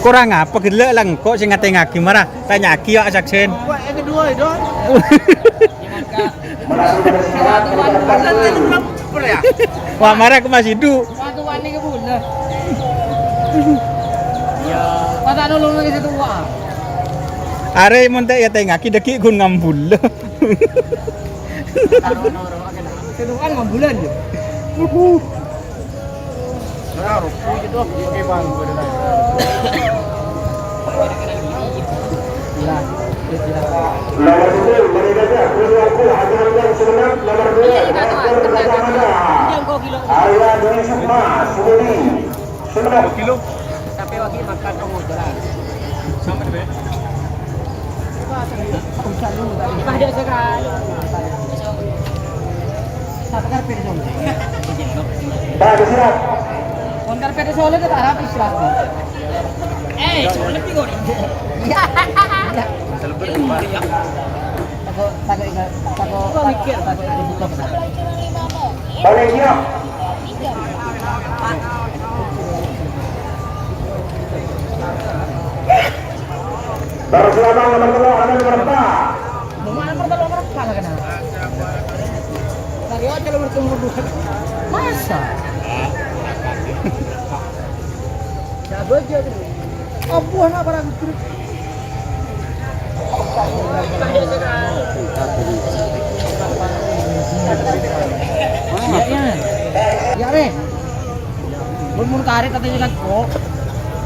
Kurang apa gila lang kok sing ngate ngaki marah tanya aki ya saksen. Yang kedua itu. Wah marah aku masih hidup. Satu wani ke bulan. Ya. Mata nulung lagi situ wah. Are monte ya tengah ki deki gun ngambul. Situ kan ngambulan ya. Claro, itu pakai bang berenang. Nomor 10 Maridada Kuliaku Hajar Sumenep nomor 2 Arya Dwi Sukma Sumedi Sumenep Kilo. Tapi lagi makan kamu jalan. Sama deh. Ada sekali. Satu karpet dong. Pak disirat Kontar pede solo itu tak habis lah. Solo nih goreng. Takut mikir takut dibuka benar. Valencia Berselabang nomor 2 ada nomor 4 Mana nomor apa kena? Tadi aja lo bertemu dua. Masa? Jago aja tu. Apa nak barang tu? Ya re. Mun kare tadi kan kok.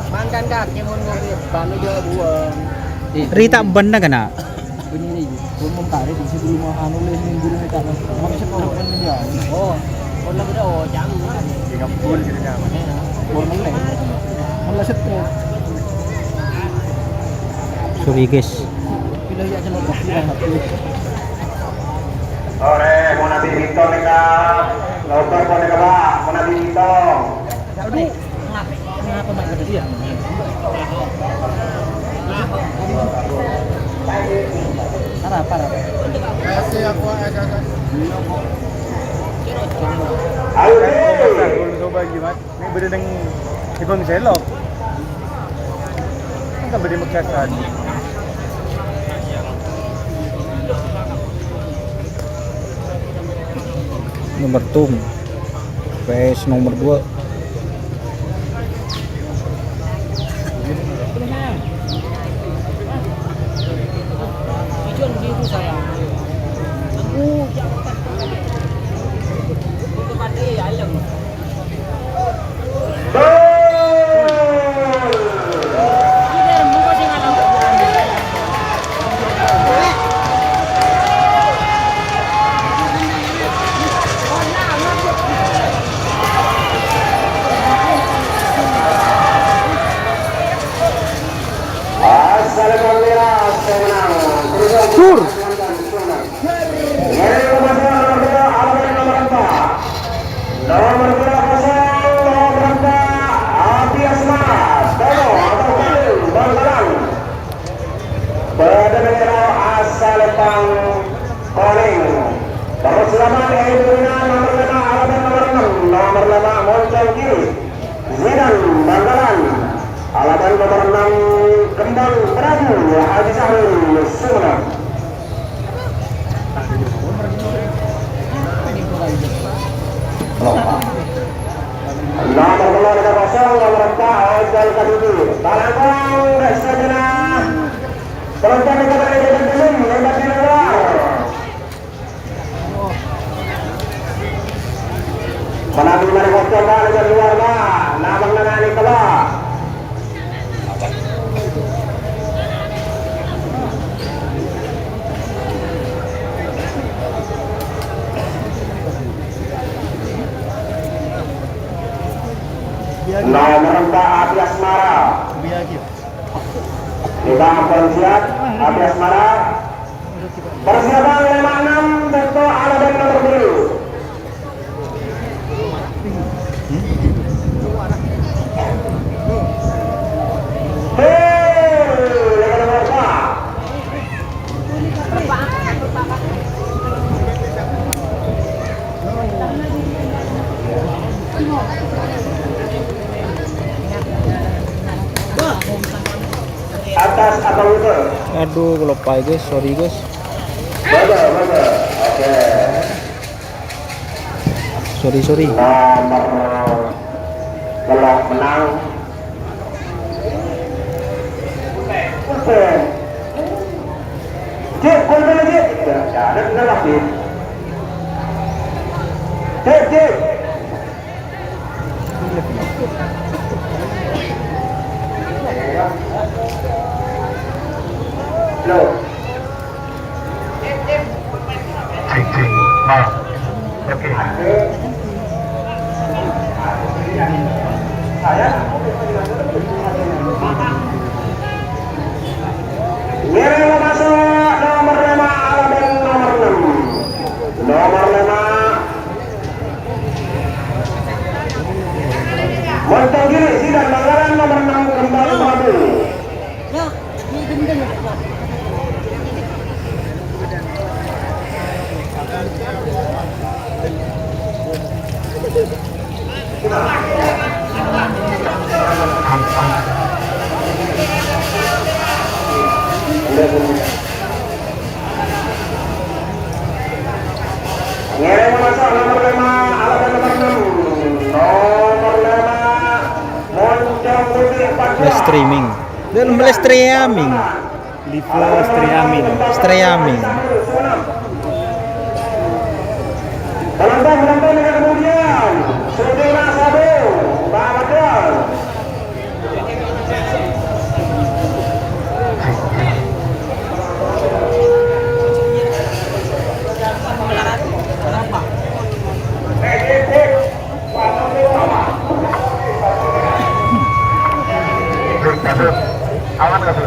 Mandan kaki mun ngari banu jo buang. Rita benda kena. Bunyi ni. Mun kare di sebelum anu le minggu ni tak. Maksud kau pun dia. Oh. Orang benda oh jangan. Tiga pun gitu kan Orang le. Mun setre. Sorry guys. Bila ya jalan kaki lah. Ore mau nabi Vito nih kak Lauper kau nih kak mau nabi Vito Aduh. Kenapa main ke dia? Parah. Kasih aku agak. Ayo Coba gimana? Ini beda dengan ibang selok. Kan beda maksakan. Nomor tum. PS nomor 2. Tujuan begitu saya. Aku untuk pada ayam. Ini muka sing ada. Sur. Nomor 2 Api Asmara Tono atau Kalil Bangkalan pada bendera asal Pang Koning Persilaman Edwina nomor 5 Alaban nomor 6 nomor 5 Moncong Kiri Zidan Bangkalan Alaban nomor 6 Kembang Prabu Haji Sahrul Sumenep nomor 2 nomor 4 Ojol Kadudu Talangkong Desajana Penonton negara Negara Belum Lebat di luar Menambil dari kosong Lebat di luar Nabang Nanani Kelak nomor 4 Api Asmara kita persiap Api Asmara persiapan 56 Beto Alaban nomor 2 nomor Aduh, lupa guys, sorry guys. Baga. Oke. Sorry. Nomor belum menang. Oke. Cik, gol lagi. Ada salah sih. Cik. Loh. Cing. Mau. Oke. Ngirim masuk nomor 5 dan nomor 6. Nomor 5 Montong kiri Zidan Banggalan, nomor 6 kembali maju. Ngirim masuk nomor 5 alamat nomor 6. Nomor 5 Moncong Putih 14. Live streaming. Dan live streaming. Streaming. Penonton dengan kemudian Sudina Sabu Bahagia. Aman gak tuh?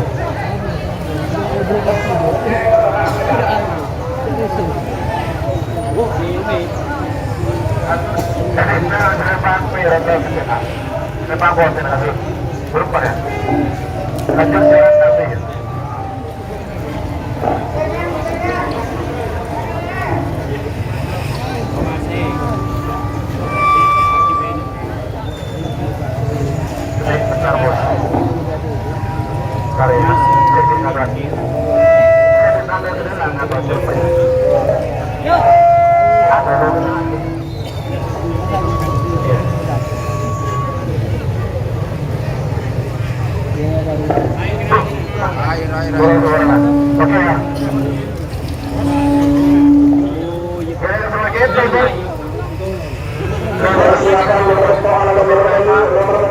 Silakan berdoa nomor 5 nomor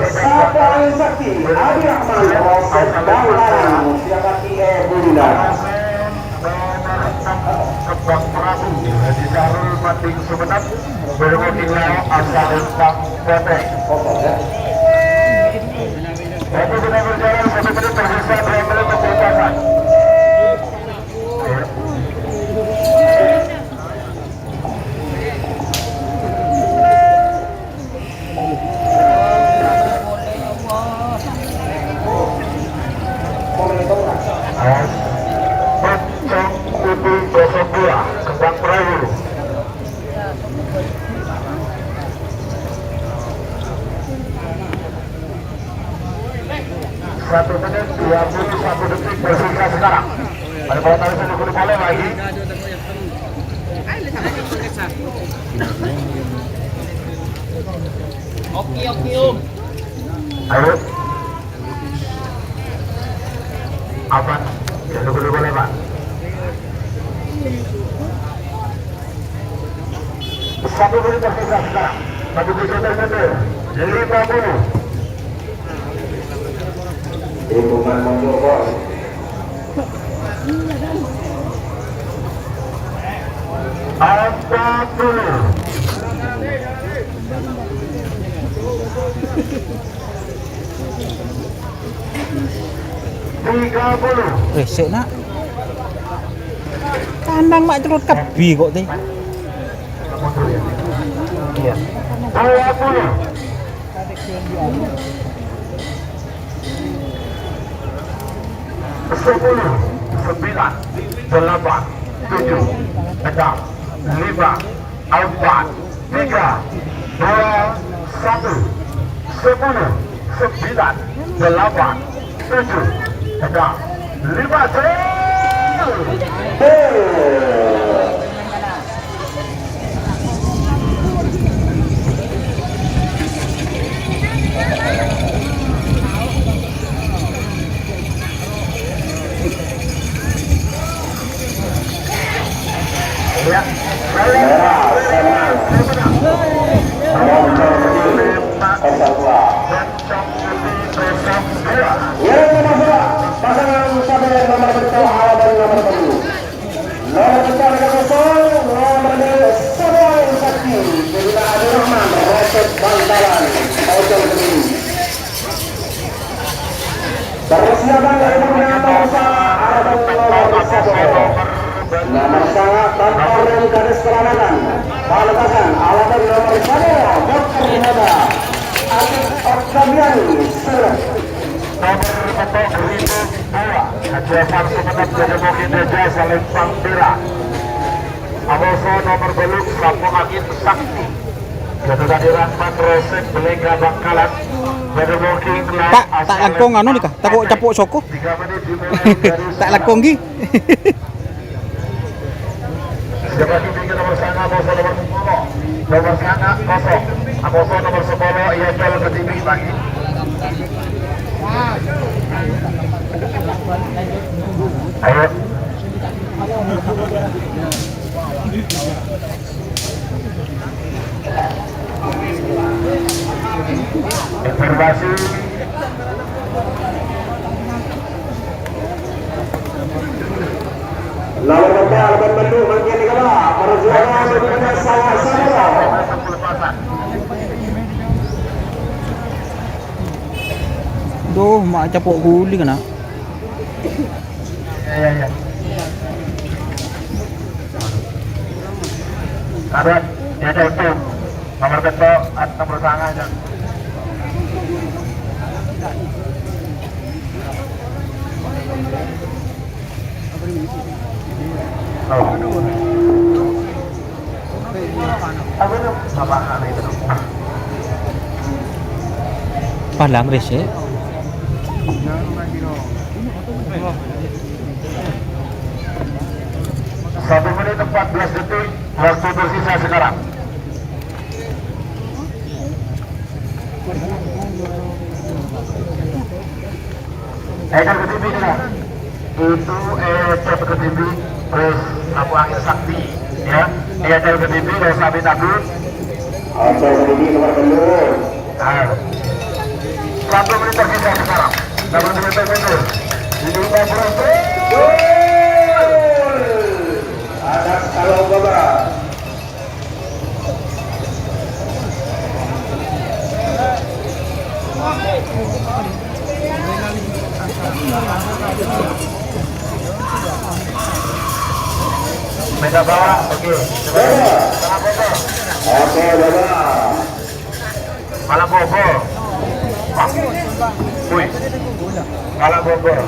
Sapa Sakti Adi Rahman Roset Banglaran silakan IE Bunda. Kebang Prabu di Sarul Pating Sumenep berwakilnya Asal Pak Boteng. Waktu sudah berjalan 1 menit tersisa 2 menit pembukaan. Moncong Putih 02 Kebang Prabu. Satu menit 21 detik bersisa sekarang. Pada bola tali saya dukung boleh lagi. Oke Ayo. Apa? Ya dukung boleh Pak. Satu menit tersisa sekarang. Satu menit tersisa. 50. Hitungan mundur bos. Apa dulu? Resik nak. Kandang mak celur kebi kok teh. Iya. 20. 10, 9, 8, 7, 6, 5, 4, 3, 2, 1, 7. Ada 5 gol. Ya, Persiapan dari pemerintah usaha ada nomor 1 nomor sangat tanpa rem garis peranakan balasan alamat nomor 1 Dr. Muda Atik Octavian Surat nomor 2 Hajapan Sumenep jadi mungkin aja saling pangpira. Amoso nomor beluk Sapo Angin Sakti. Jatuh kehadiran Patrosek Belega Bangkalan. Jadi mungkin Tak langkong anu nih kah? Tak kok capuk soko. 3 menit dimulai dari Tak langkong gi. siapa tinggi nomor sana Amoso nomor 10. Nomor sana kosong. Amoso nomor 10 ia jual ke tinggi lagi. Ayo. Informasi nomor 4 alamat Bandung bagian 3 perjuangan dengan sama-sama Duh, mak capuk guli kena. ya. Ada ya itu nomor ketok atau nomor sangat aja. Oh. Apa itu? Bapak aneh itu. Palang rese. Satu menit 14 detik waktu tersisa sekarang. Edar ke TV kan? Itu Edar ke TV terus Sapo Angin Sakti ya. Edar ke TV dari Sabit Agus. atau ini nomor Bandung 1 menit tersisa sekarang. 1 menit mundur. Ini atas kalau Baba Mega bawah, oke. oke Baba Malam Bogor. Pak. Wih. Malam Bogor.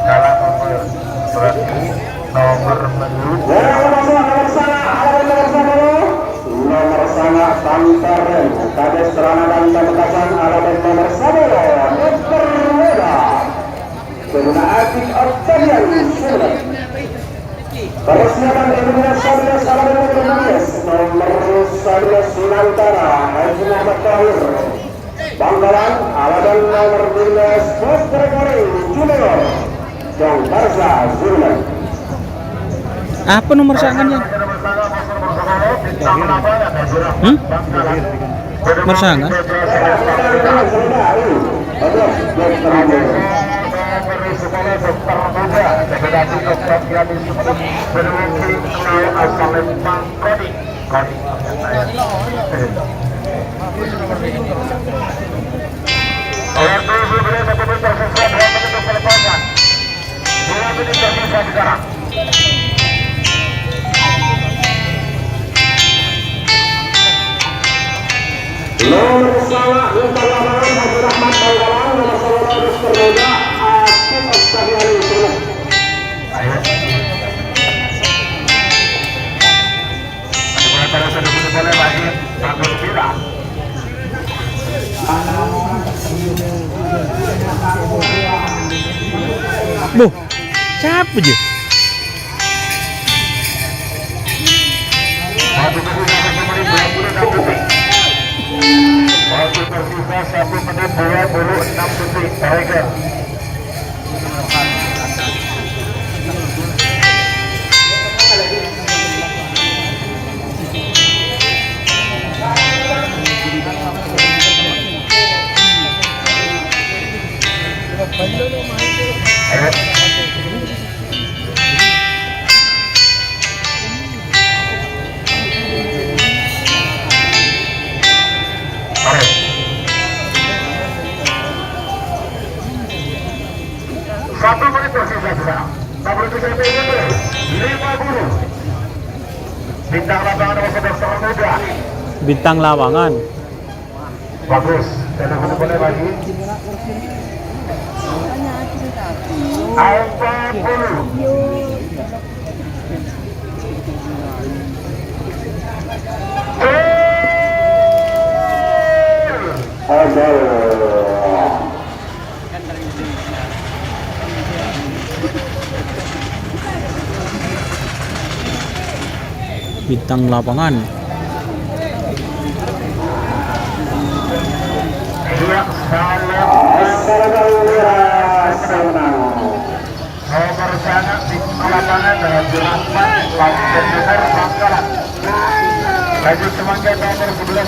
Malam Bogor. Berarti nomor menu. nomor sana tanpa rem kades serangan dan bekasan alamat nomor 1 Dr. Muda Guna Atik Octavian Surat persiapan Indonesia 11 alamat nomor 11 Sinantara Haji Muhammad Tahir Bangkalan alamat nomor 12 Poster Goreng Junior Jong Barza Zurman. Apa nomor sangannya? Nomor sangan? Nomor salah untuk lapangan Haji Rahmat Bangkalan nomor 11 Dr. Muda Atik Octavian Surat. Boleh lagi bagus bila. Siapa je? Satu tersisa 1 menit 26 detik. Waktu tersisa 1 menit 26 detik. Tiger. Satu menit tersisa sekarang. Nomor 3 50. Bintang lapangan nomor 11 tahun muda. Bintang lawangan. Bagus. Telepon boleh lagi. 40. Bintang lapangan. Iya, nomor sana di lapangan dengan jelaskan langsung nomor Bangkalan. Laju Semangga nomor 11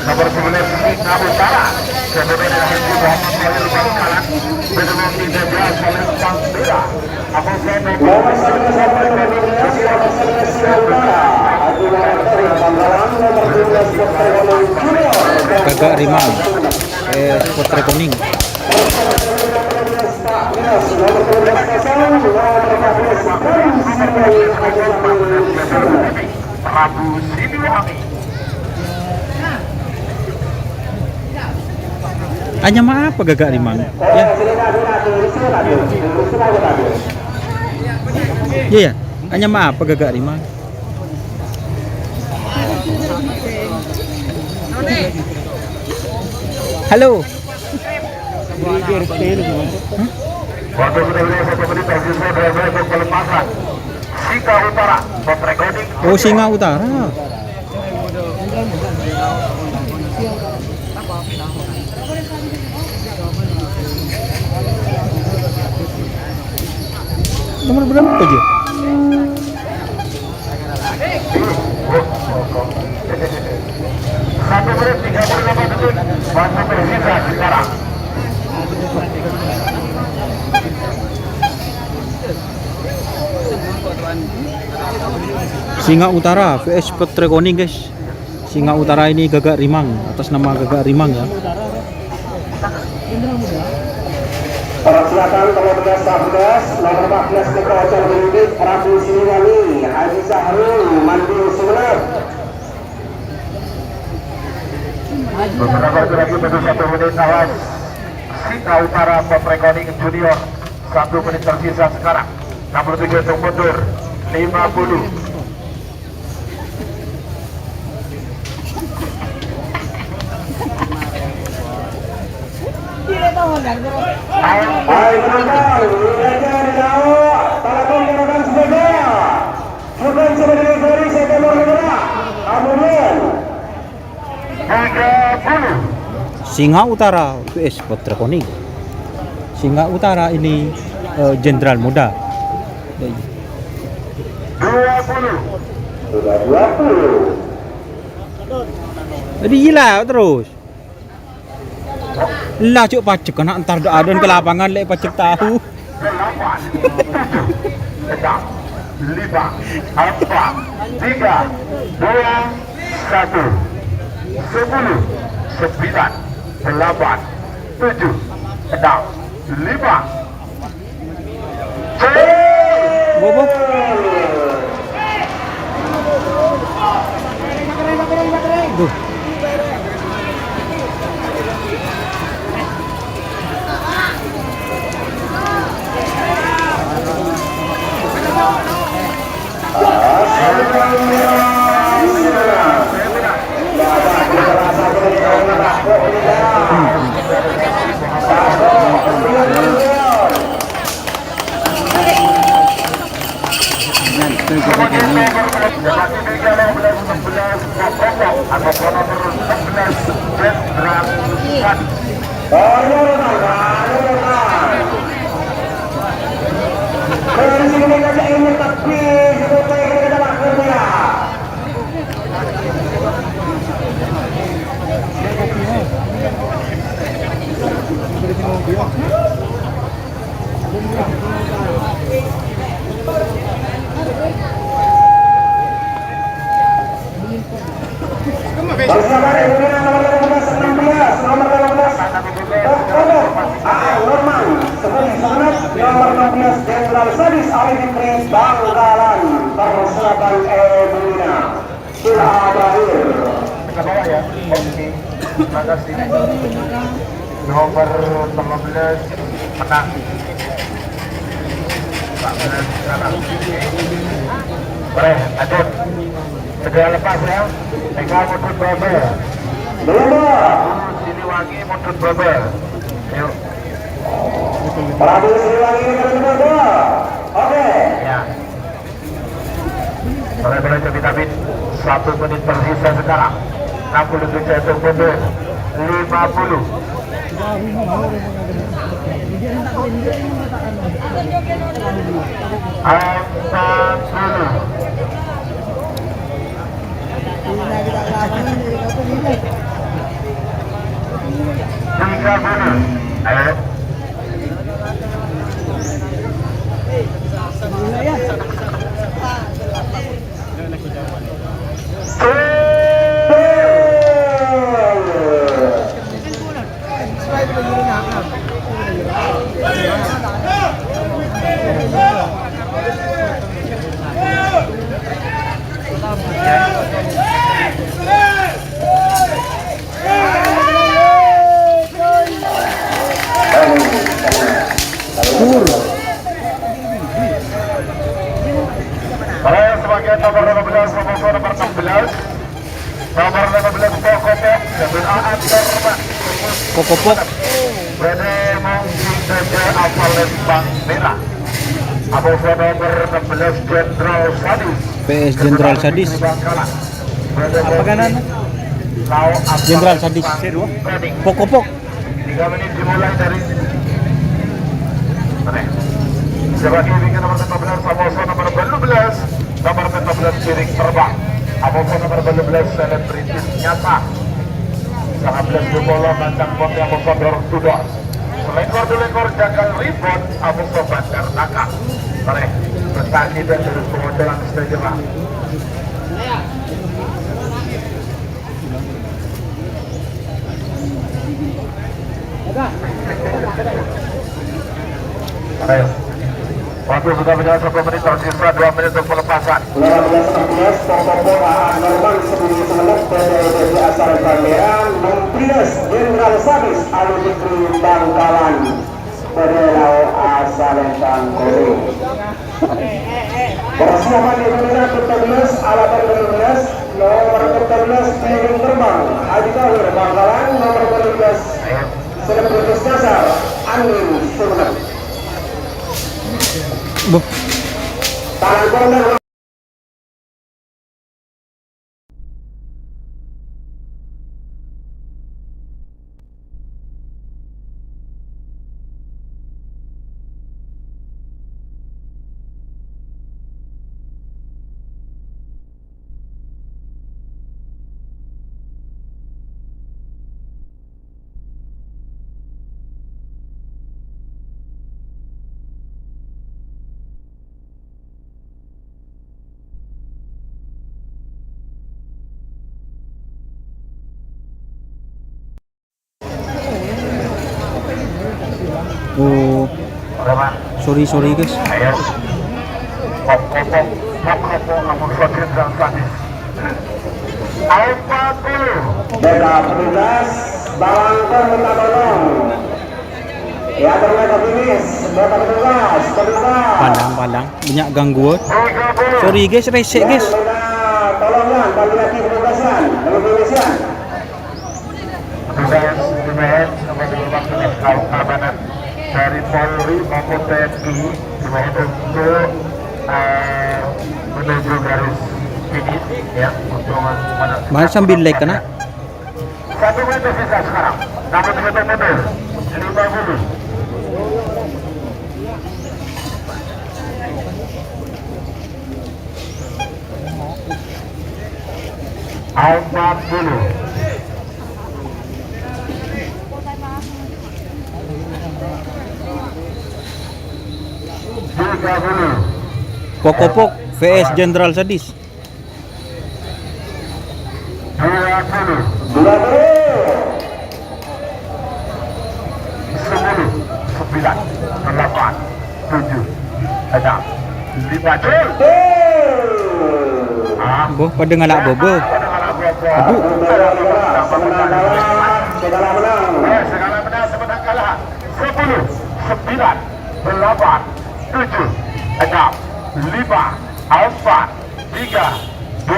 nomor 11 Singa Utara. Kemudian ada Haji Muhammad Khalil Bangkalan dengan 13 oleh Bang Bira. Apa saya Nomor 11 sampai nomor 12 Singa Utara. Haji Muhammad Khalil Bangkalan, nomor 12 Dr. Kolong Junior. Gagak Rimang. Sport Rekoning. Prabu Siliwangi. Hanya maaf Gagak Rimang. Ya. Iya ya. Hanya maaf Gagak Rimang. Halo. Waktu sudah 1 menit tersisa 12 pelepasan. Singa Utara, Sport Recording. Oh, Singa Utara. Nomor berapa aja? Satu menit 38 detik. Waktu tersisa sekarang. Singa Utara vs Sport Rekoning guys. Singa Utara ini Gagak Rimang, atas nama Gagak Rimang ya. Persilakan nomor 11 nomor 14 Kekocan Berindik Prabu Siliwangi Haji Sahrul Mandi Sulat. Beberapa waktu lagi tentu 1 menit awas. Singa Utara Sport Recording Junior 1 menit tersisa sekarang. 63 untuk mundur 50. Hai penonton, mereka dibawa telepon gerakan sepeda. Bukan sebagai dari saya nomor merah. Kemudian 30. Singa Utara vs Sport Rekoning. Singa Utara ini jenderal muda. 20. sudah 20. Jadi gila terus. Lah cuk pacek kena entar adon ke lapangan lek pacek tahu. 8, 7, 6, 5, 4, 3, 2, 1, 10, 9, 8, 7, 6, 5. Bobo. Duh. Bersama dengan nomor 16 nomor 15 Norman nomor 16 Jenderal Sadis Ali Fikri Bangkalan Persiapan Edwina sudah berakhir. Kita bawa ya. Oke. Terima kasih. Nomor 15 menang. 14 sana. Boleh, lanjut. Segera lepas ya. Pegang mutut bobel. Siliwangi mutut bobel. Yuk. Prabu Siliwangi nomor 2. Oke. Ya. Boleh coba David. 1 menit tersisa sekarang. 67 mundur. 50. Ayo. Sebagai nomor 15 nomor 16 nomor 15 Kokopok dan Aan Termak Kokopok Bede mungkin saja Avalen Bang Merah Abu nomor 16 Jenderal Sadis PS Jenderal Sadis. Apa kanan? Jenderal Sadis. Kokopok 3 menit dimulai dari sebagai bikin nomor 15 Samoso nomor 12 nomor 15 piring terbang Samoso nomor 12 selebritis nyata 19 Bukolo Bandang Bonte Amoso Dorong Tudor selekor jagal ribut Amoso Bandar Nakak Mari bertani dan terus pengondolan setelah ayo waktu sudah berjalan 1 menit tersisa 2 menit untuk pelepasan 16 Kokopok Norman sebelum semenit dari asal Pangeran 16 Jenderal Sadis Ali Fikri Bangkalan Berelau asal Tangkoli persiapan Indonesia 17 alapan 12 nomor 14 piring terbang Haji Tahir Bangkalan nomor 12 selebritis dasar Angin Sumeneb tangan komandan Oh, sorry guys. ayo Kokopok namun Sodin dan Sadis ayo 40 Beka petugas Balangkon minta tolong ya ternyata finish Beka petugas Pandang banyak gangguan. 30 Sorry guys, resek guys. tolonglah bagi lagi petugasan dari finishnya petugas DPR sebagai wakil keamanan dari Polri maupun TNI dimohon untuk menuju garis finish ya untuk menentukan. Mahal sambil like kena. 1 menit tersisa sekarang. Namun mundur 50. Empat puluh. Pokok vs Jenderal Sadis. 20. 10. 9. 8. 7. 6. 5. Boh pada ngalak bobo. Aduh. Segala menang. Segala menang semenang kalah. 10. 9. 8. 7. 6. 5. 4. 3. 2.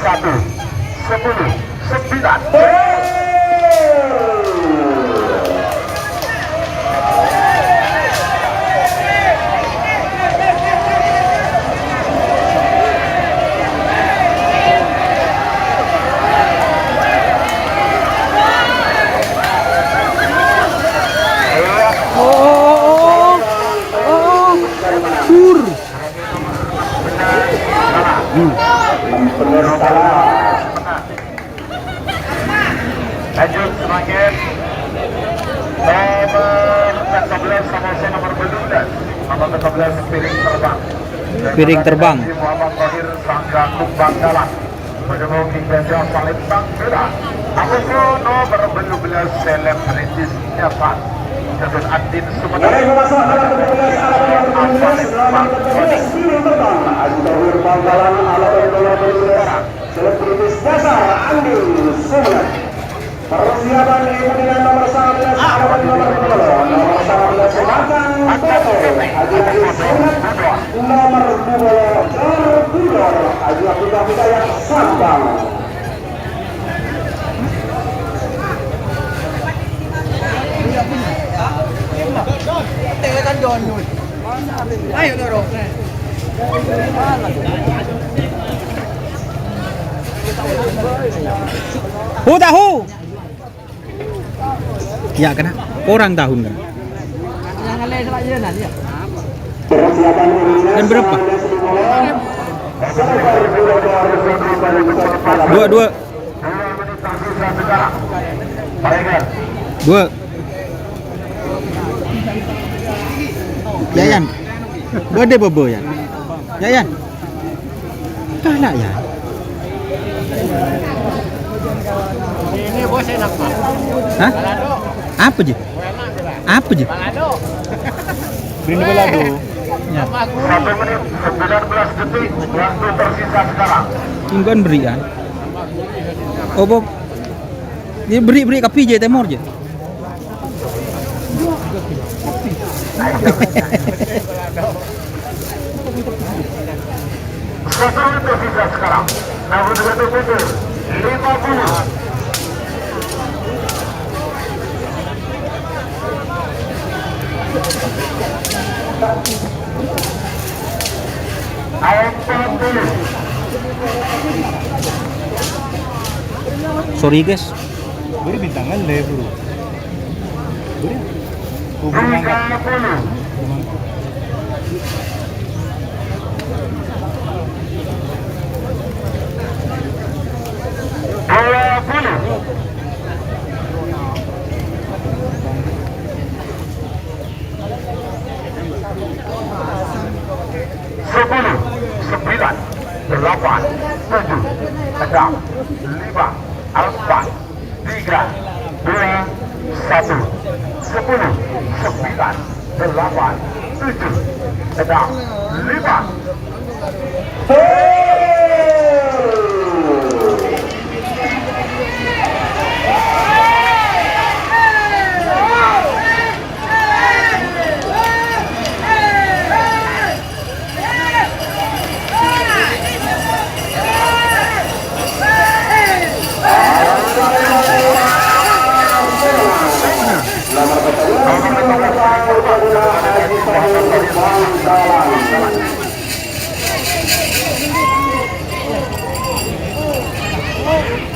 1. 10. 9. Sur. Lanjut semakin nomor 14 sama nomor 12. Nomor 14 piring terbang. Piring terbang. Muhammad Tahir Sangga Kumbang Dalam menemui Gajah Palembang Bela. Aku nomor 12 selebritis Japan. Jatuh Adin Sumatera. Mari masuk dalam 12 alat 12 piring terbang. Azhar Bangkalan alat 12 selebritis dasar Andi Sumatera. Persiapan kemudian nomor 11 alat nomor 2. Nomor 11 Makan Foto Haji Sunat. Nomor 2 Jarbudor Haji Abdullah Hidayat Sambang. Ayo dorong. Tahu. Ya kena. Orang tahun kan. Jangan lele saja nanti ya. Persiapan kemudian Dan berapa? 2. 2. Yayan. Bade bobo ya. Yayan. Kalah ya. Ini bos enak Pak. Hah? Balado. Apa je? Apa je? Balado. Beri balado. Ya. 1 menit 19 detik waktu tersisa sekarang. Inggon beri kan. Oh bob. Dia beri kopi je temor je. Satu menit tersisa sekarang. Namun dengan mundur 50. Sorry guys. Beri bintangan le bro. Beri. Kubur mangkat. 10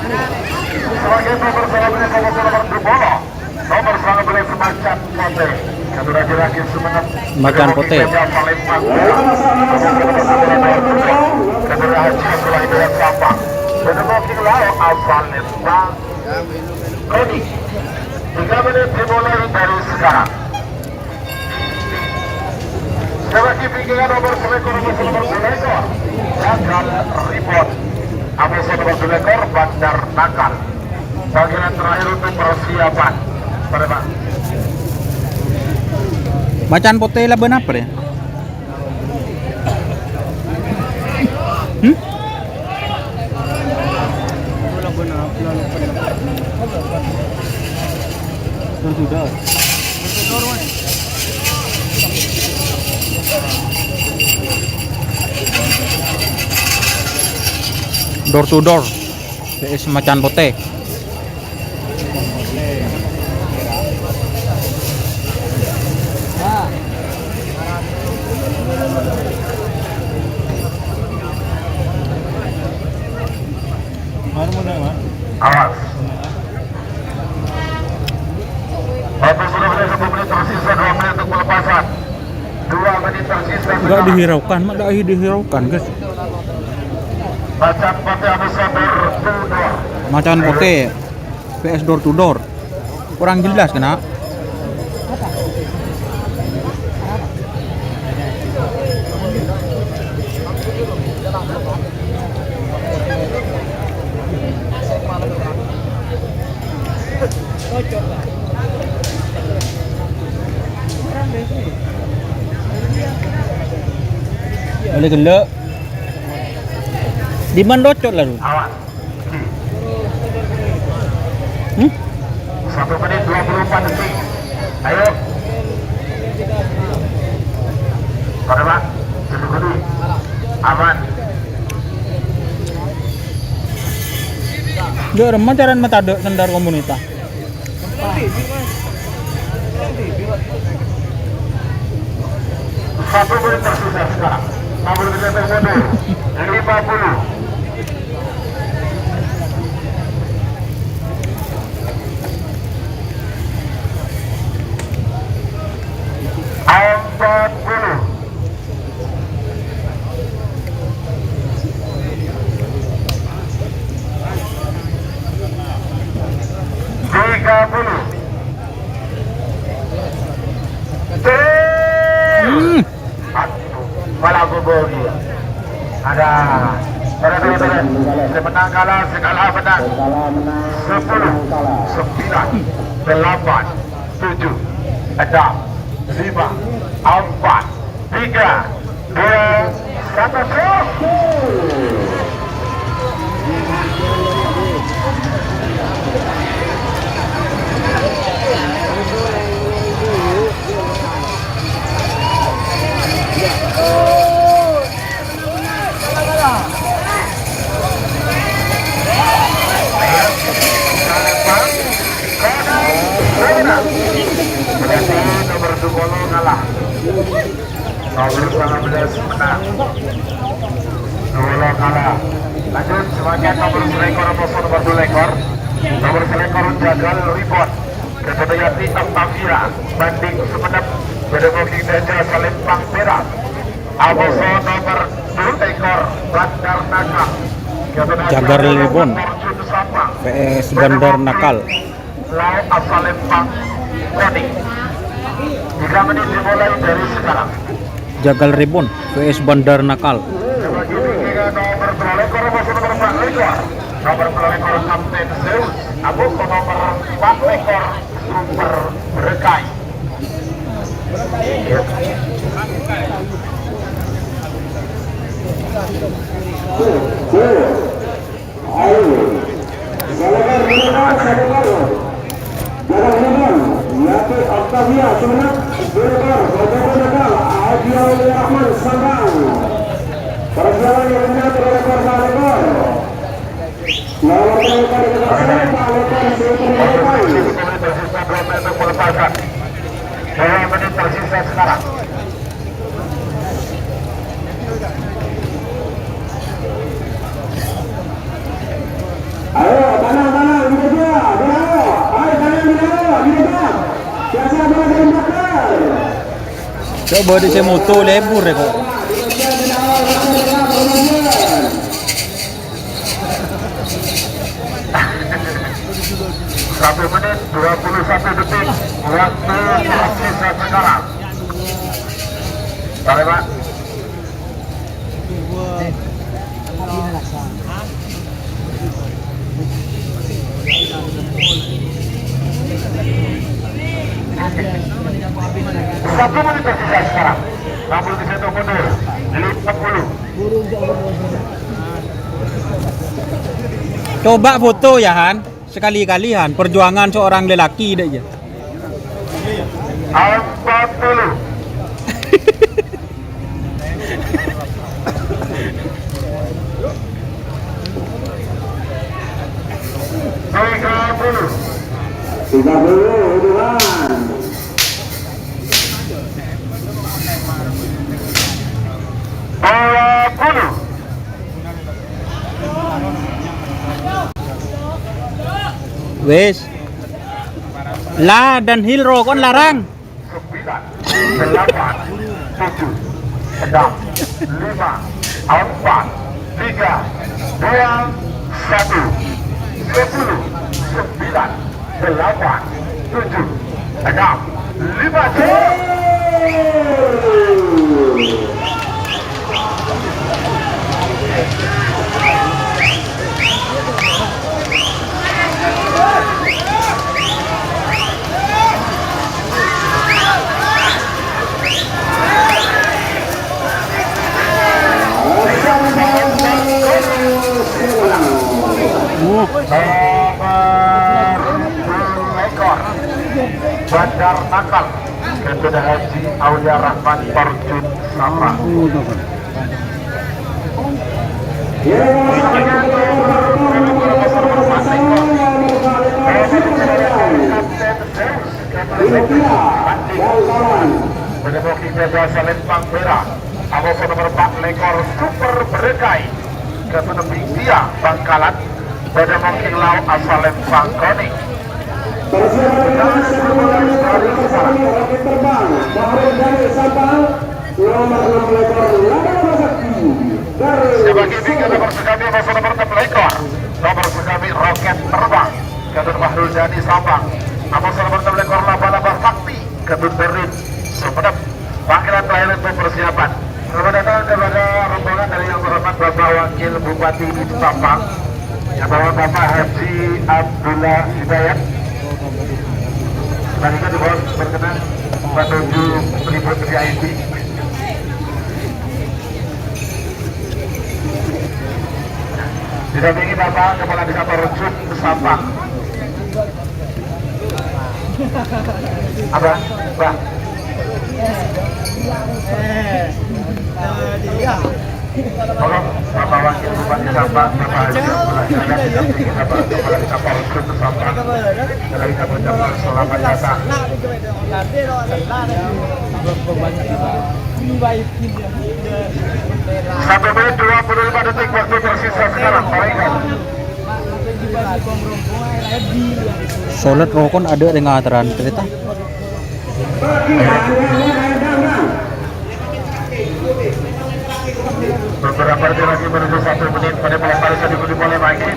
Sebagai nomor selanjutnya nomor berbolo. Nomor selanjutnya semacam pote. Satu lagi semenep. Macan pote. Kedua haji setelah itu yang siapa? Penemoking lalu asal Lembang. Kodi. 3 menit dimulai dari sekarang. Sebagai pikiran nomor selekor nomor selekor Jagal Ribon Abis nomor selekor Bandar Nakal. Bagian terakhir untuk persiapan pada Pak. Macan pote laban apa ya? Sudah. Door to door. PS Macan pote. Awas. Waktu sudah berada 1 menit tersisa 2 menit untuk pelepasan. 2 menit tersisa. Enggak dihiraukan, mak dah dihiraukan, guys. Macan pote Abisabur Tudor. Macan pote PS door to door. Kurang jelas kena. Boleh gelak. Di mana docot lah tu? Awas. 1 menit 24 detik. Ayo. Pada Pak. Sedih-sedih. Aman. Dia remajaran mata ada sendar komunitas. 1 menit tersisa sekarang. 50 menit mundur. 50. Malah gol dia. Ada. Semenang kalah segala menang. 10, 9, 8, 7, 6, 5, 4, 3, 2, 1. Nomor 20 kalah. Nomor 19 menang. 20 kalah. Lanjut sebagai nomor selekor nomor 2 lekor. Nomor selekor Jagal Ribon. Kesetayati Tamtavira. Banding Semenep. Bedemoking Daja Salempang Merah. Aboso nomor 2 ekor Bandar Nakal. Jagar Ribon PS Bandar Nakal. Lau Asalempang Kodi. 3 menit dimulai dari sekarang. Jagal Ribon PS Bandar Nakal. Sebagai bikingan nomor pelekor nomor 4 lekor. Nomor pelekor Kapten Zeus. Abu nomor 4 lekor Super Berkai. Menit tersisa sekarang. Ayo, Coba di semoto lebur ya kok. Satu menit 21 detik waktu tersisa sekarang. Baik Pak. Satu menit tersisa sekarang. 61 mundur 50. Coba foto ya Han, sekali-kali Han, perjuangan seorang lelaki deh ya. 40. Tiga puluh hitungan. Wes. La dan Hilro kon larang. 9, 8, 7, 6, 5, 4, 3, 2, 1, 10, 9, 8, 7, 6, 5, ekor Bandar Nakal Ketua Haji Aulia Rahman Torjun Sabra. Menemuki Beda Selempang Merah Abos nomor 4 lekor Super Berekai Ketua Dia Bangkalan pada mungkin laut asal Lempang Koni. Sebagai bingkai nomor sekami masa nomor 6 ekor nomor sekami roket terbang Ketut Bahrul Jani Sabang masa nomor 6 ekor laba-laba sakti Ketut Berit Sumenep. Panggilan terakhir untuk persiapan. Selamat datang kepada rombongan dari yang terhormat Bapak Wakil Bupati Sabang yang bawa Bapak Haji Abdullah Hidayat. Selanjutnya dibawa berkenan menuju peliput VIP. Didampingi Bapak Kepala Desa Torjun Sabang. Apa? Mbak? Tolong Bapak Wakil Bupati Sabang, Bapak Haji Abdullah Hidayat didampingi Bapak Kepala Desa Torjun Sabang. Kita mengucapkan selamat datang. Satu menit 25 detik waktu tersisa sekarang. Solat rokon ada dengan aturan kereta. Beberapa detik lagi menuju 1 menit pada pelempar bisa diikuti oleh Mike.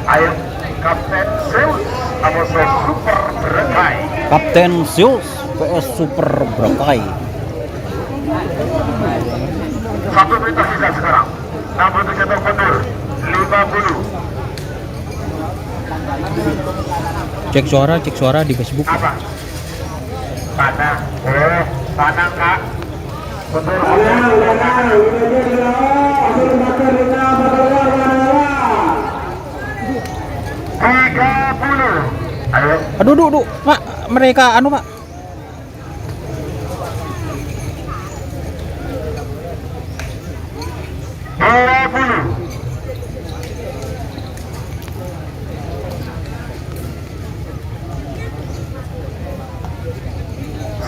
Ayo Kapten Zeus Amoso Super Berekai. Kapten Zeus PS Super Berekai. 1 menit tersisa sekarang. 60 jatuh mundur 50. Cek suara di Facebook. Apa? Panah. Panah Kak. Mundur. 30. Ayo. Aduh, duduk, Pak. Mereka anu, Pak.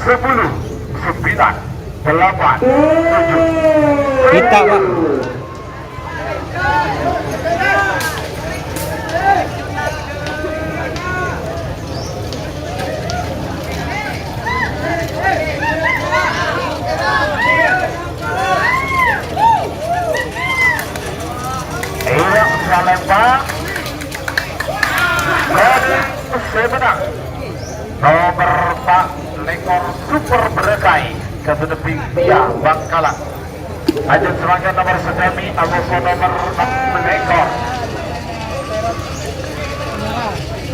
Sepuluh, 9, 8, 7. Kita, Pak. Kebenepi Pia Bangkalan. Lanjut sebagai nomor Sedami, Agoso nomor 6 Menekor.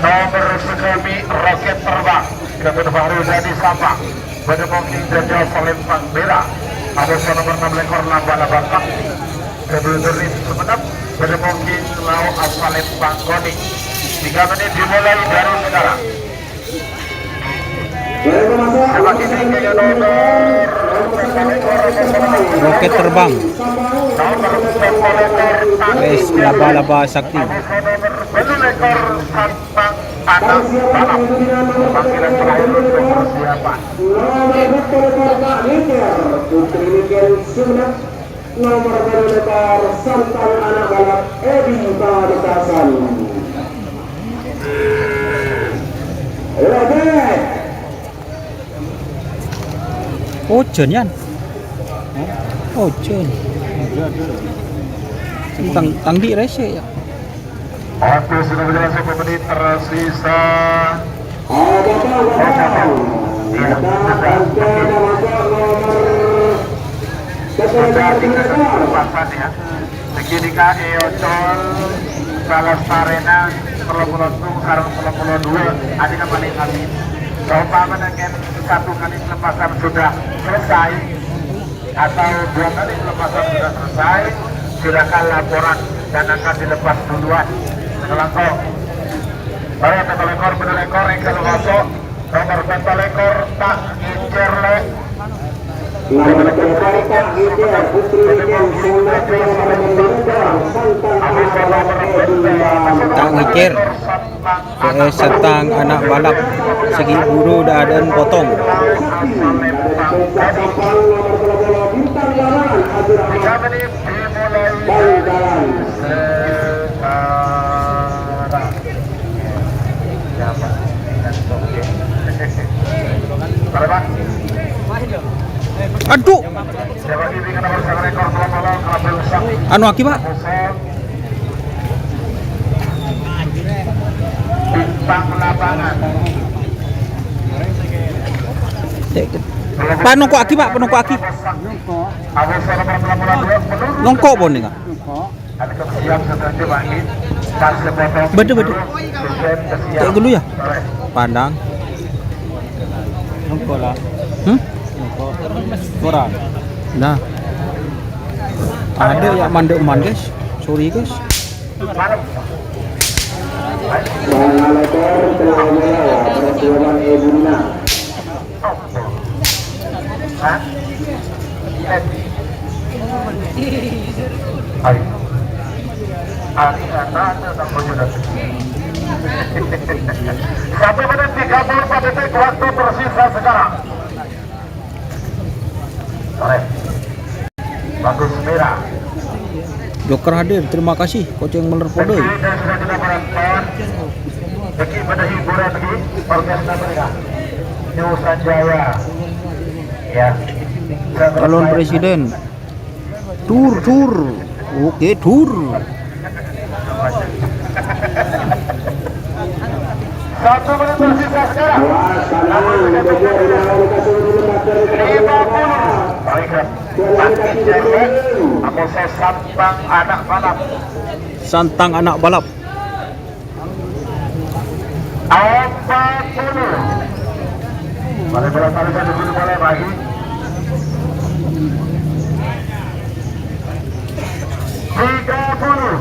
Nomor Sedami Roket Terbang. Kebenepi Baru Dadi Sabang. Benepoking Jajal Palembang Merah. Agoso nomor 6 Lekor Lambala Bangkang. Kebenepi Semenep. Benepoking Lau Palembang Koni. 3 menit dimulai dari sekarang. Semakin tinggi nomor Roket Terbang PS Laba-Laba Sakti. Lekor Santang Anak Balap. Panggilan terakhir untuk persiapan. Nomor lekor Santang Anak Balap Edi Badekasan. Oh Jen yan. Oh Jen. Tang di rese ya. Waktu sudah berjalan 1 menit tersisa. Sudah 3 kepasan ya. Begini kak Eocol Salastarena Perlombontung sarang Perlombontung 2 adina paling amin. Seumpama dengan 1 kali pelepasan sudah selesai atau 2 kali pelepasan sudah selesai, silakan laporan dan akan dilepas duluan. Selangkau baik petolekor penelekor yang masuk nomor petolekor tak incerle Nomor lekor tak Gider Putri Riken Sunat nomor Tak ngikir. PS Santang Anak Balap. Segi buru dan potong. 3 menit dimulai sekarang. Aduh. Anu aki pak. Bintang lapangan. Panongko aki pak, panongko aki. Nongko bon nih. Bedu. Cek dulu ya. Pandang. Nongko lah. Kurang. Nah. Ada ya mandek guys. Sorry guys. Nomor lekor telah mulai persiapan Ebuna. Satu menit 34 detik waktu tersisa sekarang. Bagus merah. Joker hadir, terima kasih Coach yang menerpodoi. Sudah kita berangkat. Bagi pada hiburan di orkestra mereka. New Sanjaya. Ya. Calon presiden. Tur. Oke, tur. 1 menit tersisa sekarang. 50. Baiklah. Aku Santang Anak Balap. Santang Anak Balap. 40. Mari bola tarikan dulu boleh bagi. 30.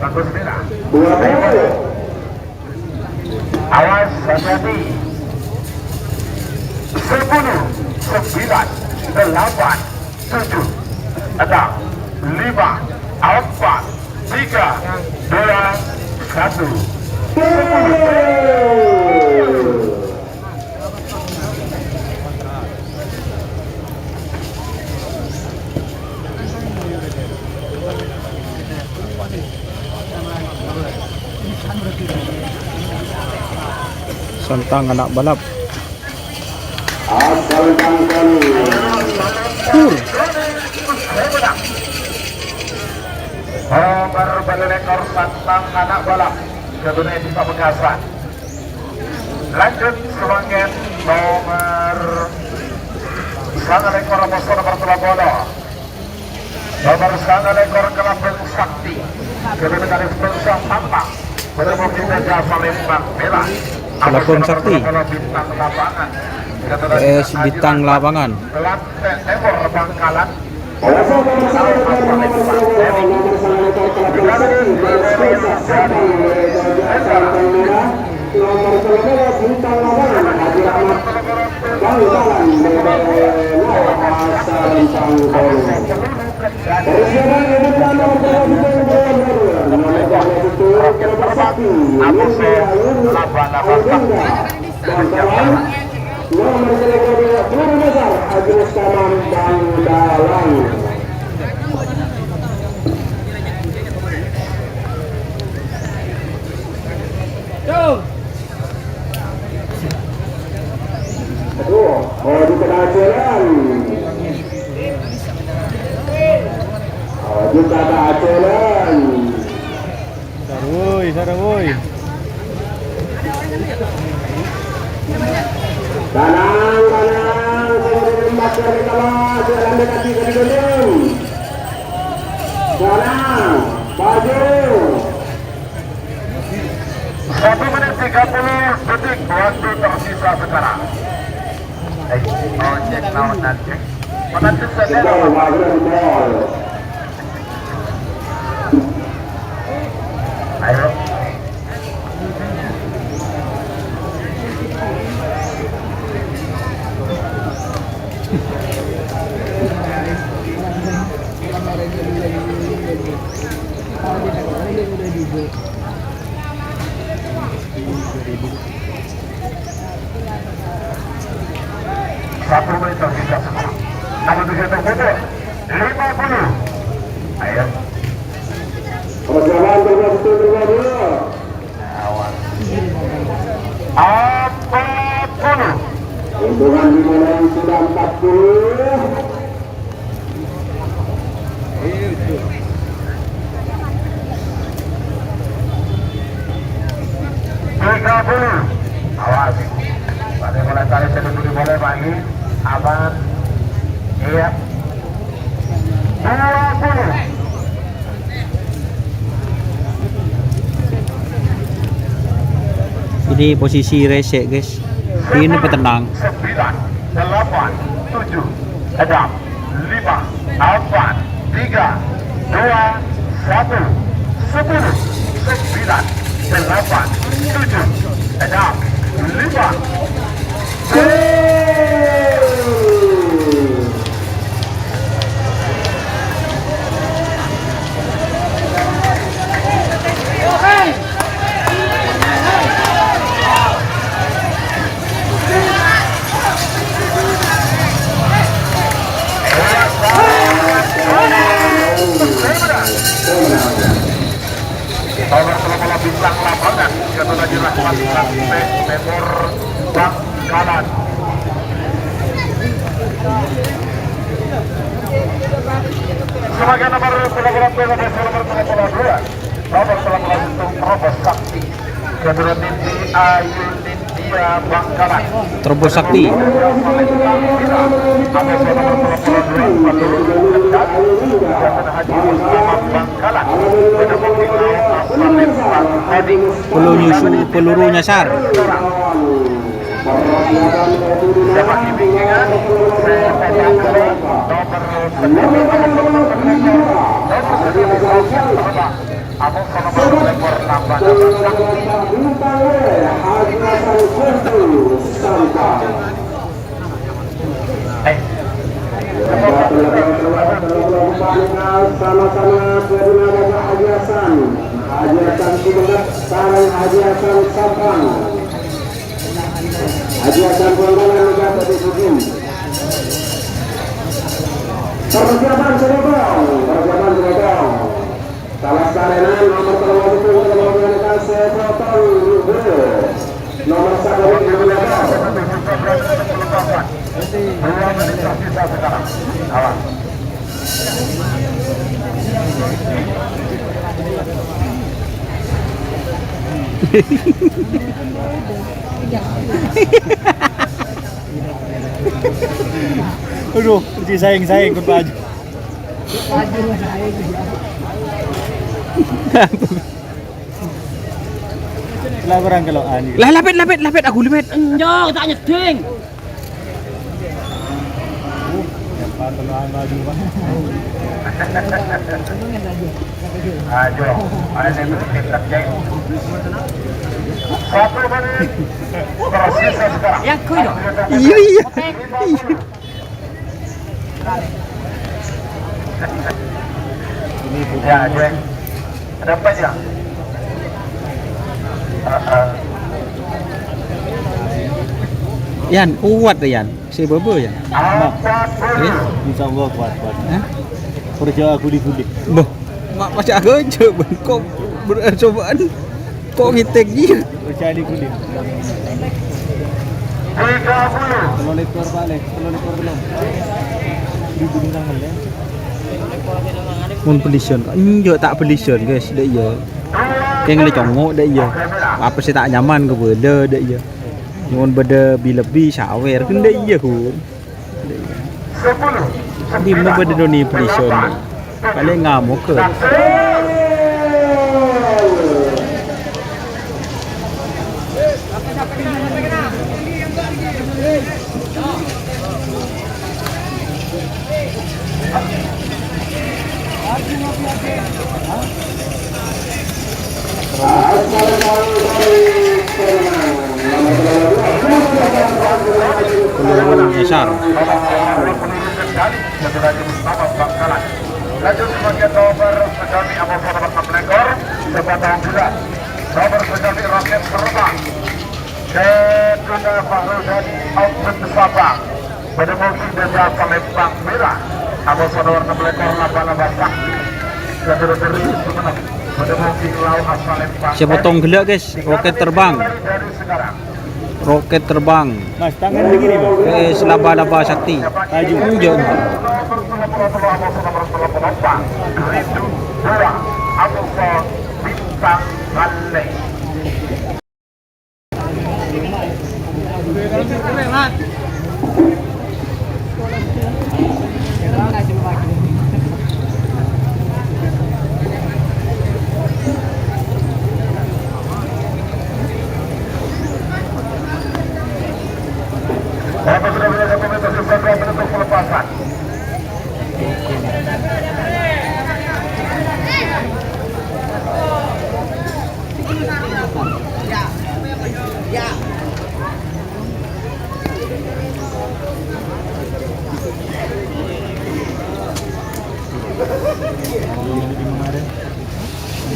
Bagus merah. 20. Awas hati-hati. 10, 9, 8, 7, 6, 5, 4, 3, 2, 1. Santang Anak Balap. Asal Bangkal. Tur. nomor balik ekor Santang anak balap kedunia di Pamekasan. Lanjut semangat nomor sangat ekor Motor nomor Telabono, nomor sangat ekor Kelabeng Sakti kedunia dari Bensang Tampang bertemu kita Jasa Lembang Merah. Kelabeng Sakti Bintang Lapangan PS Bintang Lapangan. Lantai Timur Bangkalan. Nomor selektor Guru Besar Agus Kamam Bangdalang. Aduh, mau dikenal jalan. Juga tak jalan. Sarah woi. Kanang, kemudian masker di bawah, jalan dekati ke gedung. Kanang, maju. 1 menit 30 detik waktu tersisa sekarang. Cek naon dan cek. Menanti saja. Ayo. Satu menit tersisa sekarang. Namun bisa terputus 50. Ayo. Perjalanan berbeda. Awas. 40. Hitungan dimulai sudah 40. 30. Awas. Pada mulai tarik sedikit dimulai lagi. Aman. Iya. 20. Ini posisi resek guys. Ini petenang. 9, 8, 7, 6, 5, 4, 3, 2, 1, 10, 9, 8, 7, 6, 5. Nomor bola bintang lapangan ketua Rahmat Lantai Timur Bangkalan. Sebagai nomor bola nomor 32 nomor bola untuk Robos Sakti ketua Nindi Ayu Nindya Bangkalan. Terobos Sakti. Peluru nyasar. Sama-sama kedua Raja Haji Hasan Sumenep sareng Haji Hasan Sapang. Haji Hasan Bangkalan juga tadi sujud. Persiapan sedang. Salah sarenan nomor terlalu itu menggunakan sepotong nomor 1 digunakan. Aduh, sayang ikut baju. Lah barang kalau ani. Lah lapet aku lapet. Enjok tak nyeding. Pantauan baju Bang. Ayo, ada yang berkaitan jauh. 1 menit tersisa sekarang. Yang kuy dong. Iya. Ya, Jeng. Ada apa ya? Yan, kuat deh Yan. Si Bobo Yan. Eh, Insyaallah kuat. hah? Kerja aku di Gudik. Boh, macam aku aja kok cobaan kok hitek dia. Kerja di Gudik. 30. Telur ekor balik, telur ekor belum. Di bintang meleng. Mun pelison kok njo tak pelison guys, dek ya. Keng le congok dek ya. Apa sih tak nyaman ke beda dek ya. Mun beda lebih sawer kan dek ya ku. 10. Di mana beda doni pelison. Paling ngamuk ke. Peluang Esar. Laju sebagai nomor sejati Abu Bakar Melekor sebatang bulan. Nomor sejati Roket Terbang. Kedua Fahrul Dani Outfit Sabang. Pada mobil Desa Palembang Merah. Abu Bakar Melekor laba-laba sakti. Kedua semenang. Pada mobil Lau Palembang. Siapa potong gelak guys, roket terbang. Dari sekarang. Roket terbang. Mas, tangan begini, Mas. Laba-laba sakti. Maju. Enjo. Rindu dua Abusor Bintang Balai. Bapak sudah menjaga pemerintah siswa bentuk pelepasan.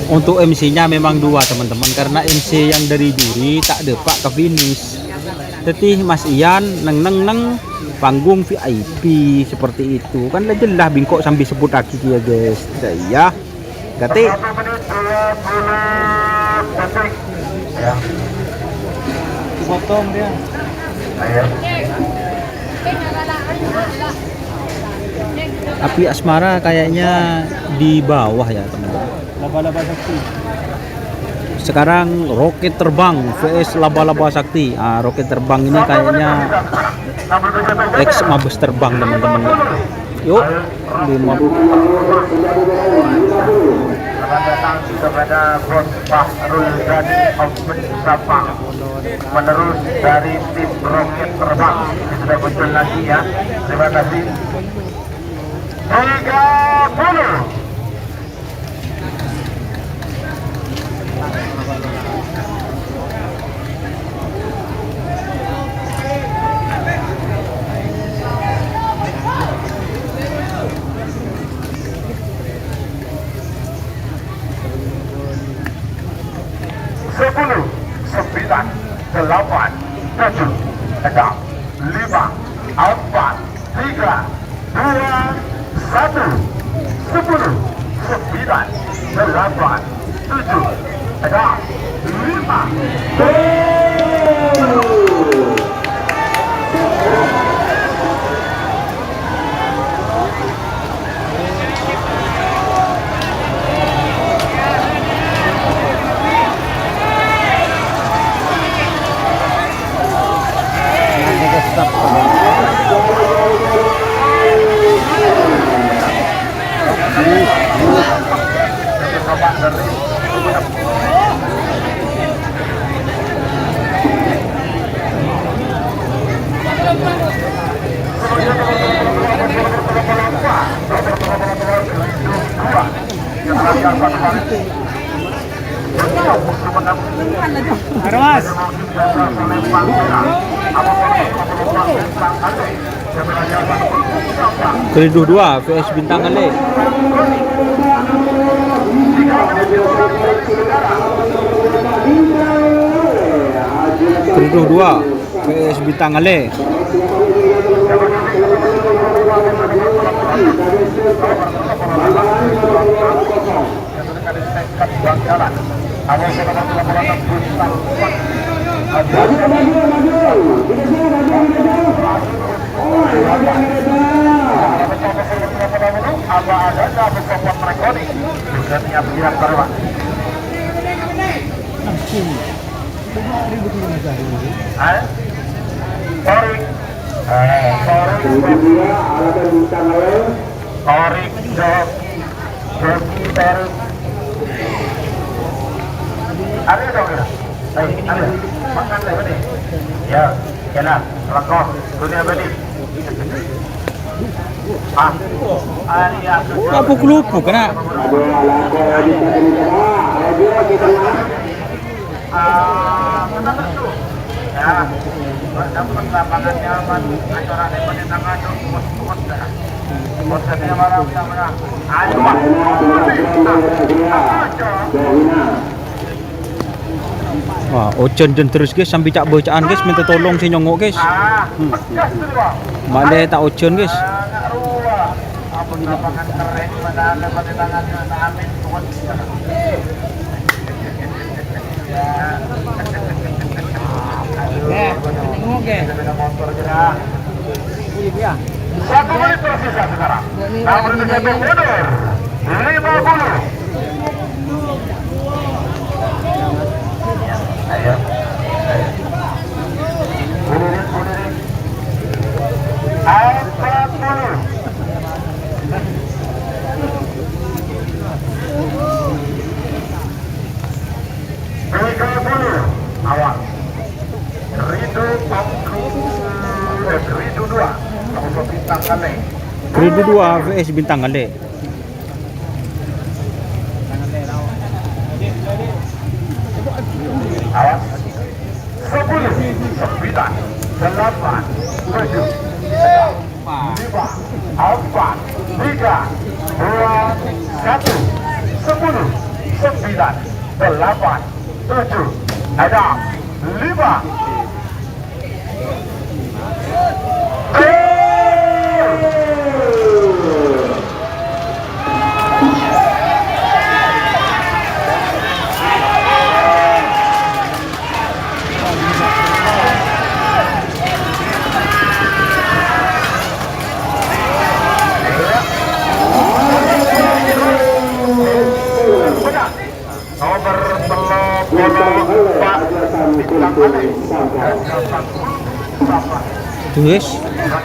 Untuk MC-nya memang dua teman-teman, karena MC yang dari juri tak depak ke finish. Tetih Mas Ian neng panggung VIP seperti itu kan lah jelas bingkok sambil sebut aki ya guys. Ya kate 1 menit 20 detik. Ya. Dipotong dia. Ayo. api asmara kayaknya di bawah ya teman-teman. Laba-laba sakti. Sekarang roket terbang vs laba-laba sakti. Roket terbang ini kayaknya ex mabes terbang teman-teman. Yuk 50. Selamat datang kepada Bos Fahrul Dani Outfit Sabang. Menerus dari tim roket terbang. Ini sudah muncul lagi ya. Terima kasih. 30. Sepuluh, 9, 8, 7, 6, 5, 4, 3, 2, 1, 10, 9, 8, 7, 6, 5, 4. musuh menang. Arwas. Keridu 2 VS Bintang Ale. Keridu 2 VS Bintang Ale. Apa adanya bersopot rekodi bukan niat pihak berwak. Sorry. Sorry, Joki Terus. Ada dong ya? Ada. Makan lagi nih. Ya, kena. Lekor. Dunia bedi. Apa kelupuk kena? Ya, dapat lapangan nyaman, acara depan yang ngadu, bos dah. Bosnya marah sama. Ayo, Wah, ocen dan terus guys sampai cak bacaan guys minta tolong si nyongok guys. Male tak ocen guys. Apa lapangan keren pada dapat tangannya amin tuan. Tengok ke? Motor gerak. Iya. 1 menit tersisa sekarang. Nomor DP mundur 50. Ayo. Mundurin. 40. Awal. Ridu 2. Kamu Bintang Ale. Keridu 2 VS Bintang Ale. Awas. 10, 9, 8, 7, 5, 4, 3, 2, 1. 10, 9, 8, 7, ada 5. Tuh guys,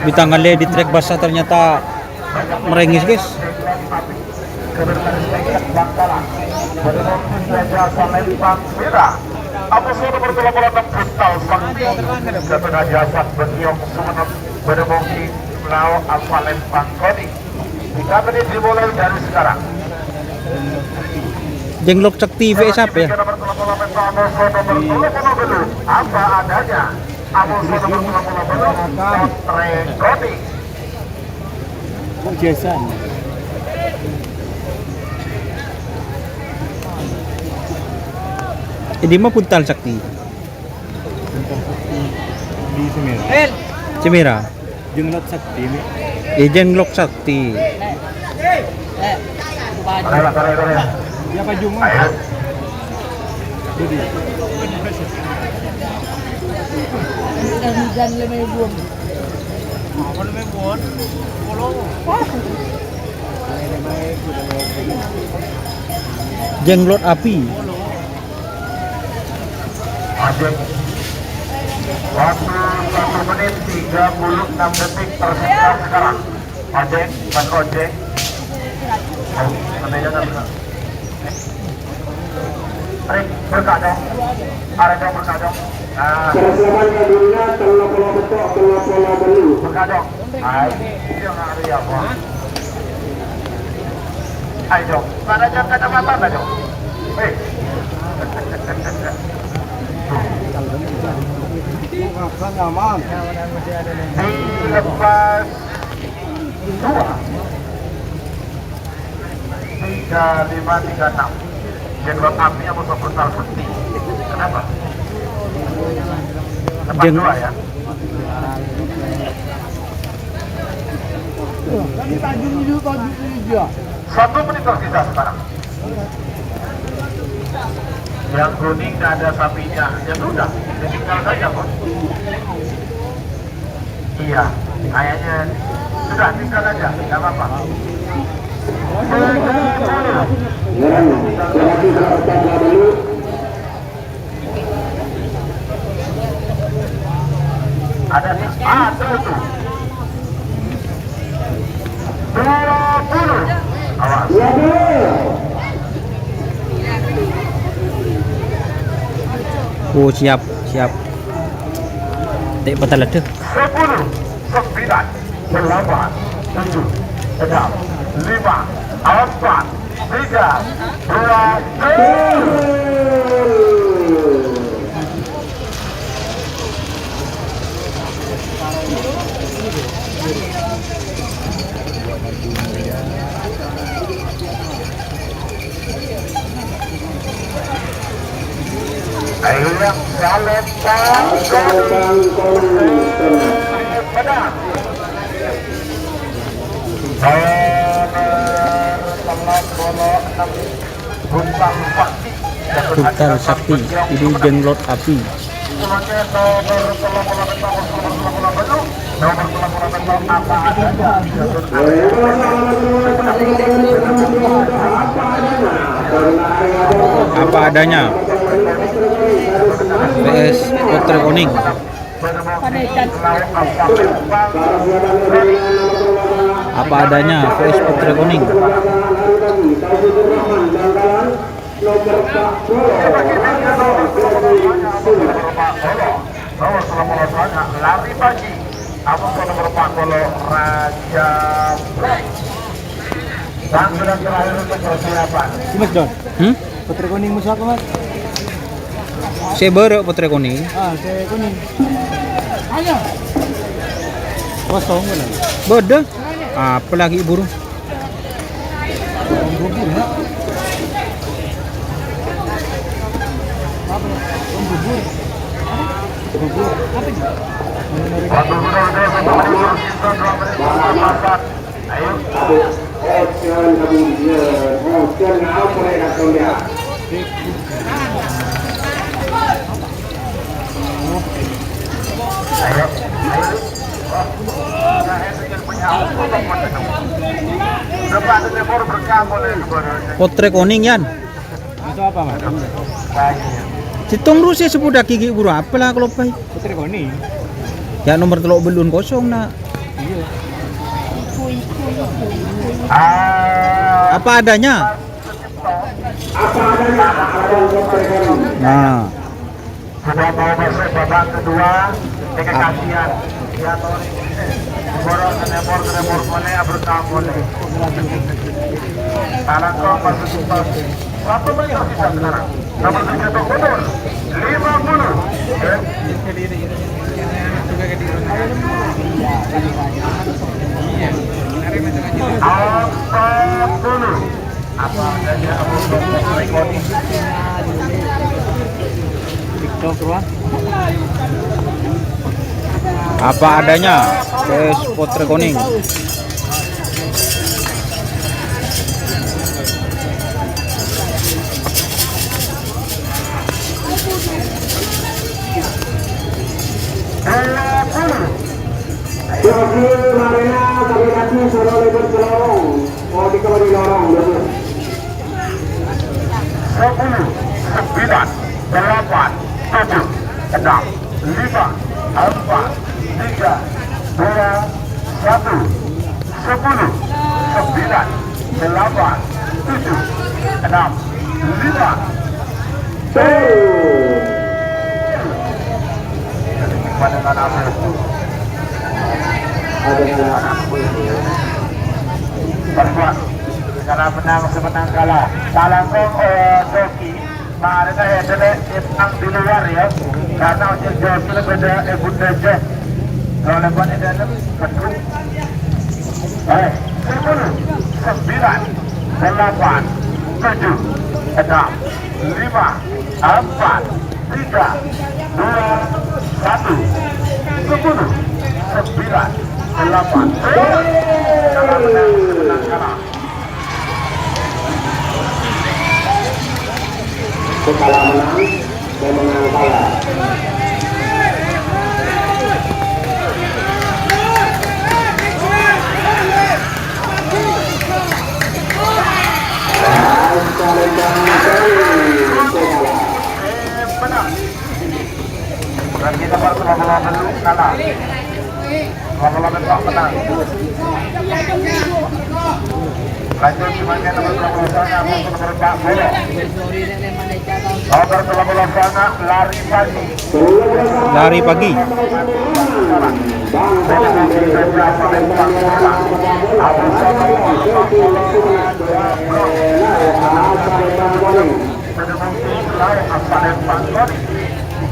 Bintang Ale di trek basah ternyata merengis guys. Apa sudah bertolak-tolak brutal sang ketenaga jasad berkiong sumenep berdemongi melau Alfalen Pangkoni. Jika menit dimulai dari sekarang. Jenglok Sakti VS apa ya? Apa adanya? Rekodi. Jason. Ini mah Puntal Sakti. Di Semira. Cemira. Jenglot Sakti. Jenglok Sakti. Ya Pak Juma. Jadi. Hujan lemah buon. Apa namanya buon? Polo. Jenglot api. Ajeng. Waktu 1 menit 36 detik tersisa sekarang. Ajeng, Mas Ojeng. Katanya kan benar. Berkah dong. Ada dong berkah dong. Persiapannya dunia telah betok telah beli. Berkah dong. Ayo, dia nggak ada ya, Bang. Ayo dong. Mana jam kacamata dong. Dilepas 2 3536 Jenderal api yang musuh brutal putih. Kenapa? Lepas 2 ya. Satu menit tersisa sekarang. Yang kuning tidak ada sapinya. Ya sudah, tinggal saja bos. Iya, kayaknya sudah tinggal aja, tidak apa-apa. Ada nih, tuh. 20. Awas. Oh siap. Tek patah ledeh. 10, 9, 8, 7, 6, 5, 4, 3, 2, 1. Ayo yang jalan pedang. Brutal sakti. Ini jenglot api. Apa adanya. PS Putra Kuning. Apa adanya PS Putra Kuning. Lari pagi. Apa nomor 4 Kolo Raja Black. Dan sudah terakhir untuk persiapan. Mas Don, Hmm? Putra Kuning musuh apa mas? Saya berek Putra Kuning. Saya kuning. Ayo. Kosong kan? Beda. Apa lagi burung? Bubur ya? Bubur. Apa itu? Putra Kuning yan. Itu apa mas? Situng Rusia sepudah gigi burung apa lah kalau pai. Putra Kuning. Ya nomor telok belun kosong nak. Iya. Apa adanya? Nah, Sudah mau masuk babak kedua dengan kasihan. Ya Tori. Borong kenemor kone abrukam boleh. Talang kau masuk super. Satu lagi yang bisa sekarang. Nomor 7 untuk mundur. 50. Apa adanya TikTok ruang. apa adanya PS Putra Kuning. Mau dikembali lorong, 10, 9, 8, 7, 6, 5, 4, 3, 2, 1. 10, 9, 8, 7, 6, 5. Pandangan aku. Berbuat karena menang semenang kalah. Talangkong Doki Kemarin saya ada yang di luar ya, karena ojek jauh beda bunda aja. Kalau lepas di dalam kedua, 10, 9, 8, 7, 6, 5, 4, 3, 2, 1, 10, 9, 8. Kalah menang, menang kalah. Dan kita baru lama-lama dulu kalah. Lama-lama tak menang. Lanjut semuanya nomor 12 nomor 4 bola. Nomor 12 lari pagi. Lari pagi.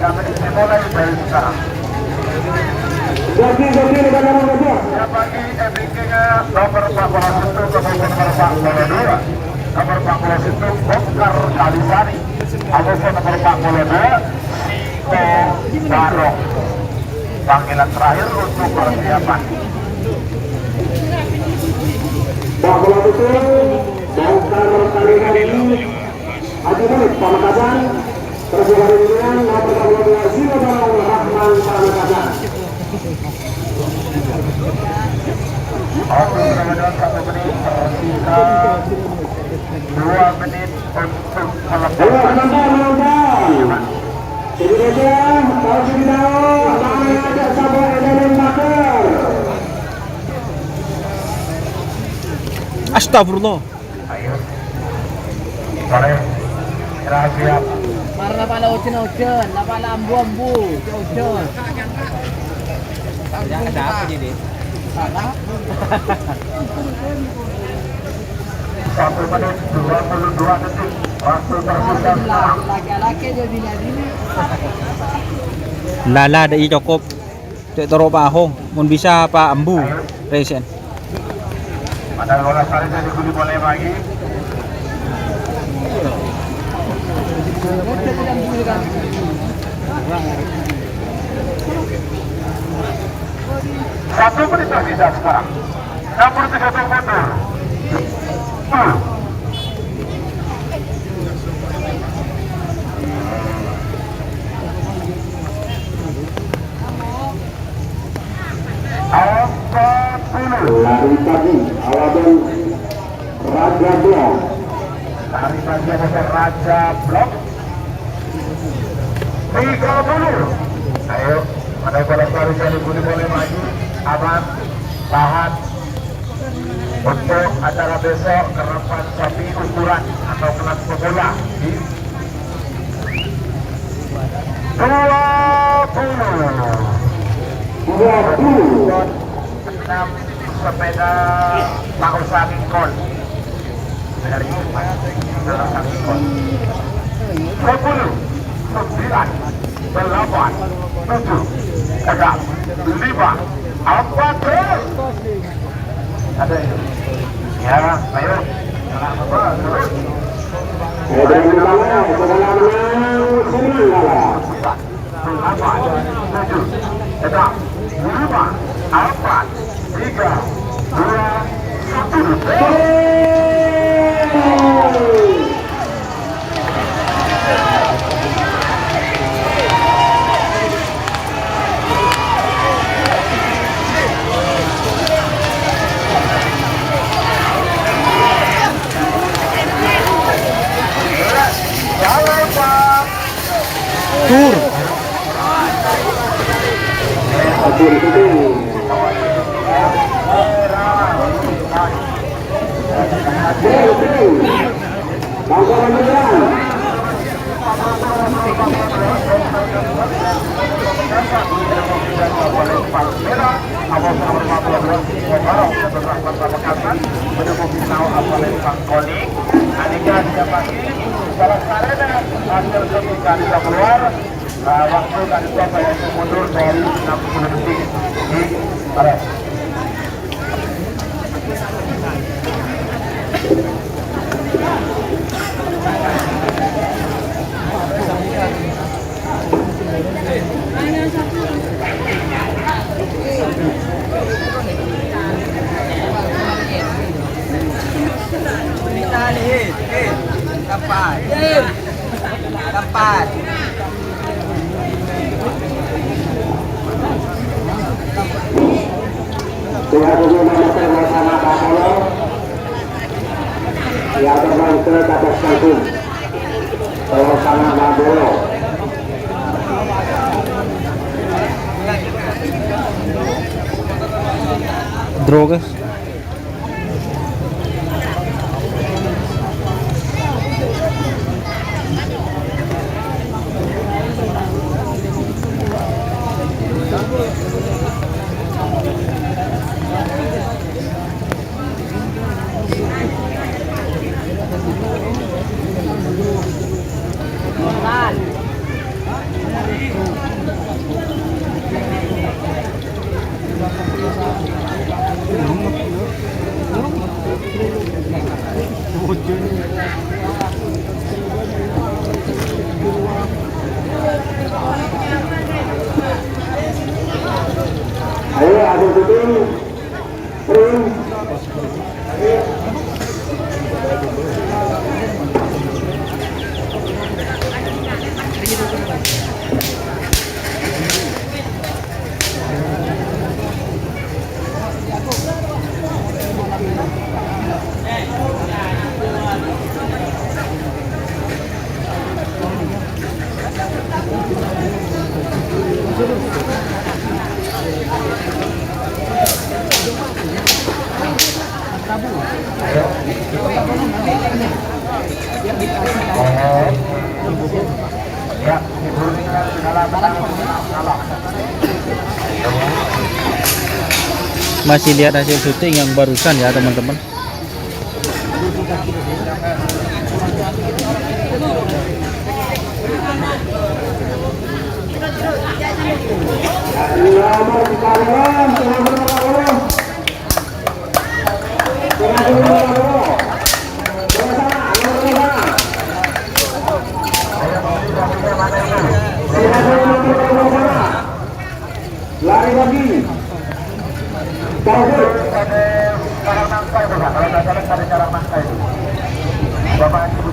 Kami dimulai dari sekarang. Pagi bikinnya nomor 41 kemudian nomor 42. Nomor 41 Bongkar Kalisari. Ataupun nomor 42 Siko Barong. Panggilan terakhir untuk persiapan. Bola itu Bongkar Kalisari. Ajudan Pamekasan. Persiapan dengan nomor 12 Siko Barong Rahman Pamekasan. Oke, kemudian 1 menit tersisa 2 menit untuk melepas. Indonesia, kalau sudah namanya Sabah Eden Bakar. Astagfirullah. Ayo. Sore. Siap. Para napala ucen, napala ambu, ucen. Yang ada apa jadi? Salah. 1 menit 22 detik. Waktu tersisa. Laki-laki dia bilang ini. Lala da cukup. Cek toro pa ahong. Mun bisa pa ambu. Resen. Pada bola salib jadi guli boleh bagi. Satu menit tersisa sekarang. 61 meter. Lari pagi, Aladan Raja Blok. Lari pagi ada Raja Blok. 30. Ayo, ada bola lari jadi guli boleh maju. Aman, tahan. Untuk acara besok kerapan sapi ukuran atau kelas pemula di 20. 6 sepeda Pausa Kikol dari Pausa Kikol 10 9 8 7 6 5 4 ada itu ya ayo jangan lupa terus Eden Bakar, sebelah menang, senang kalah. 8 7 6 5 4 3 2 1. Tur. Merah Awas nomor 14 Mobarok Datuk Rahmat Pamekasan mendukung Pisau Apalin Pangkoning Anika didapati salah sarana hasil ketika bisa keluar waktu tadi berapa yaitu mundur dari 60 detik di arah. Tempat. bersama Pak Solo yang terbang ke atas kalkun bersama Pak Bolo. Draw guys. Ayo ada syuting spring. Masih lihat hasil syuting yang barusan ya teman-teman. Lari lagi. Taufik. Kalau nangka itu Pak, kalau nggak salah ada cara nangka itu. Bapak Ibu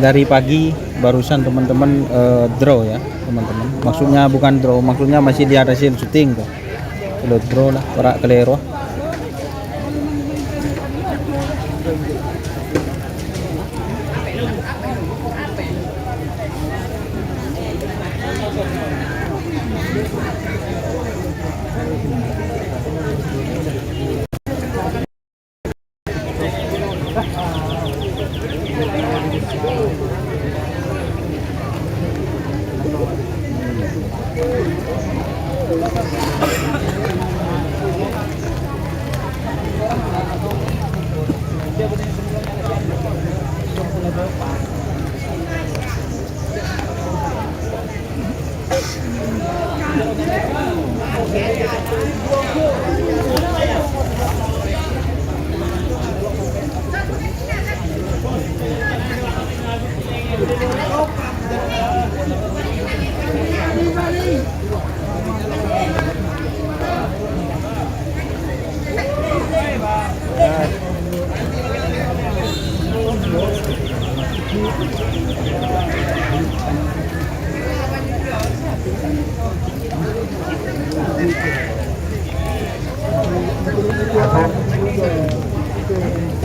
Dari pagi barusan teman-teman draw ya teman-teman. Maksudnya bukan draw, maksudnya masih di hasil syuting kok. Kalau draw lah, para kelero.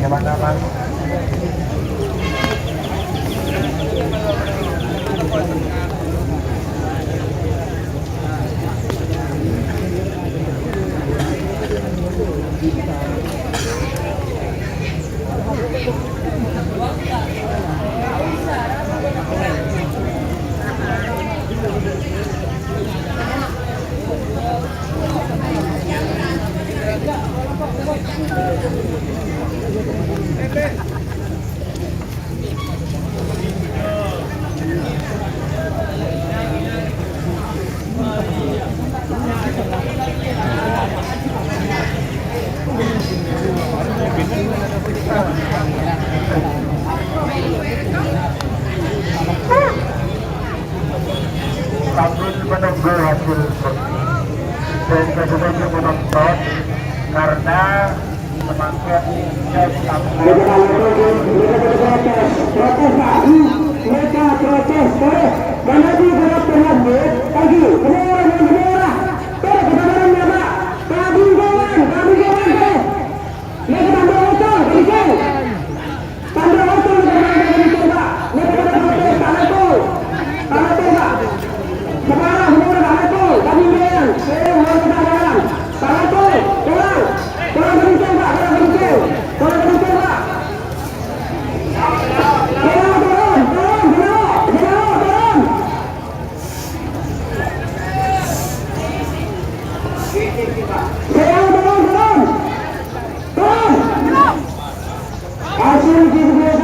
teman-teman. Sambil menunggu hasil dan kemudian menonton karena semakin mereka protes karena di dalam pengambil pagi keluar kesabarannya Pak kami jalan mereka tambah hotel tambah hotel mereka protes tanah tuh Pak sekarang semua tanah tuh kami jalan harus jalan tanah tuh tolong berhenti Pak berhenti Pak hasil kinerja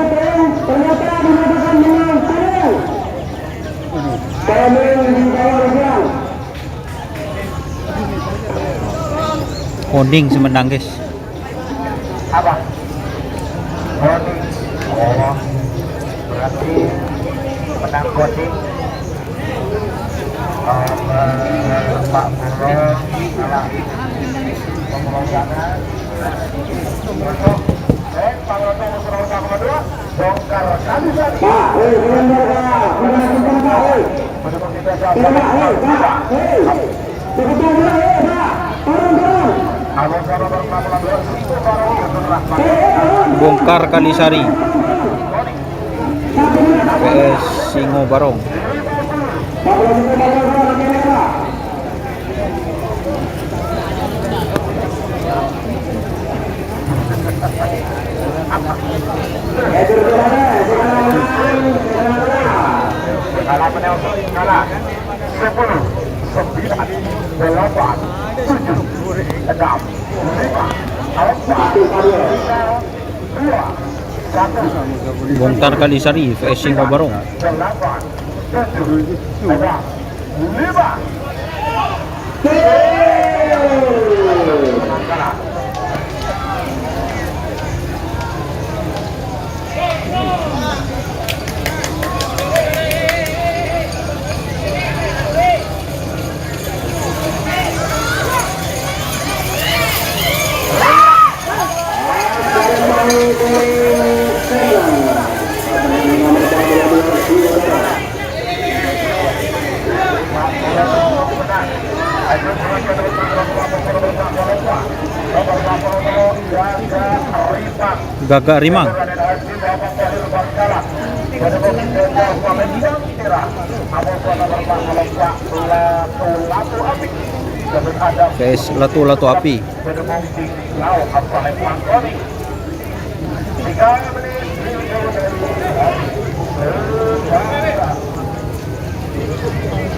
ternyata dinyatakan menang turun. Kami di bawah siang. Kuning semenang guys. apa? Oh, berarti menang coding. Pak Bro kalah pemrograman untuk Pak Roto nomor 2 bongkar kali tadi. Pak, benar Pak. Benar Pak. Betul kita siap. Pak. Betul Pak. Turun. Abang sama berpampulan 2000 baru setelah Bongkar Kalisari PS Singo Barong. kalah penelpon kalah 10 9 8 7 6 5 4 2 1 Bongkar Kalisari PS Singo Barong. 8 7 6 5 kalah. Gagak Rimang. PS Latu-Latu Api.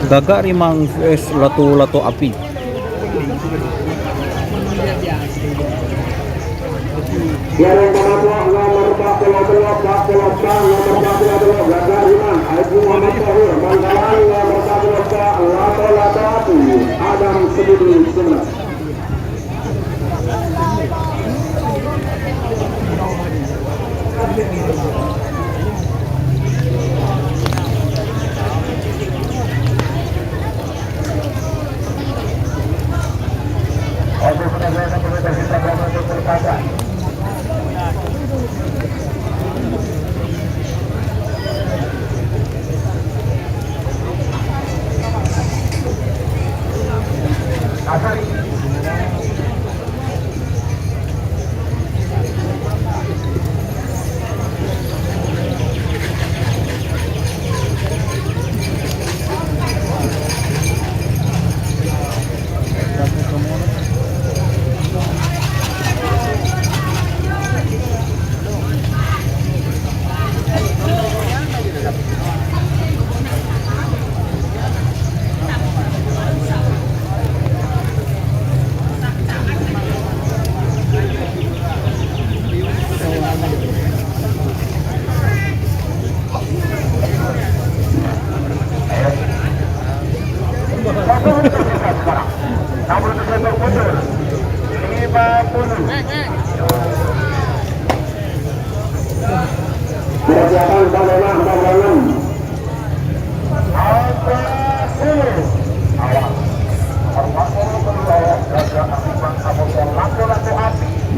Gagak Rimang PS Latu-Latu Api. Yang nomor 42 Gagak Rimang Haji Muhammad Tahir Bangkalan nomor 42 Lato-Lato Api Adam Sebudi Sunnah.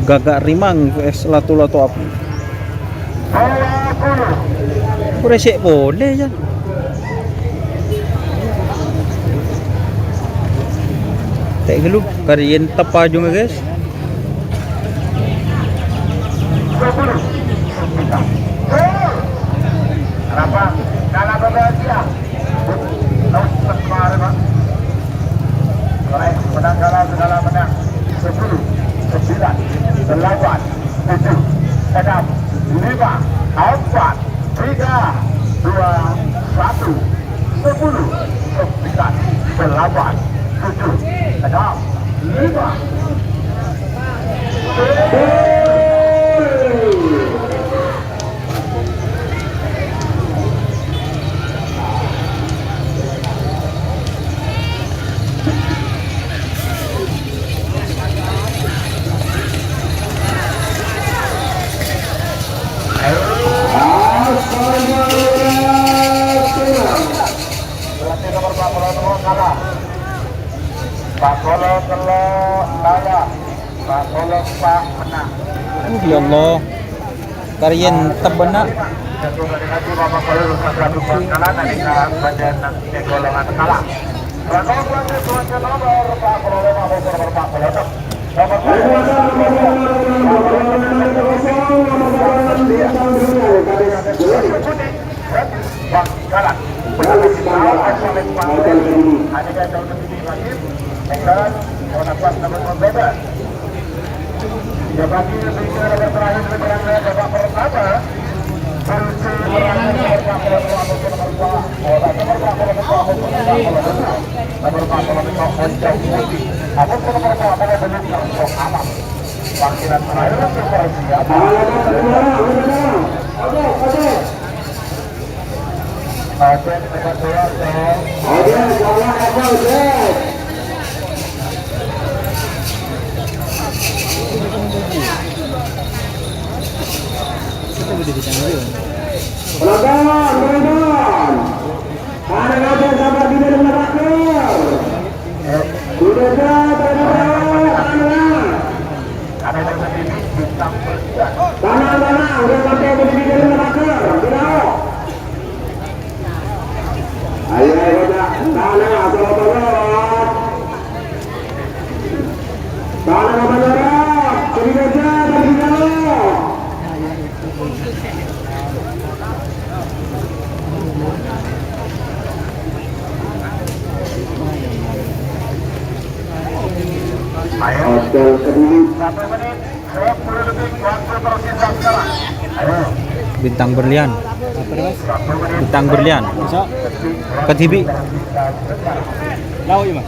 Gagak rimang es lato-lato api. Resik boleh ya. Tak gelu karian tapa juga guys. Kenapa? Kalah bahagia. Tahu kemarin Pak. Menang kalah segala menang. 10, 9, 8, 7, 6, 5, 4, 3, 2, 1. Pak Solo kalah, Pak Solo Pak menang. Ya Allah. Karian tebena. Satu kali lagi Bapak Solo satu kalah dari badan golongan kalah. Tuan nomor Pak Solo nomor Pak Solo. Bang kalah. Ada jauh lebih lagi. Dan dapat nomor bebas. Ya bagi negara terakhir negara babak pertama. Penonton, ada sahabat di dalam belakang. Sudah tanah, udah sampai di dalam belakang. Tidak. Ayo, tanah, sahabat. Tanah, sahabat. Sedikit saja, Ayo, 1 menit 20 detik waktu tersisa sekarang. Ayo, Bintang berlian. 1 menit. Bintang berlian. Ketibi. Lawa ya, Mas?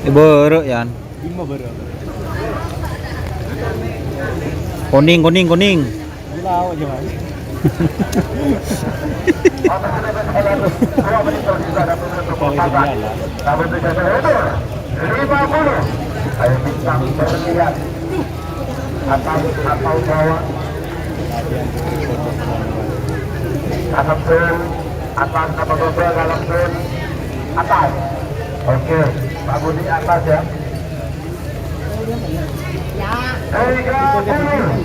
Ibu yan. Lima baru. Kuning. Lawa aja, Mas. 2 menit tersisa dan menutup kotak. 50. Ayo bintang berlian. Atas atau bawah. Atas turun. Atas atau bawah dalam turun. Atas. Oke, Pak Budi atas ya. 30.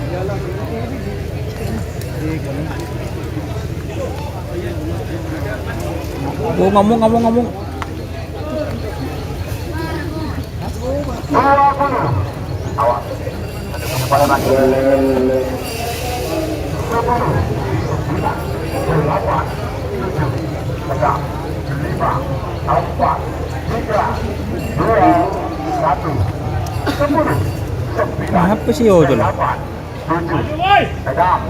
Oh, ngomong. 20. Awas. Ada kepala lagi. 10. 9. 8. 7. 6. 5. 4. 3. 2. 1. 10. 9. Apa sih ojol? 8. 7. Pegang.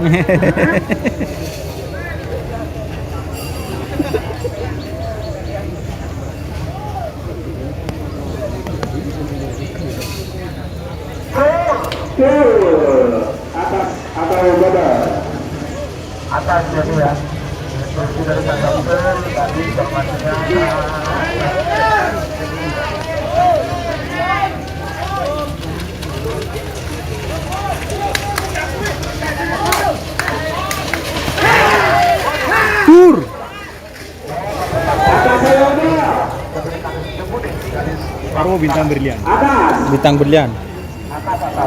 atas atau bawah. Atas jadi ya. Itu dari Singapura tadi informasinya. Tur. Baru bintang berlian. Atas. Bintang berlian.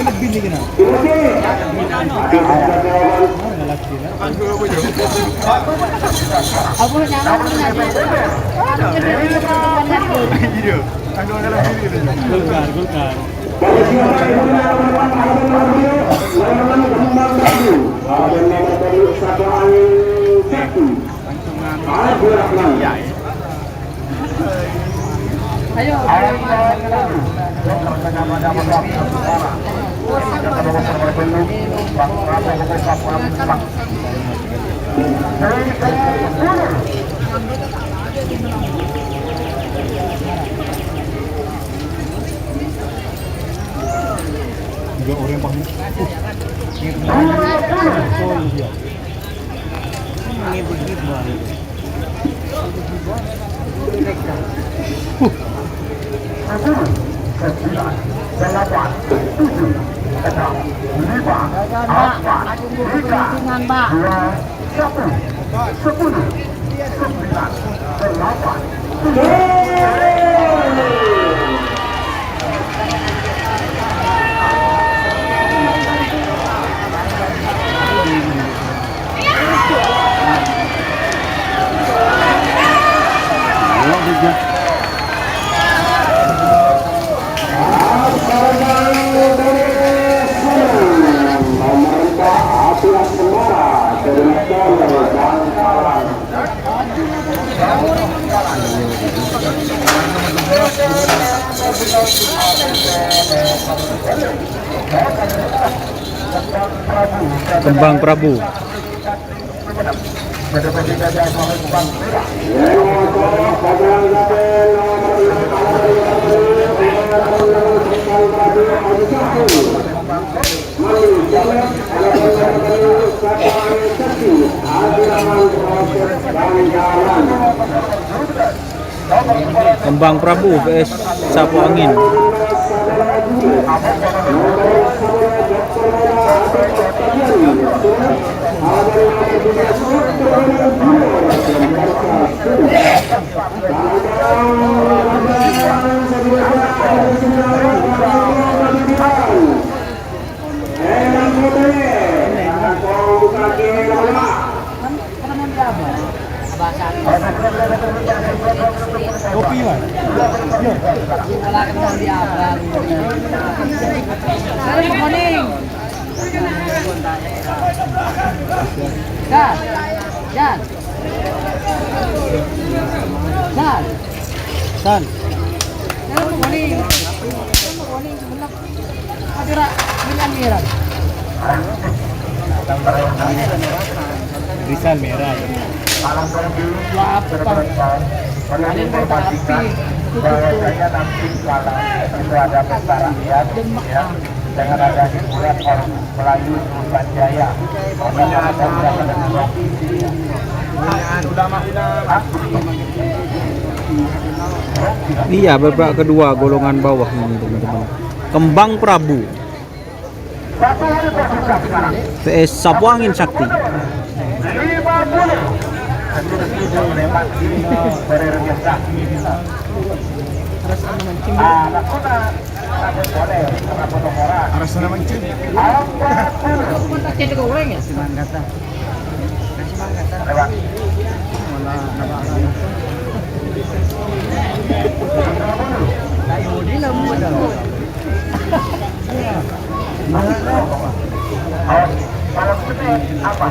lebih nih kena. Aku nyala punya aja. Golkar, golkar. Ayo. Juga orang paham. Kembang Prabu. Kembang Prabu vs Sapu Angin. Kopi Mas. Jan. Jan. Jan. San. Rizal merah. Bahwasanya nanti malam itu ada pesta rakyat ya, dengan ada hiburan orang Melayu Sultan Jaya. Iya, babak kedua golongan bawah ini teman-teman. Kembang Prabu vs Sapu Angin Sakti. Arasana mancing. Kasih goreng ya, semangat dah. Kasih semangat dah. Kayu di lembut dah. Kalau kita apa?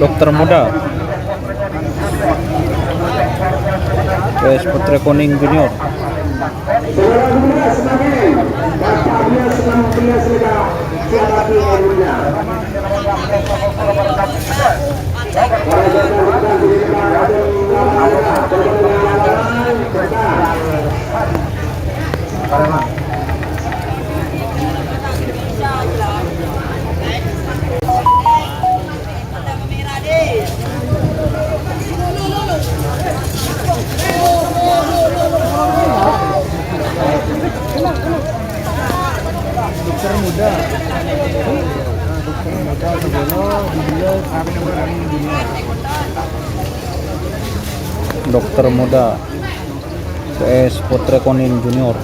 Dokter muda PS Putra Koning Junior. Dokter muda PS Putra Koning Junior.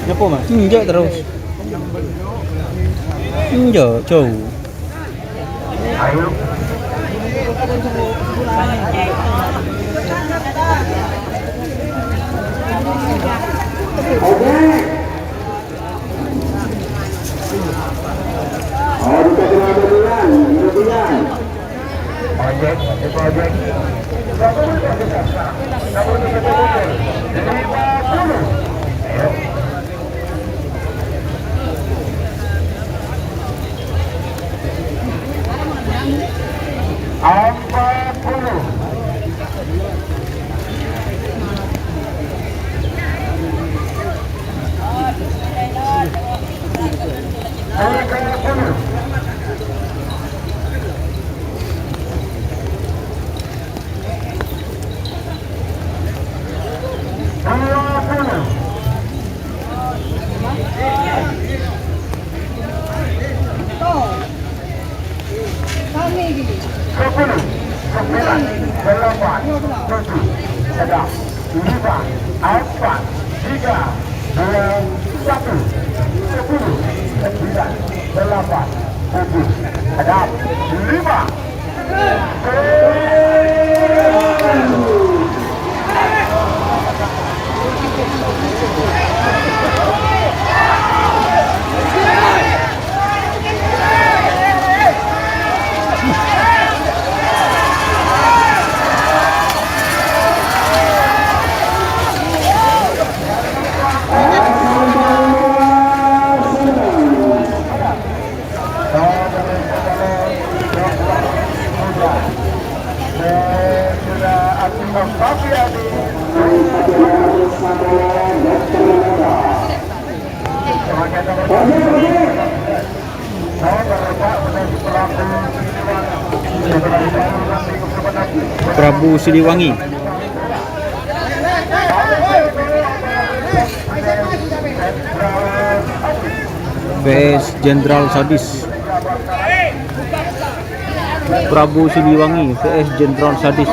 Nyapo mas? Injak terus. Injak jauh. Prabu Siliwangi. VS Jenderal Sadis. Prabu Siliwangi VS Jenderal Sadis.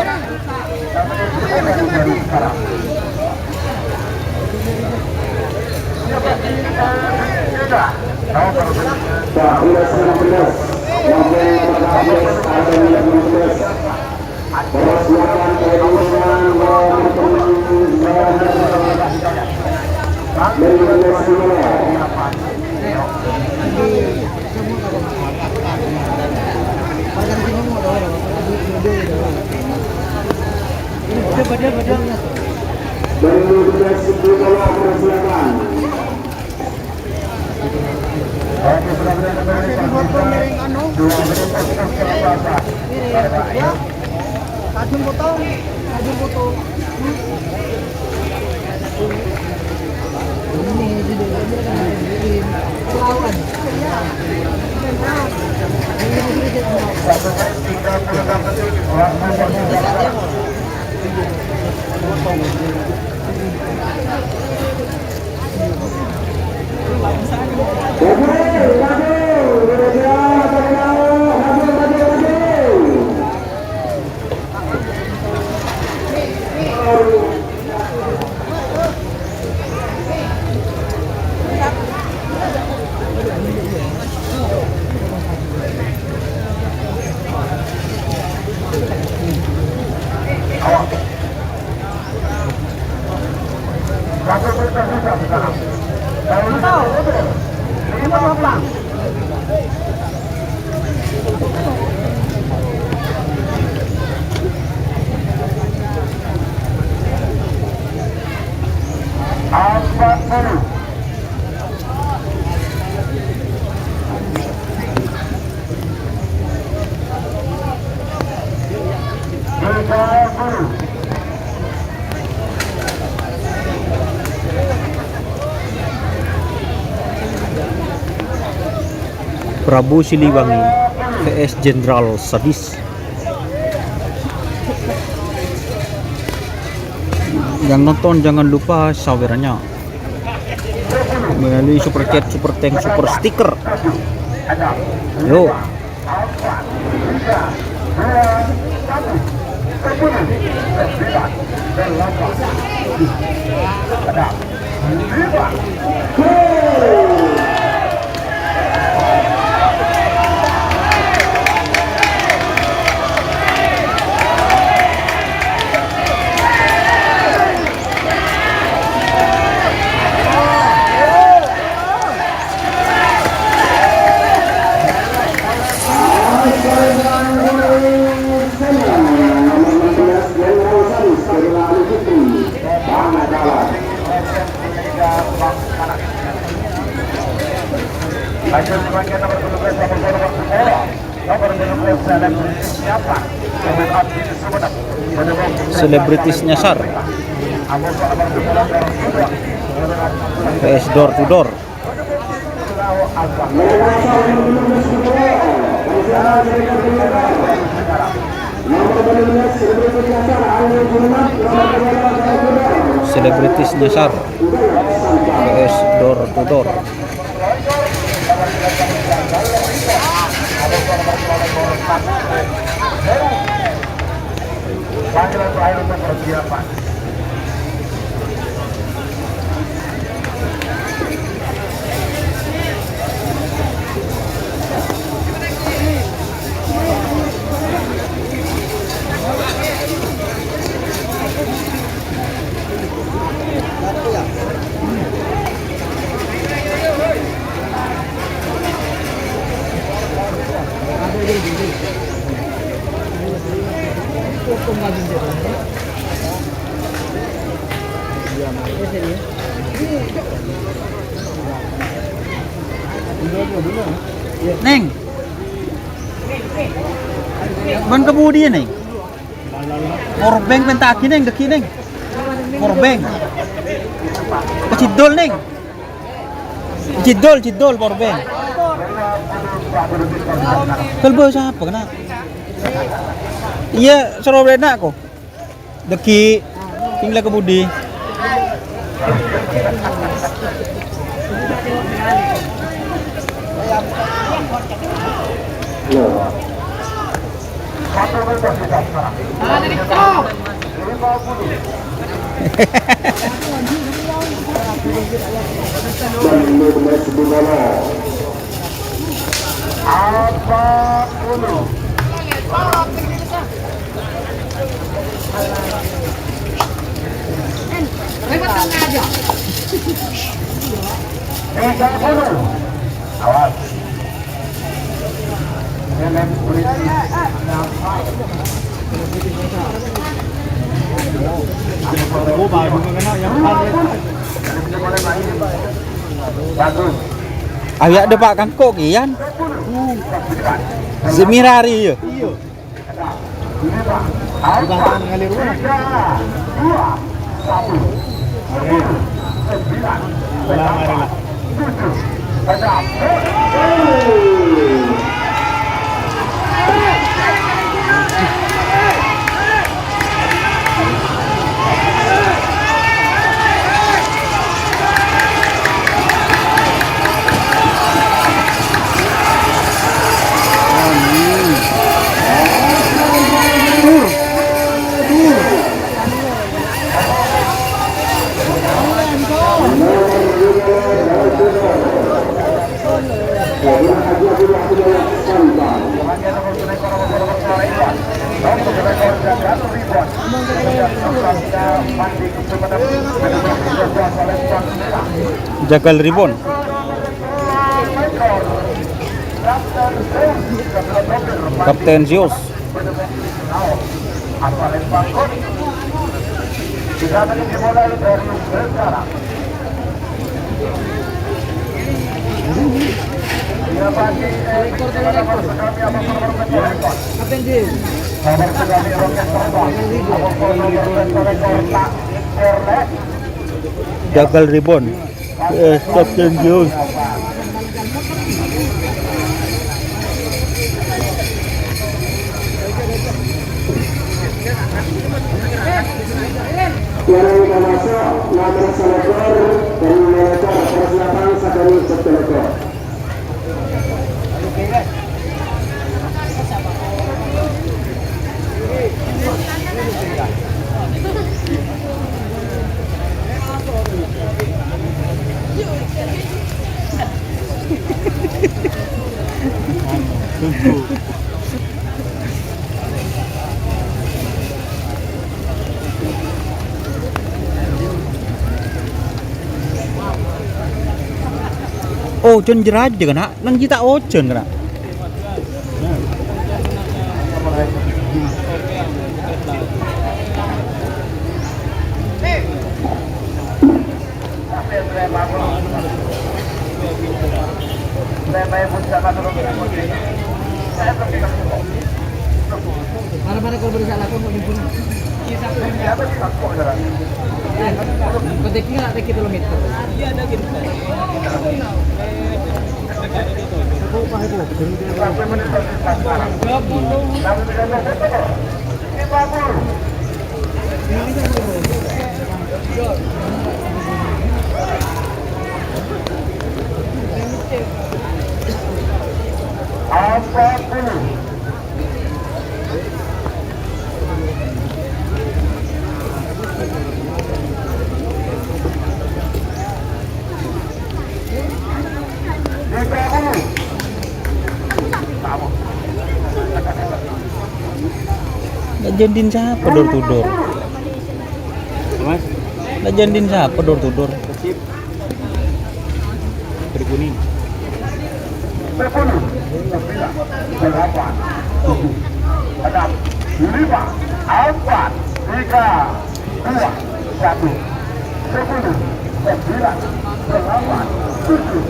Prabu Siliwangi vs Jenderal Sadis. Yang nonton jangan lupa sawerannya melalui super chat, super thank, super sticker. Yo. Selebritis nyasar vs door to door. Selebritis nyasar vs door to door. Panggilan terakhir untuk persiapan. Neng, ban kebudi neng. Porbeng pentaki neng, deki neng. Porbeng. Cidol neng. Cidol porbeng. Kalbo siapa kena? Iya, Sorobena kok. Deki tinggal kebudi. Awas. Ayak ada Pak Kangkok kian. Zemirari ya. Terima kasih. Jagal Ribbon. Kapten Zeus. Jagal Ribbon. Kapten Zeus. Tiada yang masuk, nomor selektor dan manajer persiapan Sakari Setelektor. Oh, jen jeraj kena, nang kita ojen kena. Mana-mana kalau berusaha lakukan mau dibunuh. Ketiknya nggak teki tolong itu. Jandin siapa door to door? Mas, Jandin siapa door to door? sip. Berkuning. 10, 9, 8, 7, 6, 5, 4, 3, 2, 1. 10, 9, 8, 7.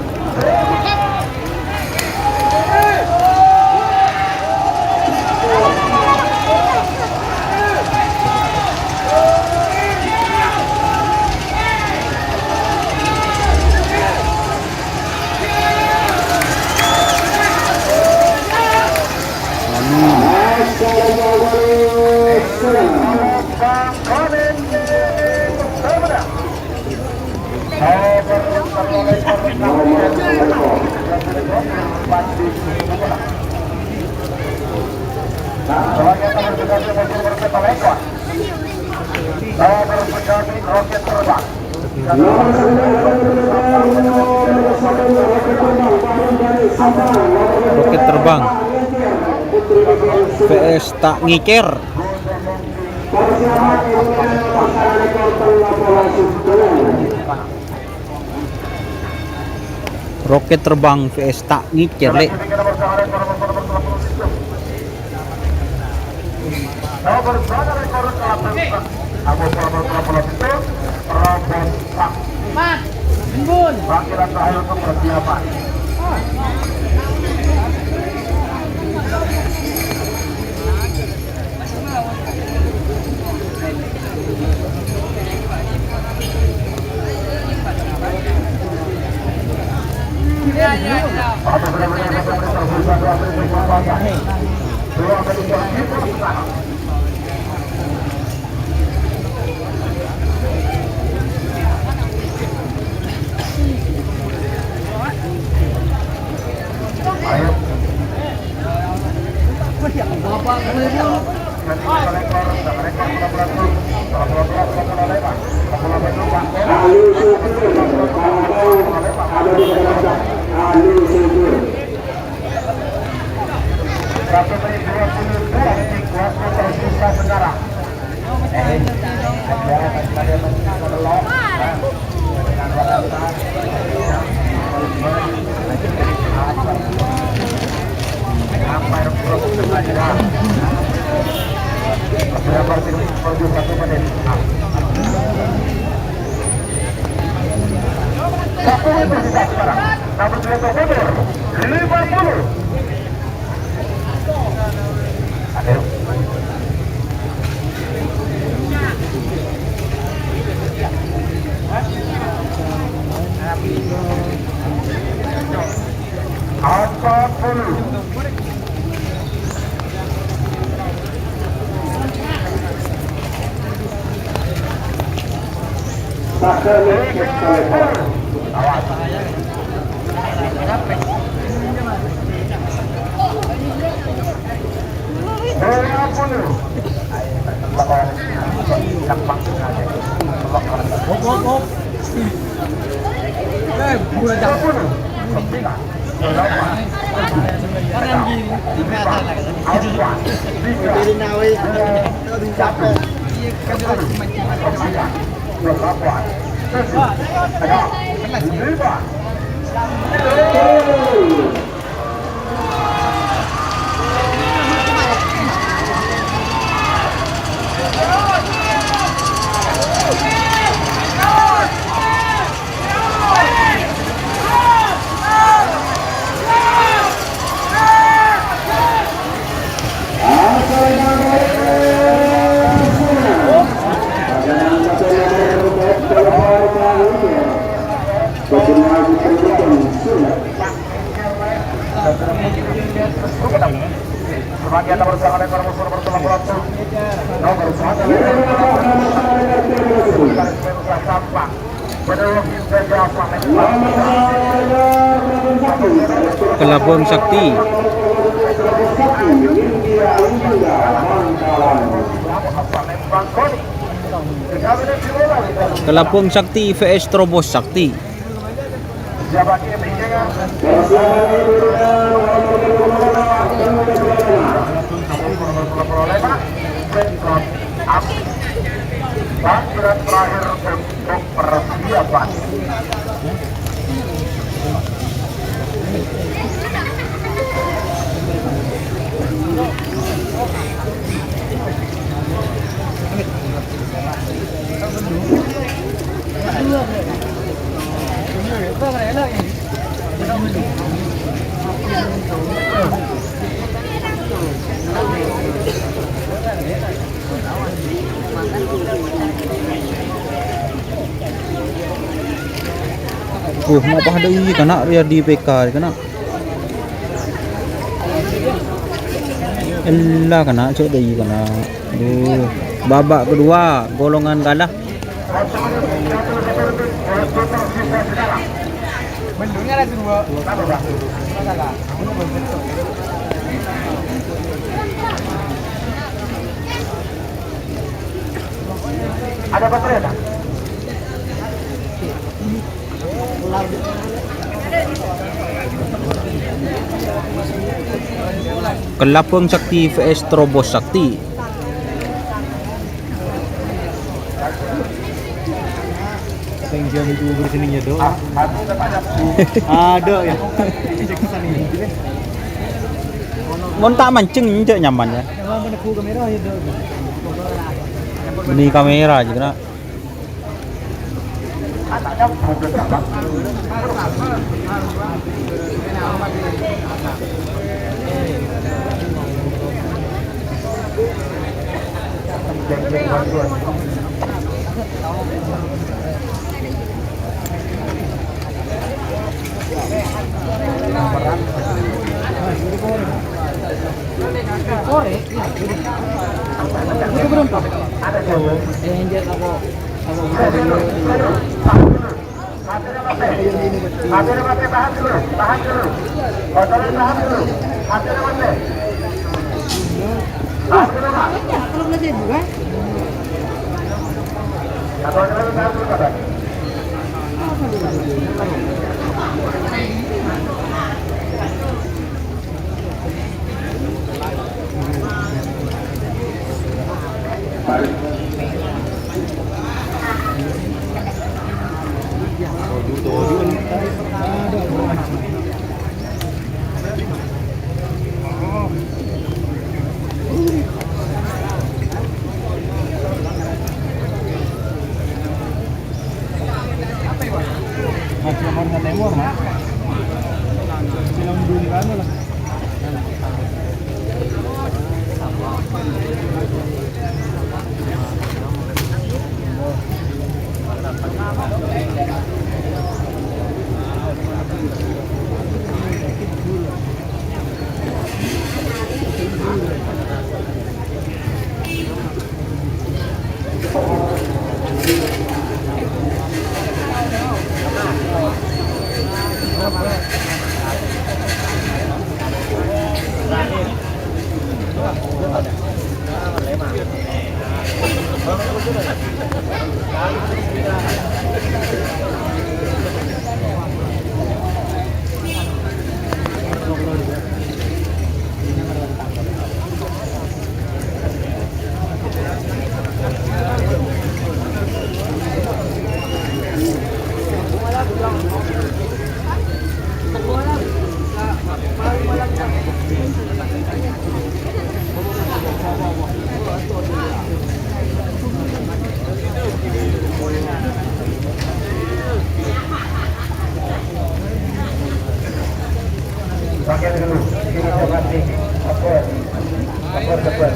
Roket terbang. PS tak ngikir. Roket terbang PS tak ngikir, Lek. Mat, Bun. Panggilan terakhir untuk persiapan. Satu tersisa sekarang. Nomor 50. Ayo. Apapun sebagian nomor sangat ekor musuh nomor 91 nomor 1 sampah peneluk Kelabang Sakti. Kelabang Sakti vs Trobos Sakti. dan berat terakhir untuk persiapan. Ngapa ada ini kena ya di PK kena. Elah kena cok deui kena. Babak kedua golongan kalah. Bendungnya ada dua. Ada baterai tak? Kelabang Sakti vs Trobos Sakti. Pengen itu bersininya doang. Ada ya. Mon tak mancing je nyaman ya. Beli kamera aja kena. Timur na Timur, ma. Sinundun ka ano lang. Bagian dulu, kiri sebelah tinggi, upper cepat.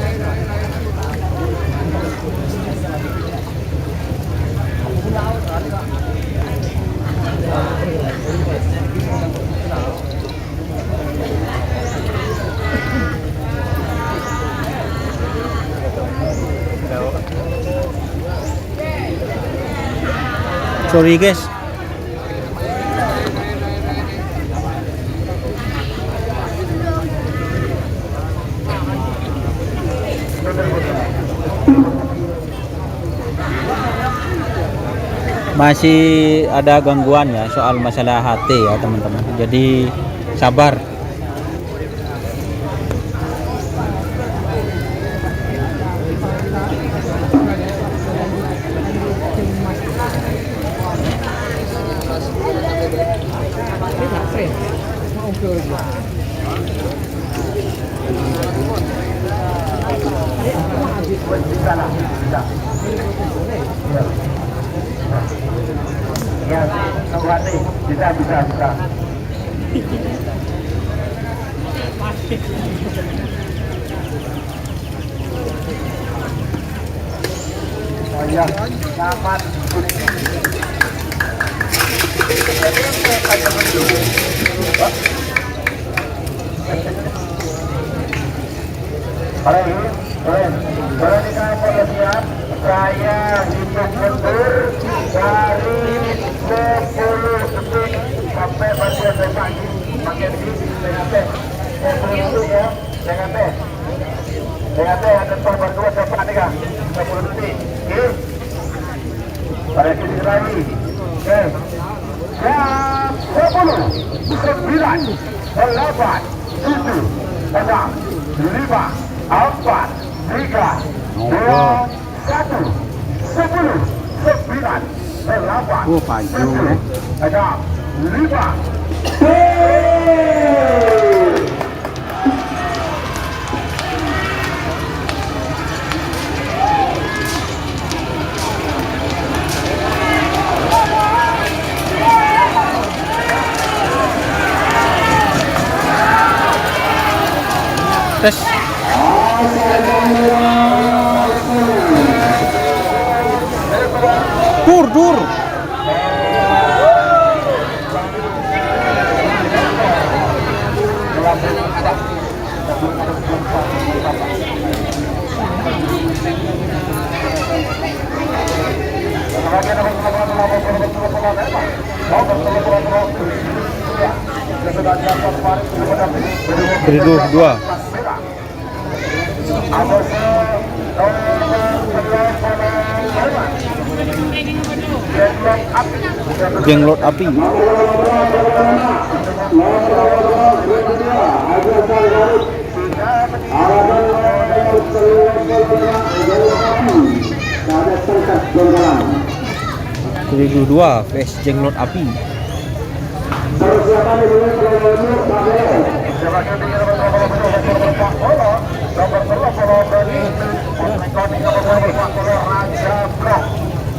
Sorry guys. Masih ada gangguan ya soal masalah HT ya teman-teman. Jadi sabar. Ya, hati, bisa. Oh ya, dapat. Kalau di kapal siap, saya hitung mundur dari 10 detik sampai bagian pagi. Bagian ini dengan teh. 10 detik ya, dengan teh. Dengan teh ada korban 2 sampai 3. 10 detik. Oke. Pada sisi lagi. Oke. Siap 10, 9, 8, 7, 6, 5, 4, 3, 2, 1, 10, 9, 8, Oh, panjang ya. 6, 5. Tes. Dur. Beri dua. Jenglot api. Beri dua. Flash jenglot api.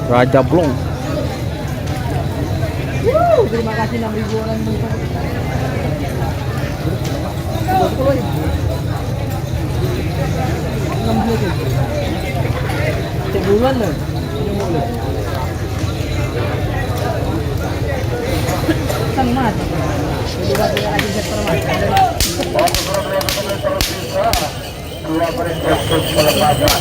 Raja Blong. terima kasih 6.000 orang menonton. 20.000. Cek bulan loh. Pesan mas. Dua tiga lagi sektor mas. Dua berinstruksi pelepasan.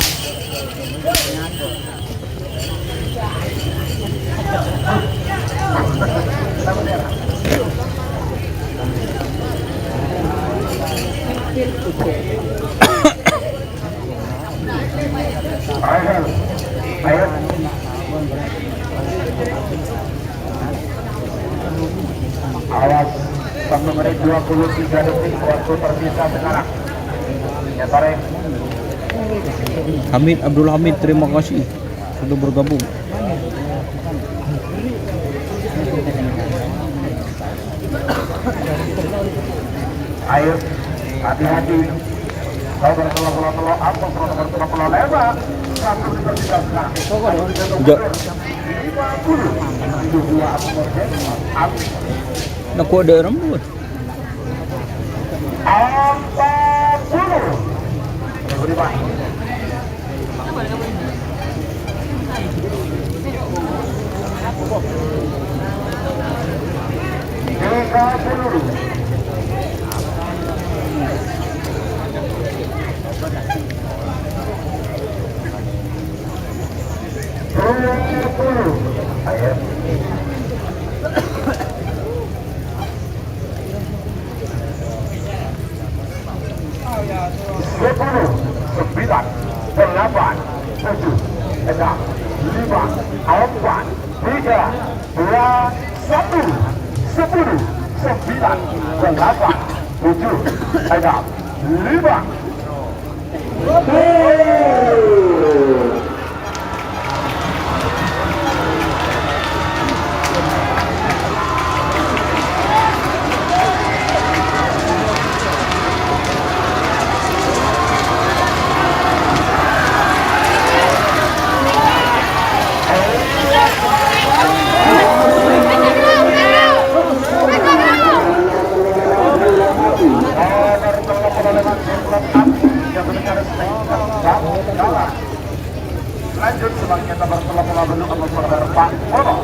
Ayo. Awas 1 menit 23 detik waktu tersisa sekarang. Ya tarik. Hamid Abdul Hamid, terima kasih sudah bergabung. Ayo, hati-hati. Kau bertolak-tolak apa bertolak-tolak lewat. Satu tersisa sekarang. Enggak. 50. 22 apa? Nak ada rambut. 40. Beri Pak. Lanjut sebagai nomor telah bentuk atau nomor Pak Polo.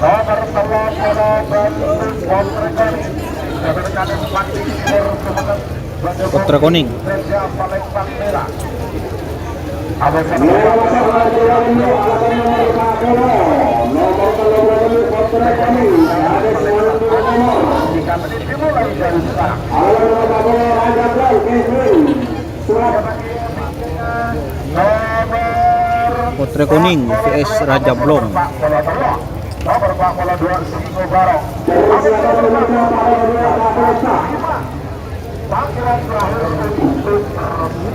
Nomor telah bentuk Potrekoni. Sebenarnya Pati Potrekoning. Palembang Merah. Ada Potrekoning vs Raja Blong. Nomor Pak Bola 2 Singo Barok. Panggilan terakhir untuk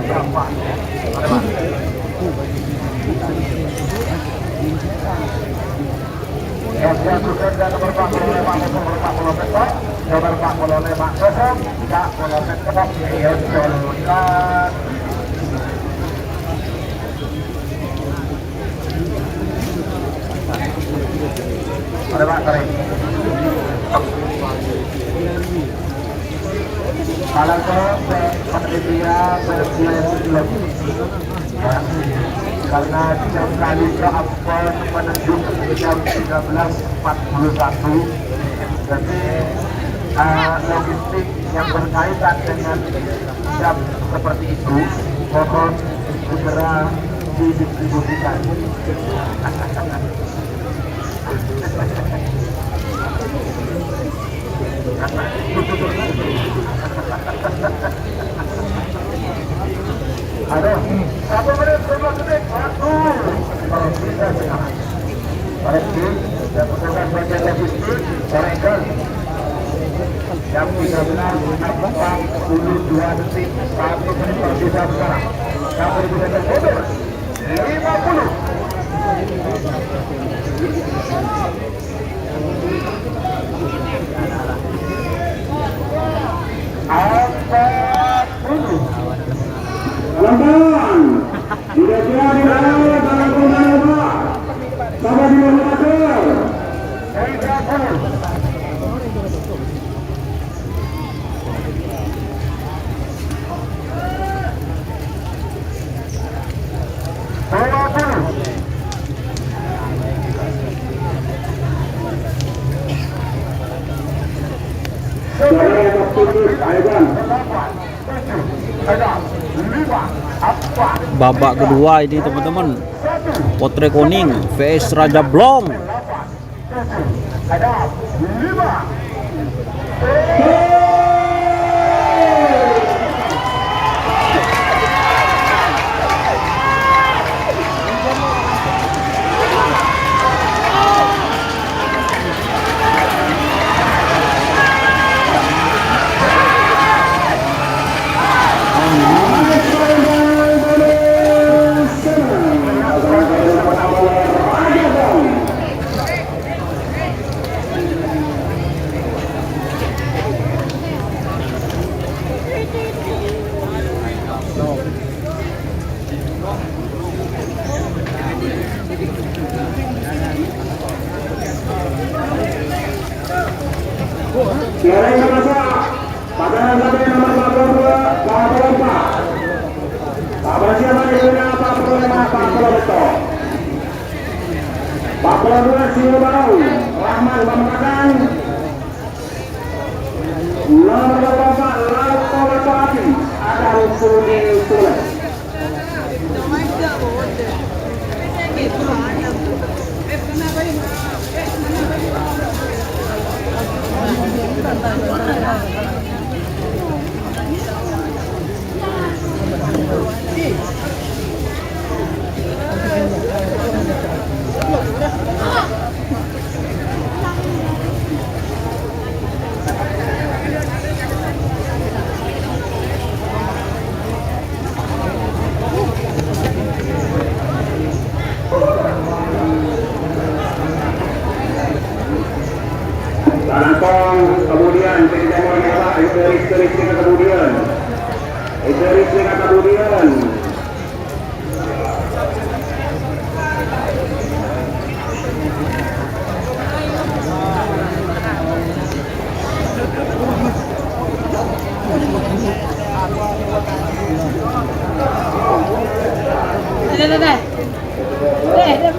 siapa? Nomor Pak Bola 5 nomor Pak Bola Petok, nomor Pak Bola 5 kosong, Pak Bola Petok yang dijalankan. Ada Pak tarik. Kalau dia lagi, karena jam kali keempat menunjuk jam 13.41, jadi logistik yang berkaitan dengan jam seperti itu mohon segera didistribusikan. Aduh, 1 menit, 2 menit, waktu. Kalau bisa sekarang. Baik, dan petugas bagian logistik, mereka jam 13.42 detik, 1 menit tersisa sekarang. Sampai bisa termundur, 50. Teman-teman, kira-kira di mana dalam pembayaran sama di mana? Babak kedua ini teman-teman, Potre Kuning vs Raja Blong. Ada 5. Siaran masa pasangan satu nomor 42 Pak. Apa siapa di sana 45 betul. 42 Sino Barau Rahman Pamekasan. Nomor 24 Laut Tolatoati Adam Sudi Tulen. Kantong kemudian kita mau nyala itu listrik kemudian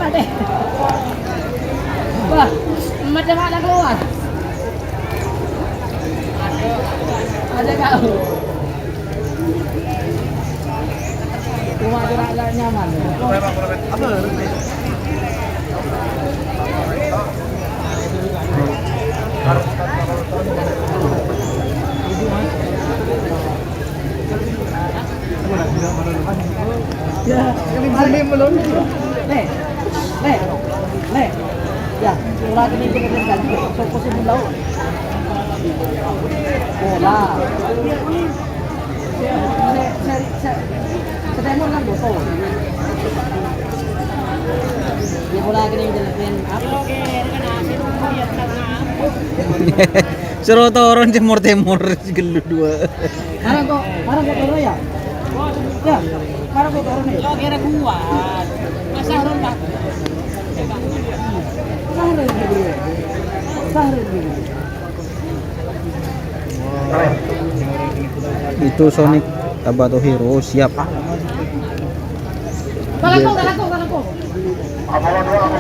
Deh. Wah, macam mana keluar? Ada kau. Rumah gerak nyaman. Apa? Ya, ini belum. Le. Ya, ulah ini kita ganti. Fokusin dulu. Bola. Saya mau kan botol. Dia bola gini jelasin apa? Suruh turun timur gelu dua. Marah kok turun ya? Ya, marah kok turun ya? Lo kira kuat. Masa turun Pak? Sahur dulu. Itu Sonic Tabato Hero siap. Galako. Apollo 2,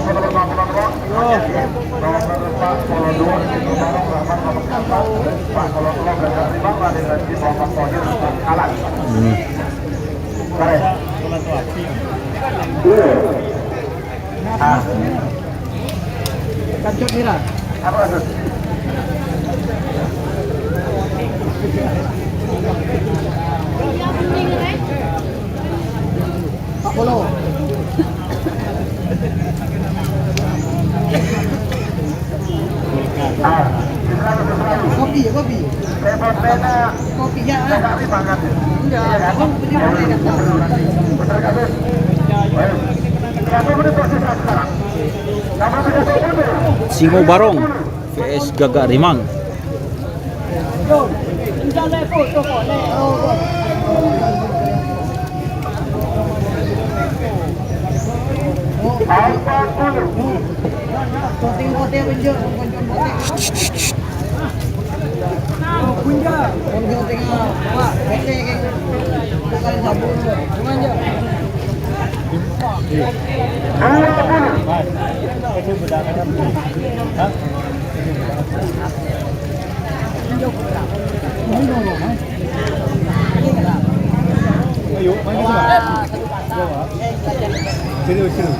Kancut Mira. apa itu? Apollo. Kopi. Kopinya. Singo Barong vs Gagak Rimang. Ayo, main ke sana. Sini, sini.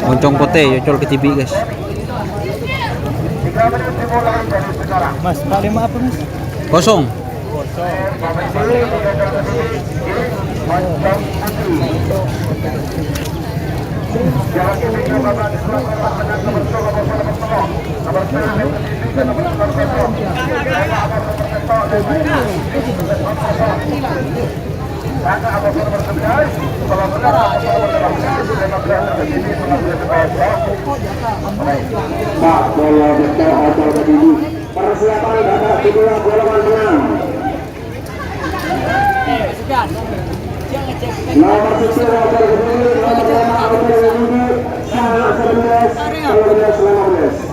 Moncong kote, yocol ke TV guys. Mas, Pak 5 apa Mas? Kosong. Pak bola besar atau berdiri. Persiapan babak kedua golongan menang. Nomor 1 Roger Berdiri, nomor 5 Roger Berdiri, sangat 11, 15.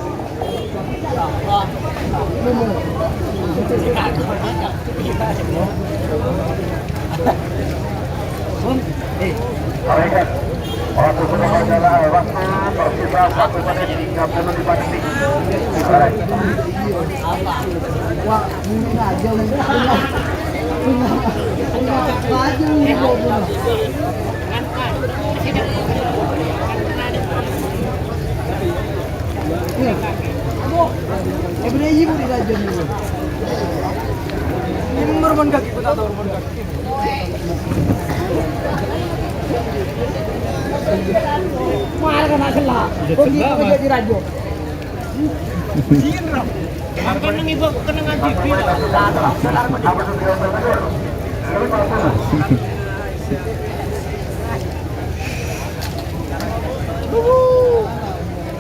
Baik, waktu sudah adalah waktu tersisa 1 menit 35 detik.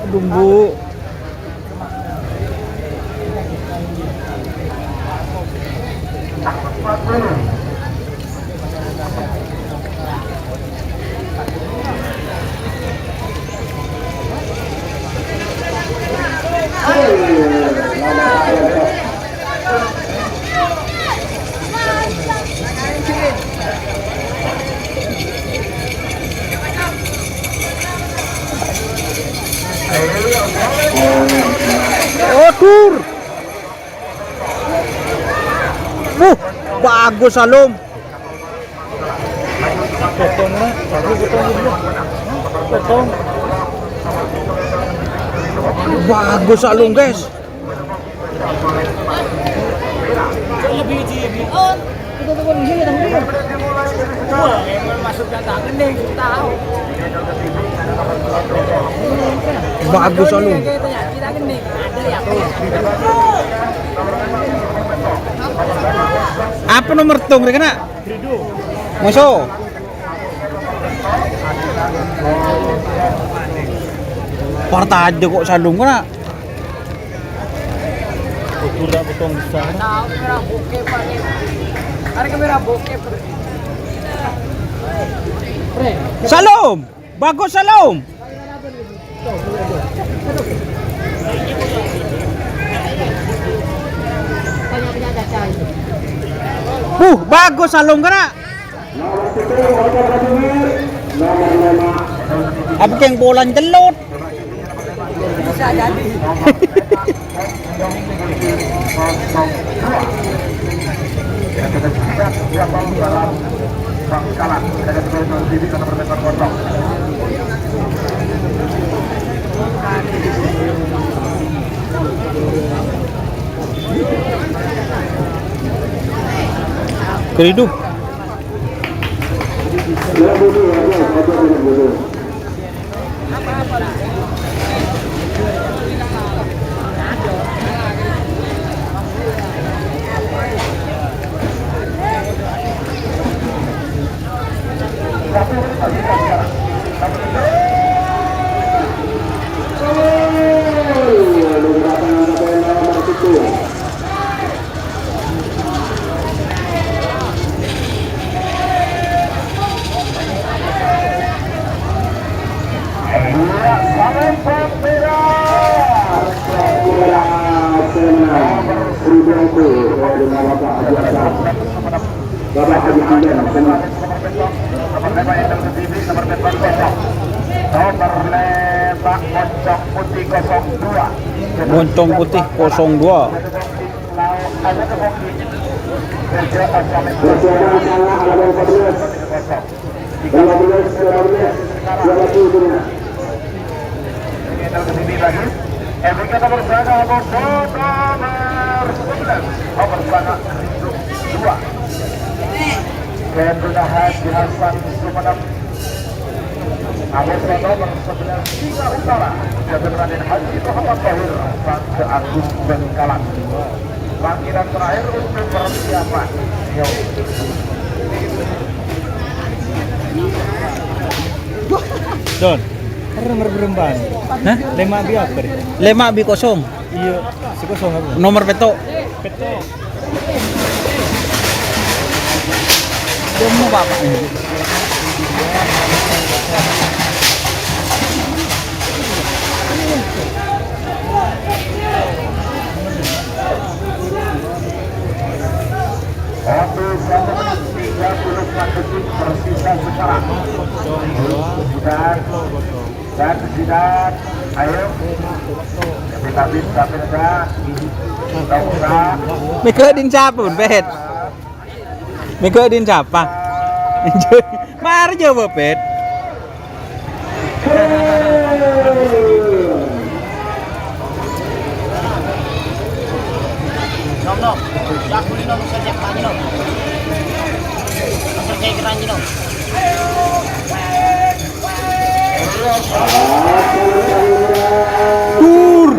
Dumbu. Tur. Bagus Salom. Bagus Salom guys. Bagus Salom. Apa nomor tong mereka nak? Masuk. Parta aja kok Salom kan? Udah potong besar. Salom, bagus Salom. Bagus Salom kan? Nomor 1 Roger Berdiri, nomor 5 Apa yang bolan celot? Bisa jadi. Keriduh. Bapak Haji Hamdan, nomor 5 Endel TV, nomor telepon 0. Nomor 5 Moncong Putih 02. Moncong Putih 02. persiapan salah halaman 14, 15, 12, 20 Endel TV lagi. Endel nomor sana nomor 11. Nomor sana 2. Kemudahan di Hasan Sumenep. Nomor nomor 11 Singa Utara. Jatuh Raden Haji Muhammad Tahir Bangsa Agung Bengkalan. Panggilan terakhir untuk persiapan. Don, nomor beremban. Hah? Lema biak tadi. Lemak bi kosong. Iya, si kosong apa? Nomor peto. Peto. Demo bapak. Waktu 1 menit 34 detik tersisa sekarang. Dan Zidan, ayo. Kita bisa beda. Tak usah. ไม่เคยดินชาปุ่นเป็ดไม่เคยดินชาปะมาแล้วเจอเบอร์เป็ด Nom nom. Jak beli nom saja lagi nom. Selesai keranji nom. Tur.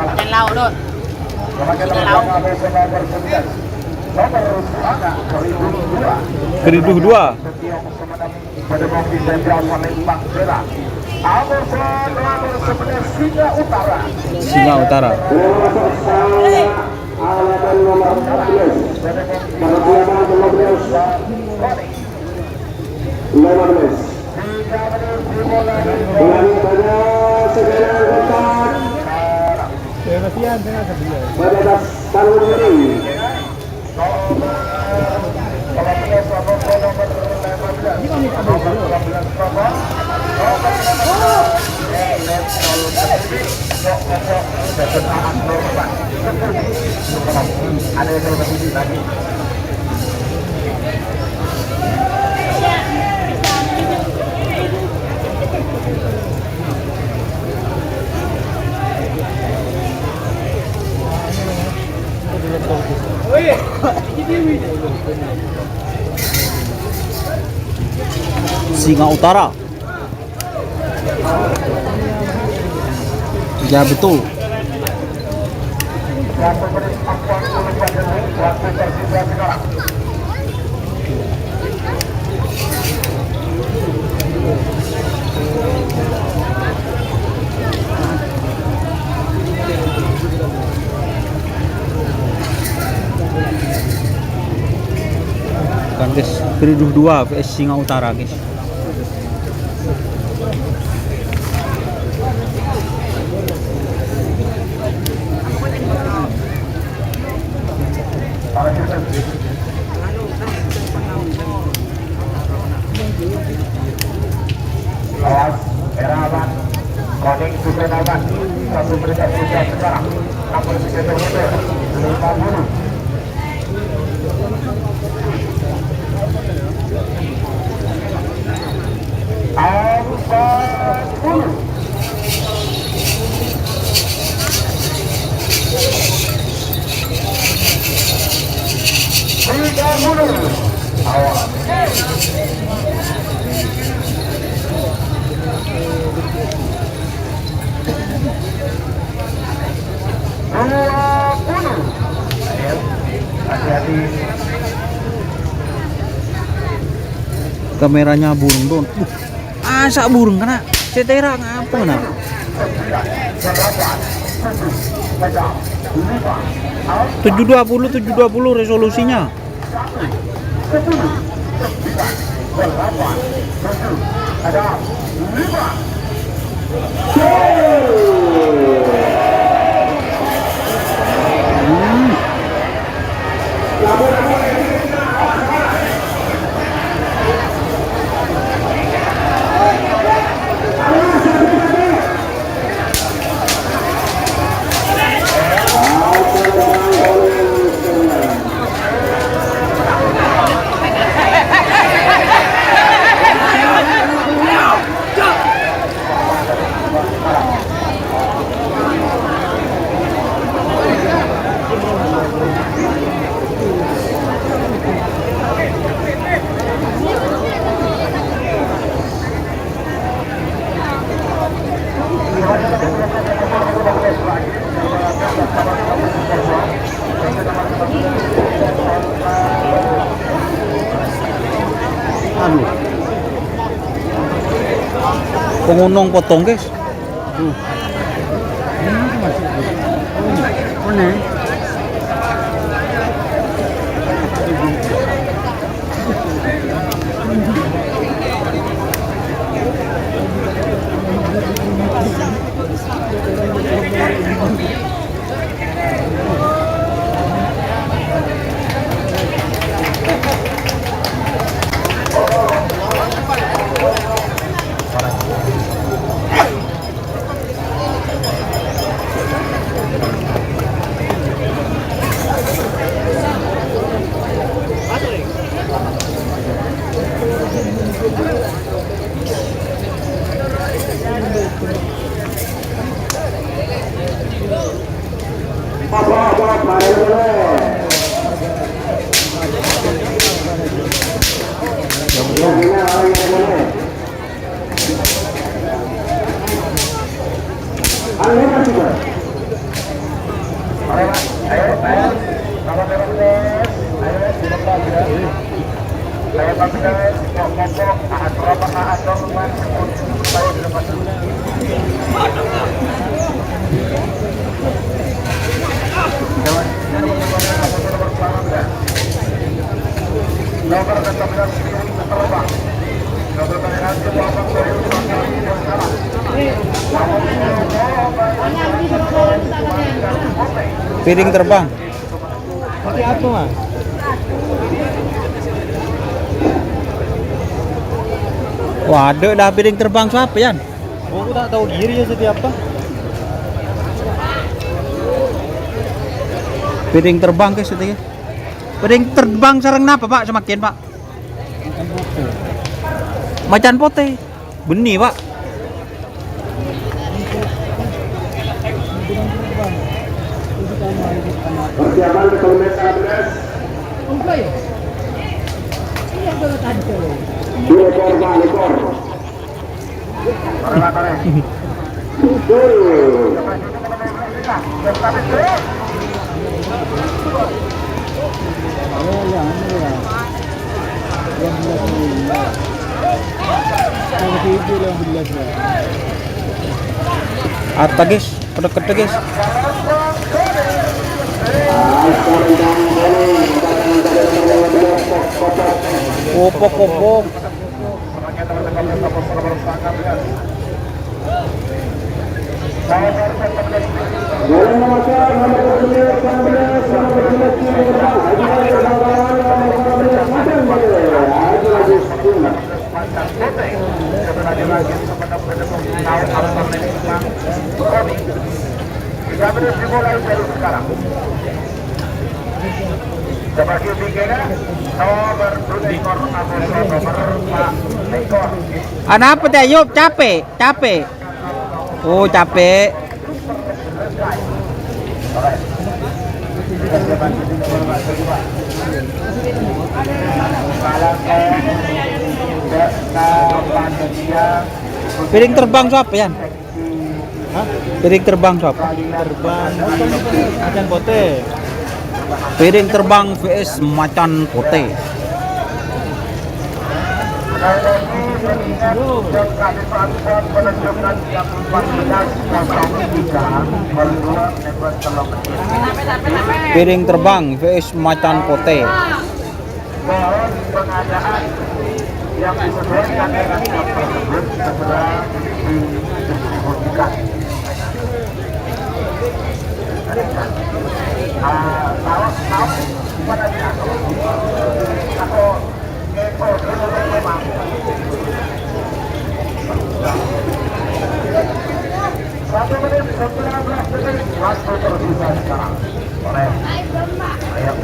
Makan lauk dot. Keriduh 2. Pada mobil Jenderal Palembang Bela. Nomor 11 Singa Utara. Singa Utara. Halaman nomor 14, persiapan 15. Ulangi pada segala tempat Kasihan tengah sebelah. pada atas panggung ini. Ada yang lebih lagi. Singa Utara. Ya betul. Waktu tersisa sekarang. Kan guys, Keriduh 2 vs Singa Utara guys. Awas, Erawan, Koning Susenawan, satu berita sudah sekarang, nomor 50. Kameranya burung don. Asa burung kena cetera ngapa na? 720 resolusinya. Pengunung potong guys. Piring terbang. Pakai apa, Mas? Wah, ada dah piring terbang siapa Yan? Oh, aku tak tahu diri ya seperti apa. Piring terbang guys itu ya. Piring terbang sarang napa Pak semakin Pak? Macan pote. Benih Pak. Persiapan ke kilometer 11. Dua korban ekor. Apa guys? Kedek guys. Kopok. Apa teh Ayub? Capek. Oh, capek. Piring terbang siapa Yan? Hah? Piring terbang siapa? Terbang macan pote. Piring terbang vs macan pote. dan kami transport menunjukkan jam 14.03 berdua lewat kilometer. Piring terbang vs macan pote. Mohon pengadaan yang disesuaikan dengan jam tersebut segera didistribusikan. Tahu pada dia atau kepo dulu memang. Satu menit 19 detik waktu tersisa sekarang. Boleh. Ayo.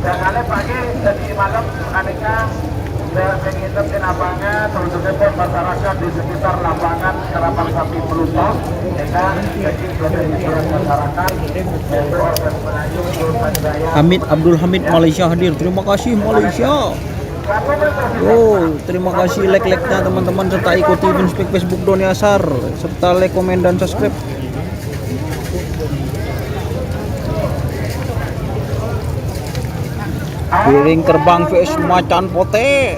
Jangan pagi jadi malam aneka menginap di lapangan terutama pun masyarakat di sekitar lapangan Kerapan Sapi Pelumpang jadi surat masyarakat yaitu organ penajung Sultan Jaya. Hamid Abdul Hamid Malaysia hadir. Terima kasih Malaysia. Oh, terima kasih like-like-nya teman-teman serta ikuti Facebook Doni Asar serta like, komen dan subscribe. Piring terbang vs macan pote.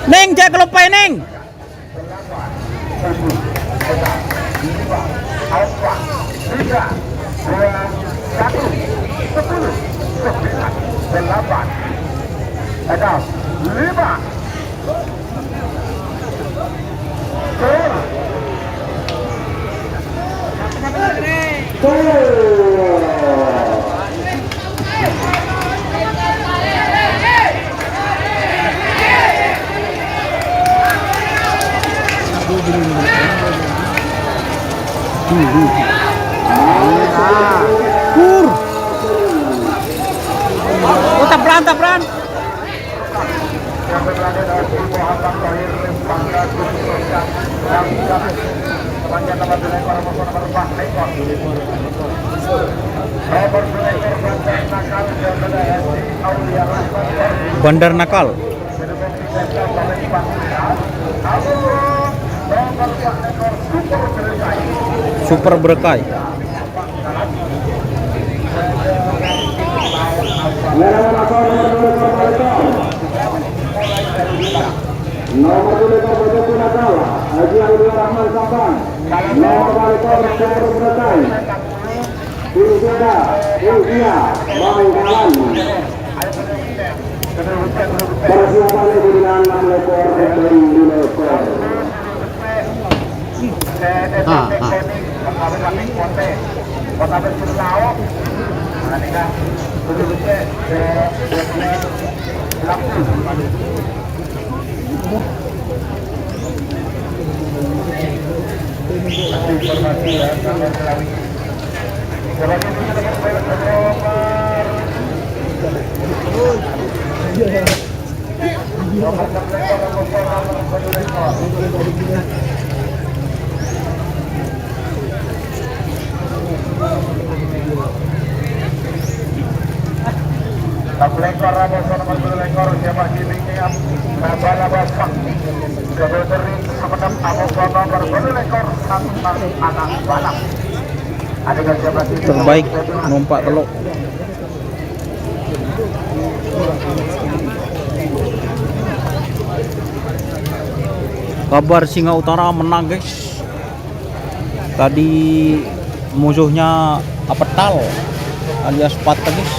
Neng, jangan lupa Neng. Oh, tapran. Bandar Nakal. Super Berkay. Nomor 2 Bojong Nakal, Haji Abdul Rahman Saban. Nomor 2 Super Berkay. Pilgada, Ilgia, Bangkalan. Persiapan dengan 6 ekor dan 5 ekor. Kota Bersilau, nikah betul-betul informasi ya sampai Selawi. Lekor Raboso nomor 2 lekor siapa gilingnya Nabala Basang Kebetering Semenep Aboso nomor 2 lekor Santan Anak Balak adegan siapa gilingnya Terbaik numpak teluk. Kabar Singa Utara menang guys. Tadi musuhnya Apetal alias Pata guys.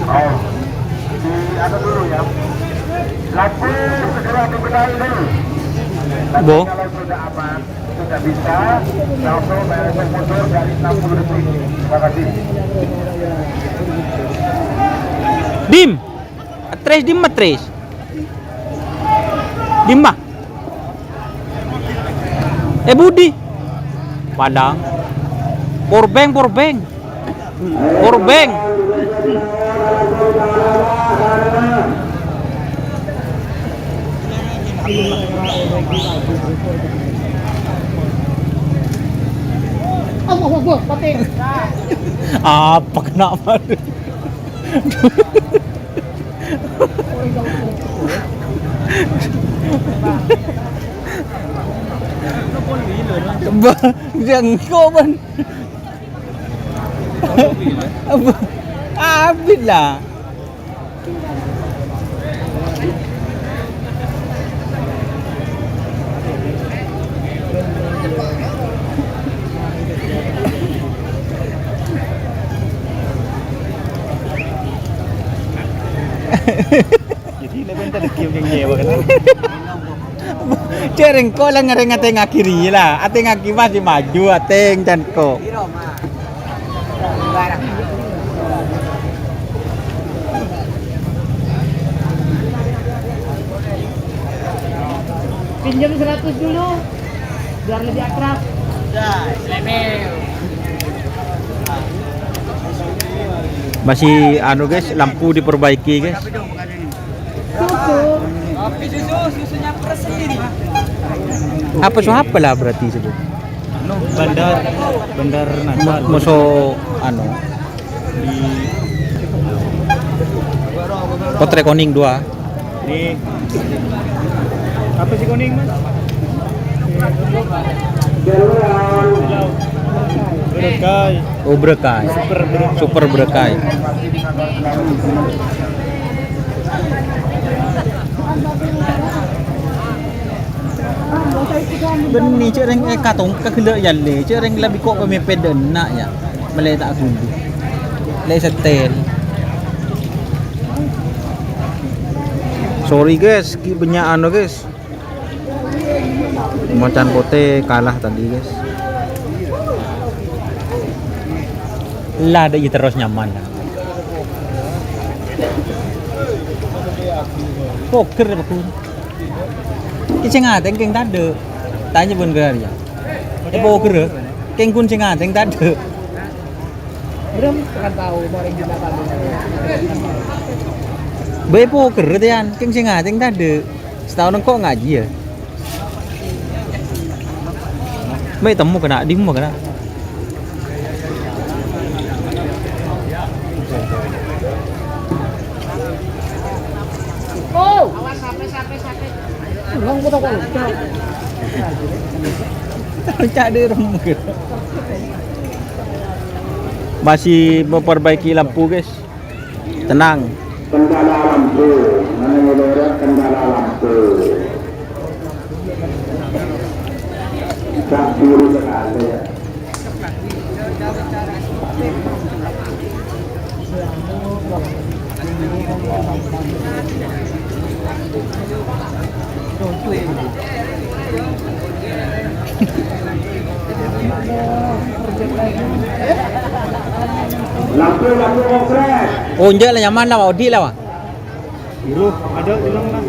Oh, ada dulu ya. Lampu segera dibenahi dulu. Tapi Bo. kalau sudah aman, sudah bisa, langsung bayar mundur dari 60 detik. Terima kasih. Dim. Atres dim matres. Dim mah. Budi. Padang. Porbeng. Allah, pati. Apa kenapa? Jangan kau ban. Habis lah. Jadi lebih tak ada kiam yang nyewa kan. Cereng ko lang nga rin ating kiri lah. Ating aki masih maju ating dan ko. Pinjam 100 dulu. Biar lebih akrab. Masih anu guys, lampu diperbaiki guys. Susu. Apa lah berarti sebut. Bandar Natal Muso anu di Kotre Koning 2. di apa sih kuning mas? Berkai Oh Brekai. Super Brekai. Beni cereng katong kakele yalle cereng labi kok kami peden nak ya. Malay tak tundu. Lay setel. Sorry guys, ki banyak anu guys. Macan Pote kalah tadi guys. Lah ada terus nyaman lah. Poker betul. Cái ngà tên kênh tát được tái như vườn gà ya cái bô cứ được kênh kun ngà tên tát được Belum kan tahu mau yang kita tahu. bê bô cứ được anh kênh ngà tên tát được sao nó có ngaji ya mấy tấm một cái nạ đi một cái nạ Oh, awas sampai. Long foto kok. Cak dia remuk. Masih memperbaiki lampu guys. Tenang. Kendala lampu, menurut kendala lampu. Tak biru sekali ya. Lampu konkret. Oh, enggak lah nyaman lah, Audi lah. biru ada bilang lah.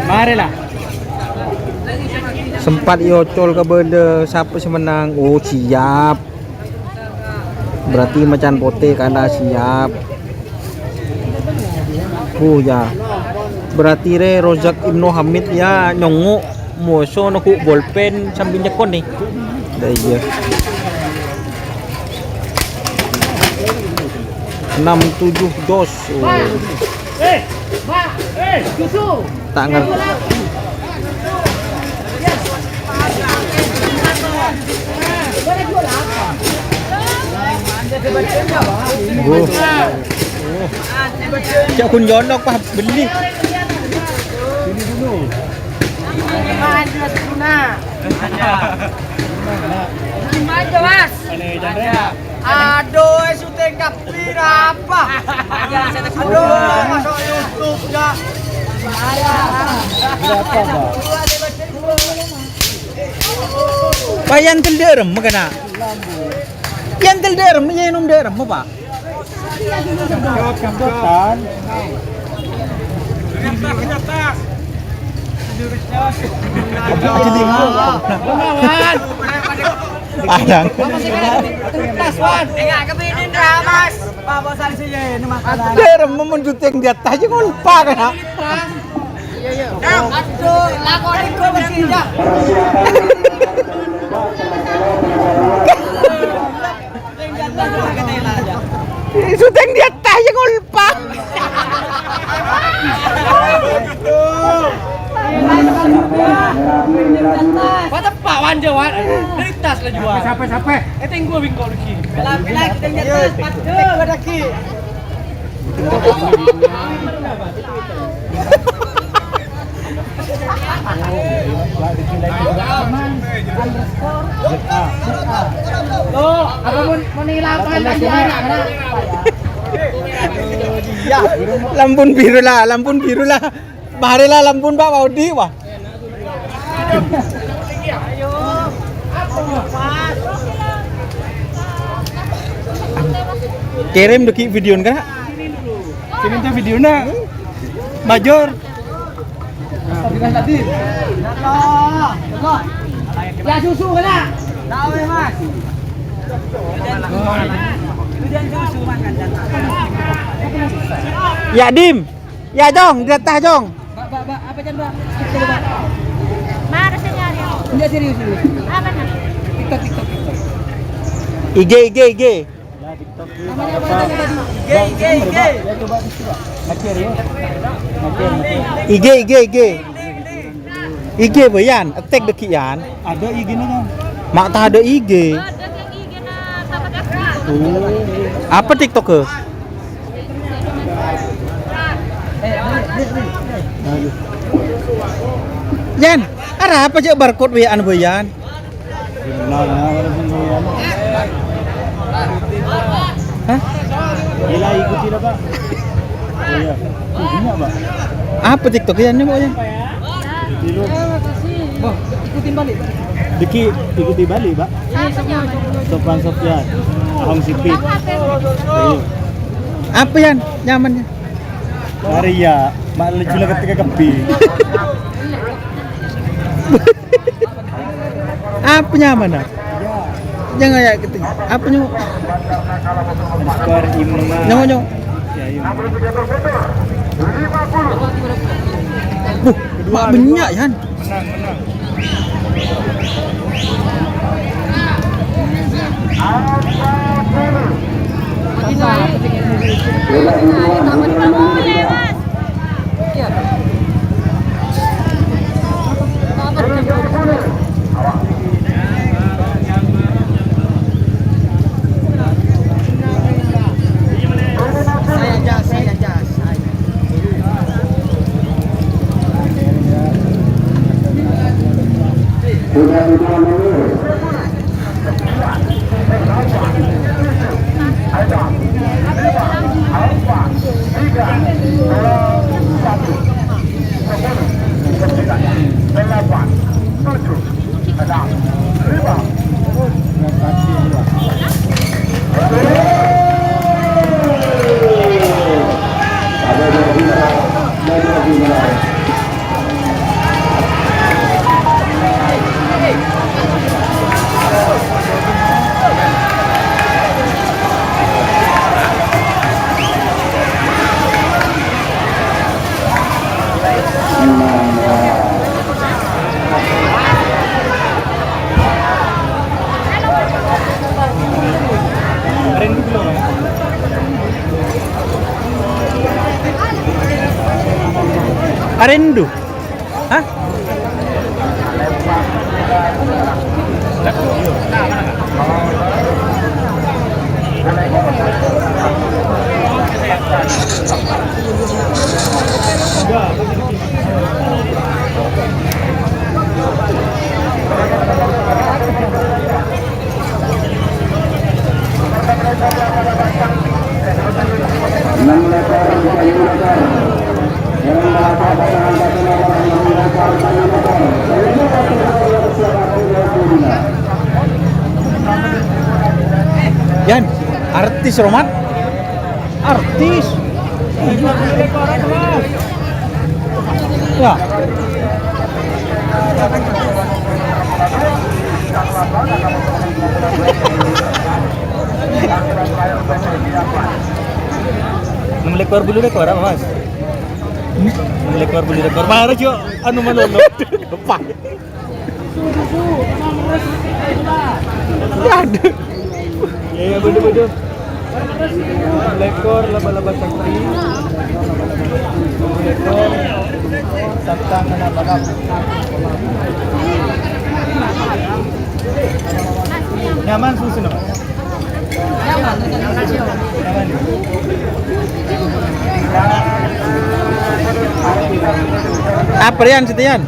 Mari lah. Sempat iocol ke benda siapa sih menang? Oh, siap. Berarti Macan Pote kalah siap. Ya. Berarti re Rozak Ibnu Hamid ya nyongo moso naku bolpen sambil nyekon nih. Dah iya. 6-7 dos. Oh. Susu. Tak ngerti. Oh. Cak kun jonok pak beli. Aja mas. Aduh, syuting kapir apa? Aduh, masuk YouTube ya. Pak yang telderem kena. Yang telderem minum derem pak. Kambotan. Lawan. Ayang. Enggak kepinin Mas. Bawa sali saja ini makanan. Lera memenjuting di atas aja kok lupa kan. Aduh, lakoni gua bersih ya. Syuting di atas aja kok lupa. Mata pawan jawan dari tas lah jual. Sampai. Itu yang gua bingkau lagi. Bila kita nyetas padel badaki. Tuh, apa mau nilaikan aja Lampun biru lah. Bahari lah lampun Pak Waudi wah. Kirim deki video kan? Kirim tuh videonya. Major. Ya susu kena. Tahu ya Mas. Hujan susu makan Ya Dim. Ya Jong, di atas Jong. Mbak, apa jan Mbak? Mana nyari? Enggak serius. Apa nih? TikTok. IG. Namanya apa tadi? IG. IG bayan, attack deki yan. Ada IG-nya kan? Mak tak ada IG. Ada yang IG na tapat aku. Apa TikTok ke? Yan, arah apa aja barcode WA bayan? Hah? Gila ikuti lah Pak. Iya. Banyak Pak. Apa TikTok yan nih bayan? Dulu. Boh, ikutin balik. Deki ikuti balik Pak. Apa nyaman? Sopan Sofyan. Ahong Sipit. Iya. Apa yan? Nyamannya? Maria, mak lucu lah ketika kepi. Apa nyaman ah? Jangan ya keting. Apa nyu? Skor Imma. Nyu. Ya, iya. Mak banyak yan. Menang. Boleh Mas. Saya jas. Sudah 5 menit. Arendu. Hah? Yan, artis Roman. Artis. Ya. Lekor bulu lekor apa mas? Lekor bulu lekor. Marah jo, anu manono. Pak. Aduh. Ya bedu. Lekor laba-laba sakti. Lekor santang anak balap. Nyaman susu nama. Nyaman. Apa Rian Setian?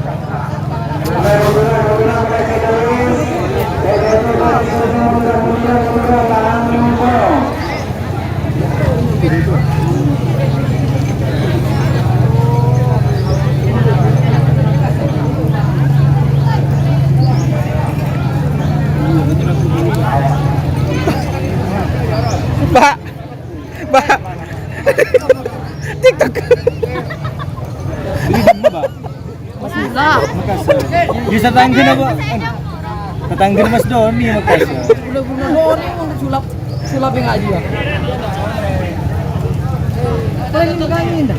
Mbak. TikTok. Bisa tanggen apa? Tetanggen Mas Doni makasih. Doni mau sulap yang aja. Kalian ini kalian dah.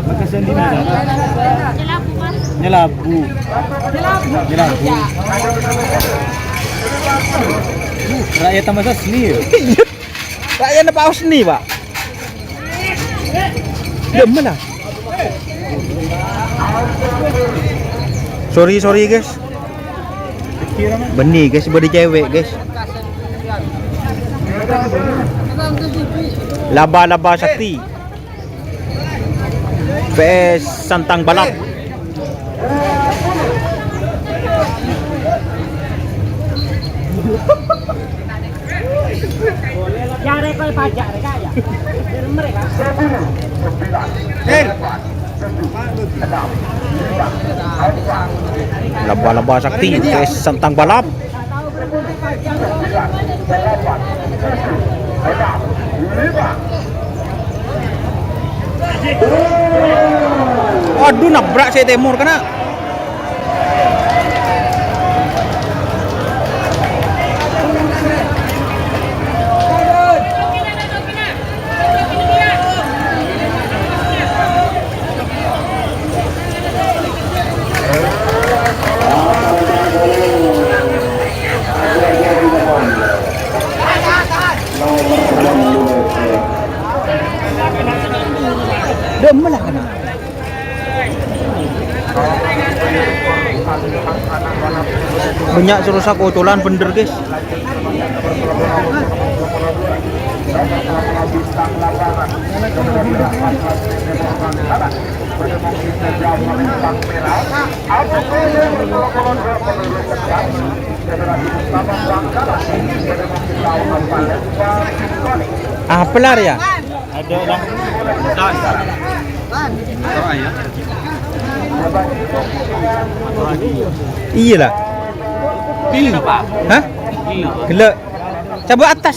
Makasih di mana? Nyelabu. Rakyat tambah seni. Rakyat apa seni, Pak? Demen lah. Sorry guys. Benih guys, body cewek guys. Laba-laba sakti. PS santang balap. Yang rekor pajak mereka ya. Mereka. Laba-laba sakti PS santang balap. Aduh, nabrak saya Timur kena. Demen lah kena. Banyak suruh kocolan bener guys. Apa lah ya? Ada lah. Iya lah. Pilih Pak. Hah? Gila. Cabut atas.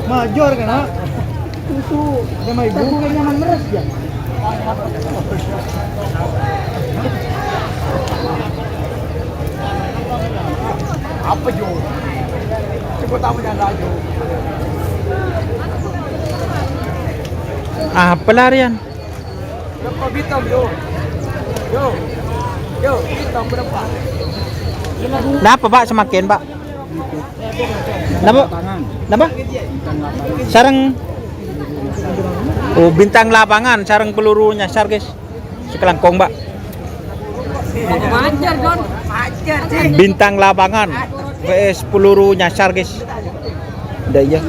Major kan ha? Susu. Dia mai ibu. Nyaman meres ya. Apa Jo? Coba tahu nyala Jo. Apa lah Rian? Berapa bintang Jo? Jo, bintang berapa? Kenapa Pak semakin Pak? Kenapa? Sarang. Oh, bintang lapangan, sarang peluru nyasar guys. Sekelangkong Pak. Wajar Don, wajar sih. Bintang lapangan vs peluru nyasar guys. Udah ya.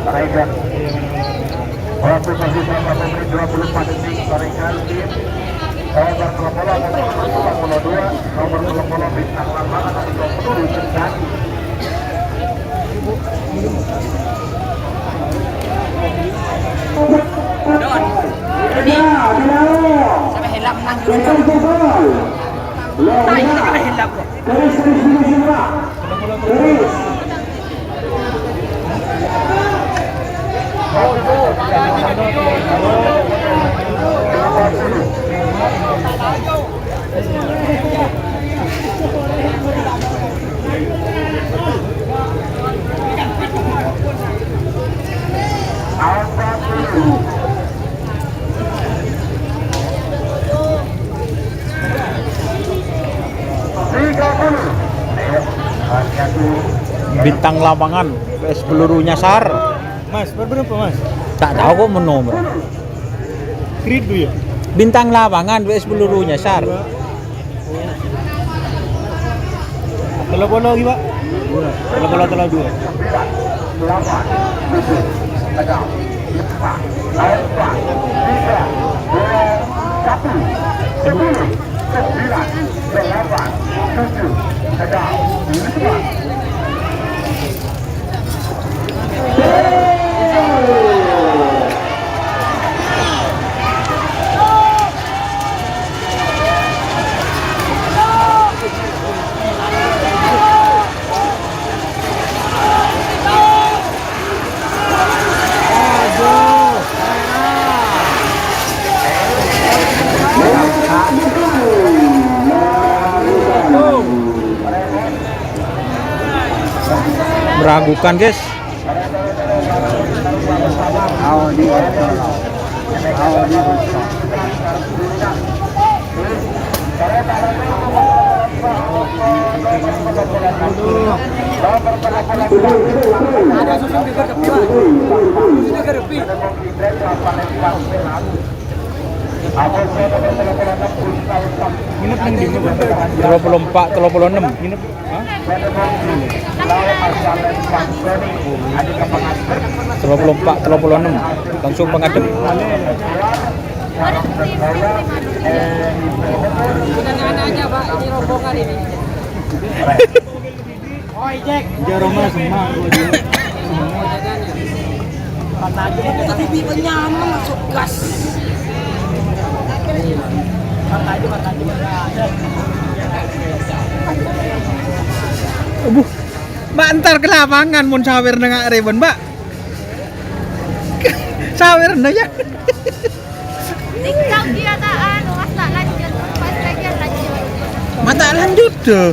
Tarekat. Waktu posisi 24 detik tarekat. nomor 22 bintang lapangan tadi peluru terjadi. Sampai hilap menang juga. Tai kita kena hilap kok. Bintang lapangan PS peluru nyasar. Mas, berapa Mas? Tak tahu kok menomor. Grid tuh ya? Bintang lapangan PS peluru nyasar. Telepon lagi, Pak. Telepon dua. Meragukan, guys. Ada susun juga tepi, Pak. Susun juga tepi. 34, 36. Nginep. Hah? 34, 36. Langsung menghadap. Bukan anak aja, Pak. Ini rombongan ini. Oi, Jack. Jaroma semua gua dia. Karena aja kita TV nyaman masuk gas. Mata aja. Mbak ntar ke lapangan mun sawer nengak reben, Mbak. Sawer ya. TikTok dia tak anu, mas tak lanjut, pas bagian lanjut. Mata lanjut deh.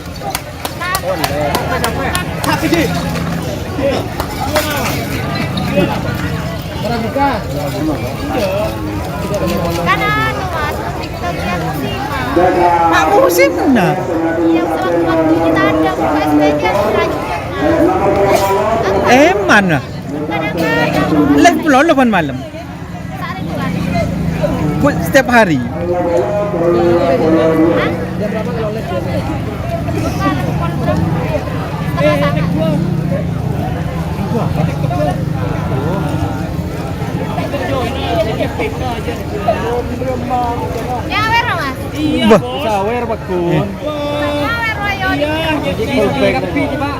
Kan anu mas, TikTok yang musima. Pak musim nah. Yang sewaktu kita ada pas bagian lanjut. Mana? Kadang-kadang Live pulau 8 malam. saat itu Setiap hari. Nyawer mas. Bah. Sawer Pak Kun. Nyawer royo. Jadi kepi Pak.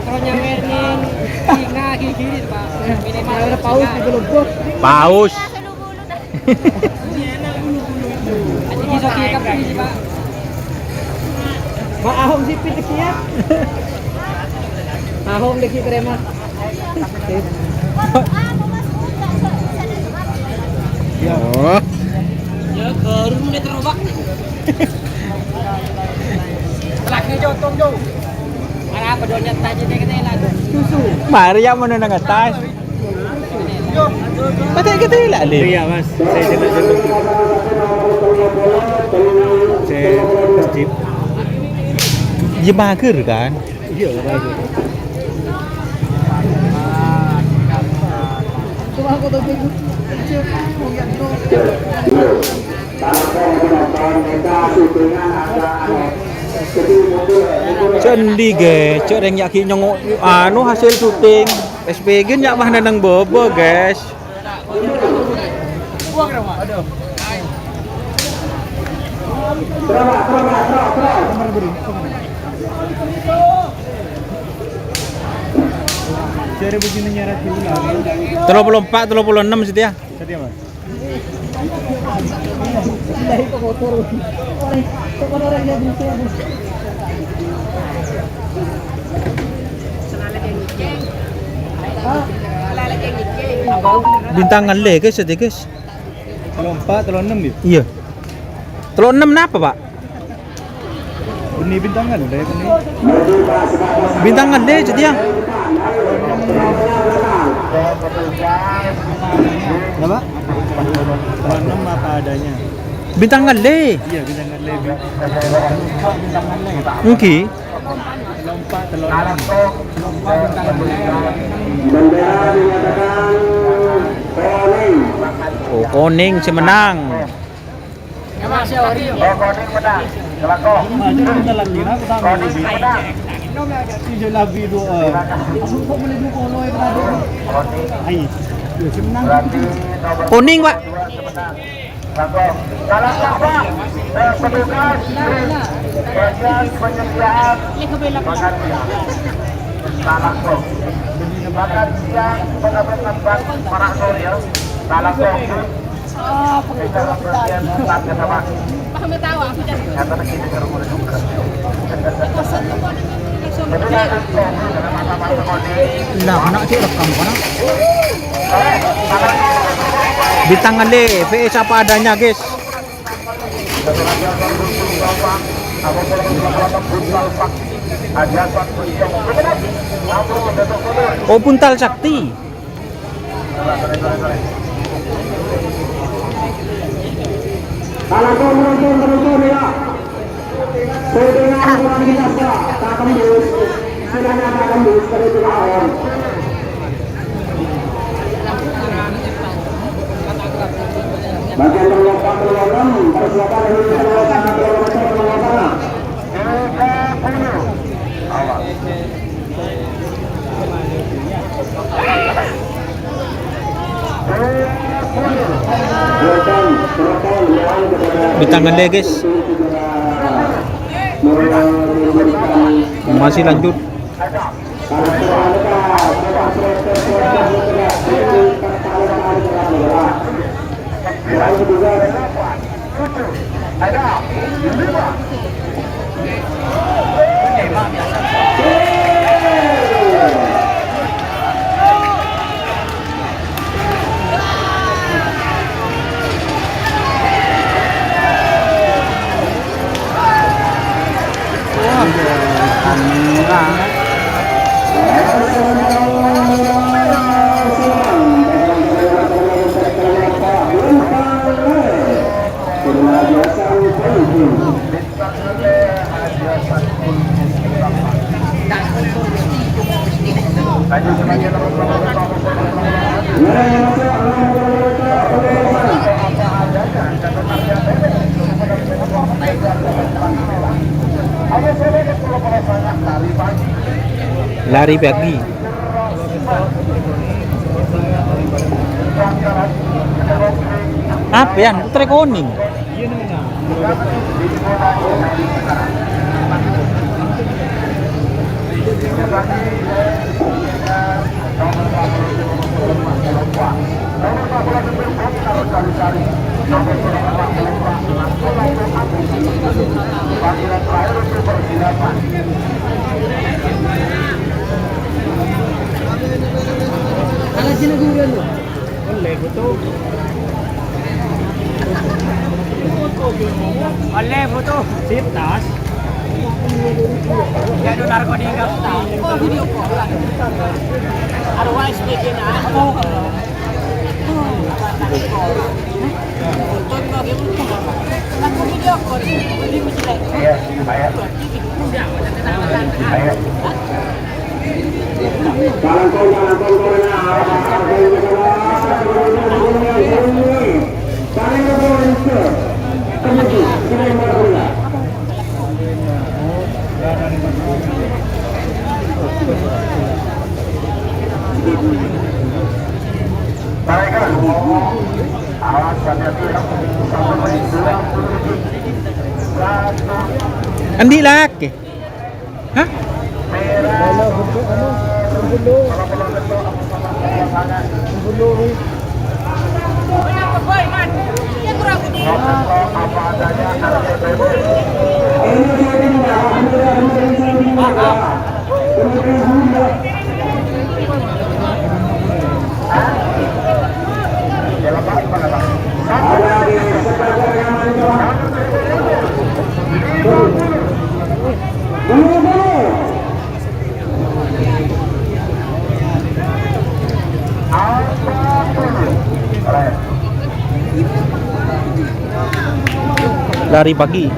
Kalau nyawer ning singa gigi Pak. Minimal ada paus di gelubuk. Paus. Jadi bisa kepi Pak. Pak Ahong sipit ya. Ahong deki krema. Oh. Ya gerun dia terobak. Laki jotong jo. Mana apa donya tanya dia kena lagu. Susu. Mari yang mana nang atas. Patay kita ila ali. Iya Mas, saya jelas dulu. Saya Steve. Dia mager kan? Iya, bagus. Cuma aku tuh bingung. Cendi ge, cok yang yakin nyongok anu hasil syuting SPG nyak mah nang bobo, guys. Cari begini nyarat di ulang. 34, 36 situ ya. Setia mas. Bintangan le guys, sedih guys. 34, 36 gitu. Iya. 36 kenapa pak? Benih bintangan udah ya benih. Bintangan le jadi ya. Apa? 36 apa adanya. Bintangan le. Iya bintangan lebih. Bintangan lebih. Oke. 34, 36. Bendera dinyatakan kuning. Oh, Koning si menang. Koning menang. Kelakon. Aja kita lagi nak kita Koning menang. Tujuh lebih dua. Aku kok boleh dua kono ya berada. Koning Ai. Ya senang. berarti nomor Koning pak. 2 semenang. Kelakon. Kalah Pak. Petugas bagian penyediaan makan siang. Kalakong. Makan siang pendapat tempat para sore ya. Kalakong. Kita bagian tempat sama. Paham tahu aku dah. Kata kita ke rumah juga. Lah, anak sih rekam kan? Bintangan le, VS apa adanya guys. Oh, Buntal Sakti. Kalau kau menonton ya, sedengar orang kita tak kembus, sudah nyata kembus dari Tuhan. Bagian terlokal persiapan dari terlokal. Bintangan le guys. Masih lanjut. Lari pagi. Apa ya? Putra Koning. Oleh foto. Sip tas. Ya do narko di enggak tahu. Oh video call. Otherwise bikin aku. Foto bagaimana? Aku video call. Ini mesti. Iya, bayar. Bayar. Awas hati-hati ya. Satu menit 20 detik. Satu. Andi laki. Hah? Merah. Apa adanya Lari pagi.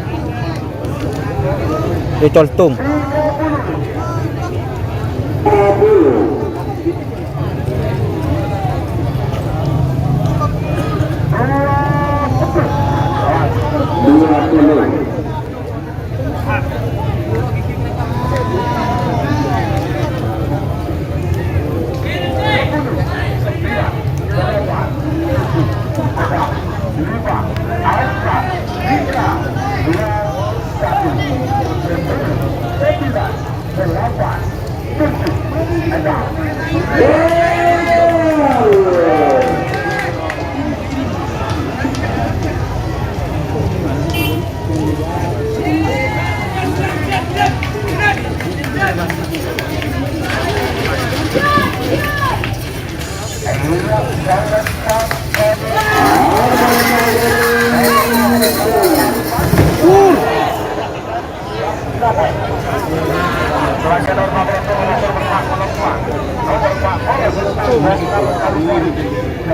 Dia coltung.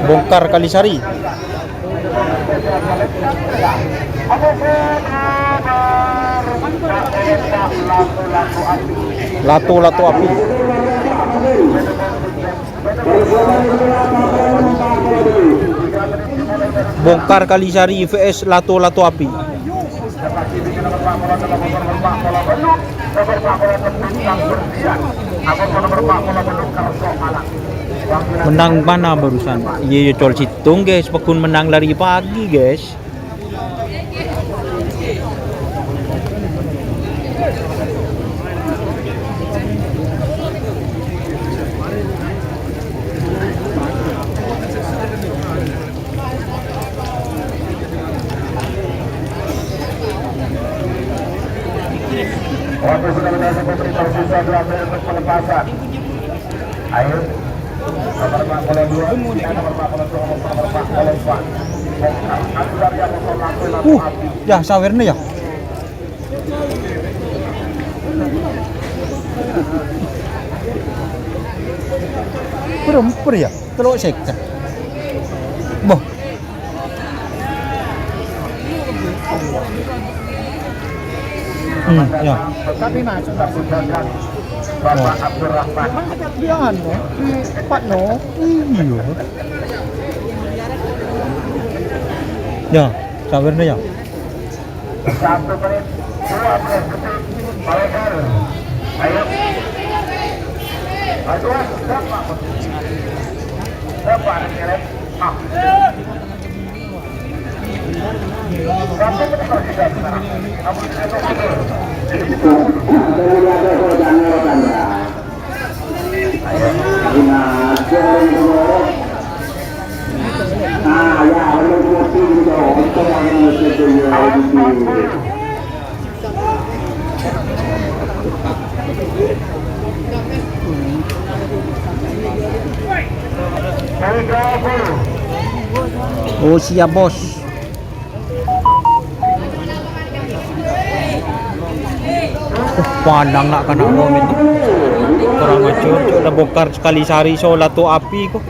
Bongkar Kalisari. Lato-lato api. Bongkar Kalisari vs lato-lato api. Menang mana barusan? Iya Col Citung guys, Pekun menang lari pagi guys. Waktu sudah berhasil pemerintah sisa berakhir untuk pelepasan. Ayo, nomor 42, nomor 42, nomor 44. Ya sawernya ya. Perempuan ya, telok second. Boh. Ya. Tapi masuk tak Sudahan Bapak Abdurrahman. dia anu, cepat no. Iya. Ya, sawernya ya. 1 menit 12 detik. Balagar. Ayo. Aduh, dapat keren. Sampai kita tidak sekarang. Namun Oh siap bos. Pandang nak kena komen tu. Kurang ajar, dah bongkar sekali sehari so lato api kok.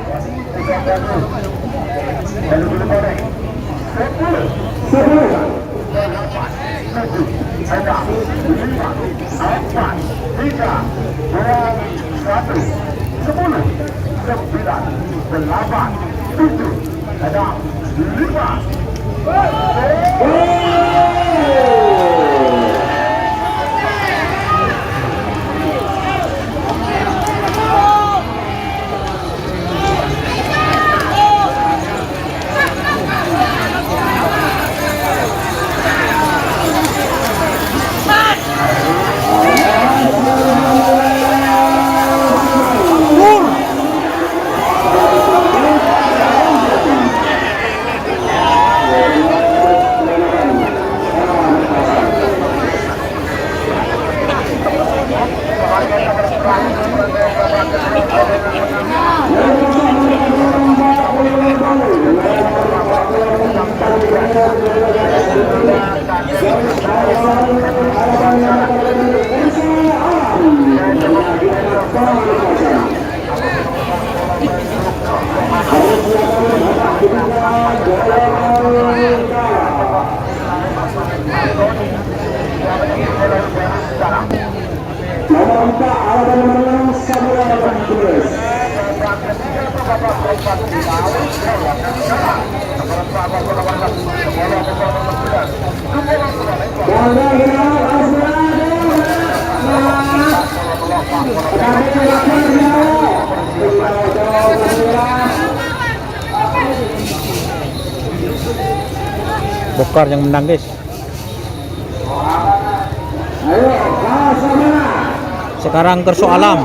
Nomor 4 alasan menang Samuel Martinez. Bokar yang menang guys. Sekarang Kerso Alam.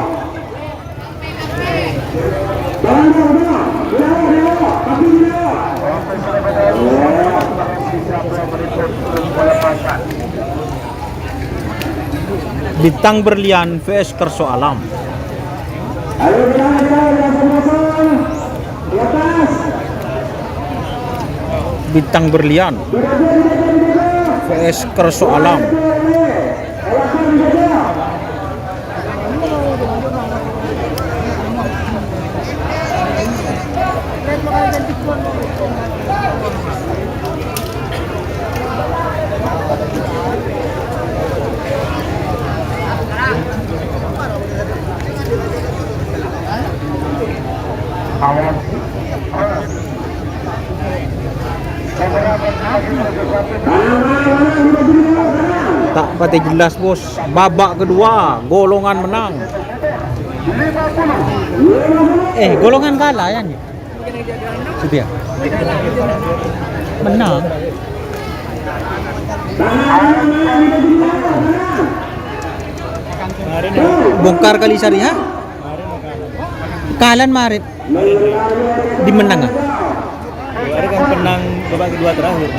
Bintang Berlian vs Kerso Alam. Bintang Berlian vs Kerso Alam. Tak pati jelas bos. Babak kedua golongan menang. Golongan kalah ya nih. Sudah. Menang. Bongkar kali sari ha? Kalan Marit. Dimenang ah? Hari kan penang babak kedua terakhir.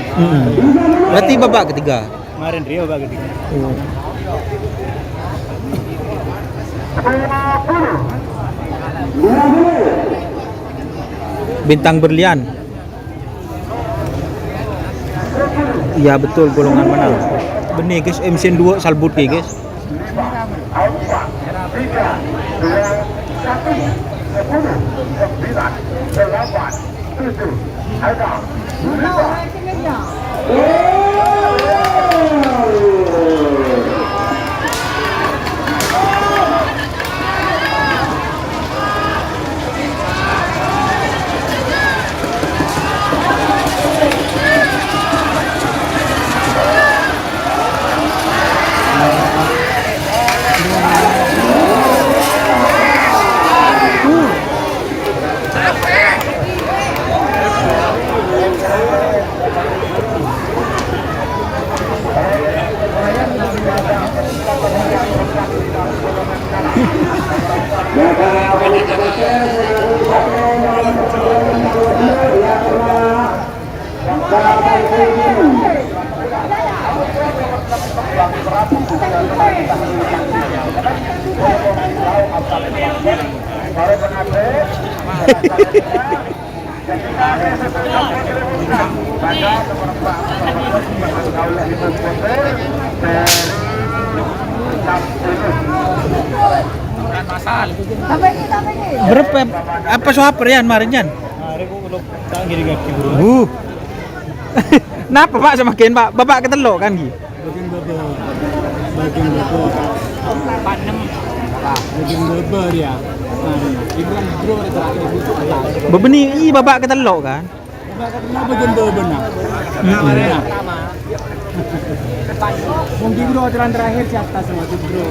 Berarti babak ketiga. Kemarin Rio babak ketiga. Bintang Berlian. Iya betul golongan menang. Benih guys, MCN 2 salbut guys. Berapa apa sohaper yan marin yan? Hari ko kulog tak gini gaki bro. Napa Pak semakin Pak? Bapak ketelok kan Gi? Bagian babo. Bagian babo dia. Ibukan bro ada terakhir itu. Bebeni i bapak ketelok kan? Bagian babo nah. Mungkin bro aturan terakhir si atas sama tu bro.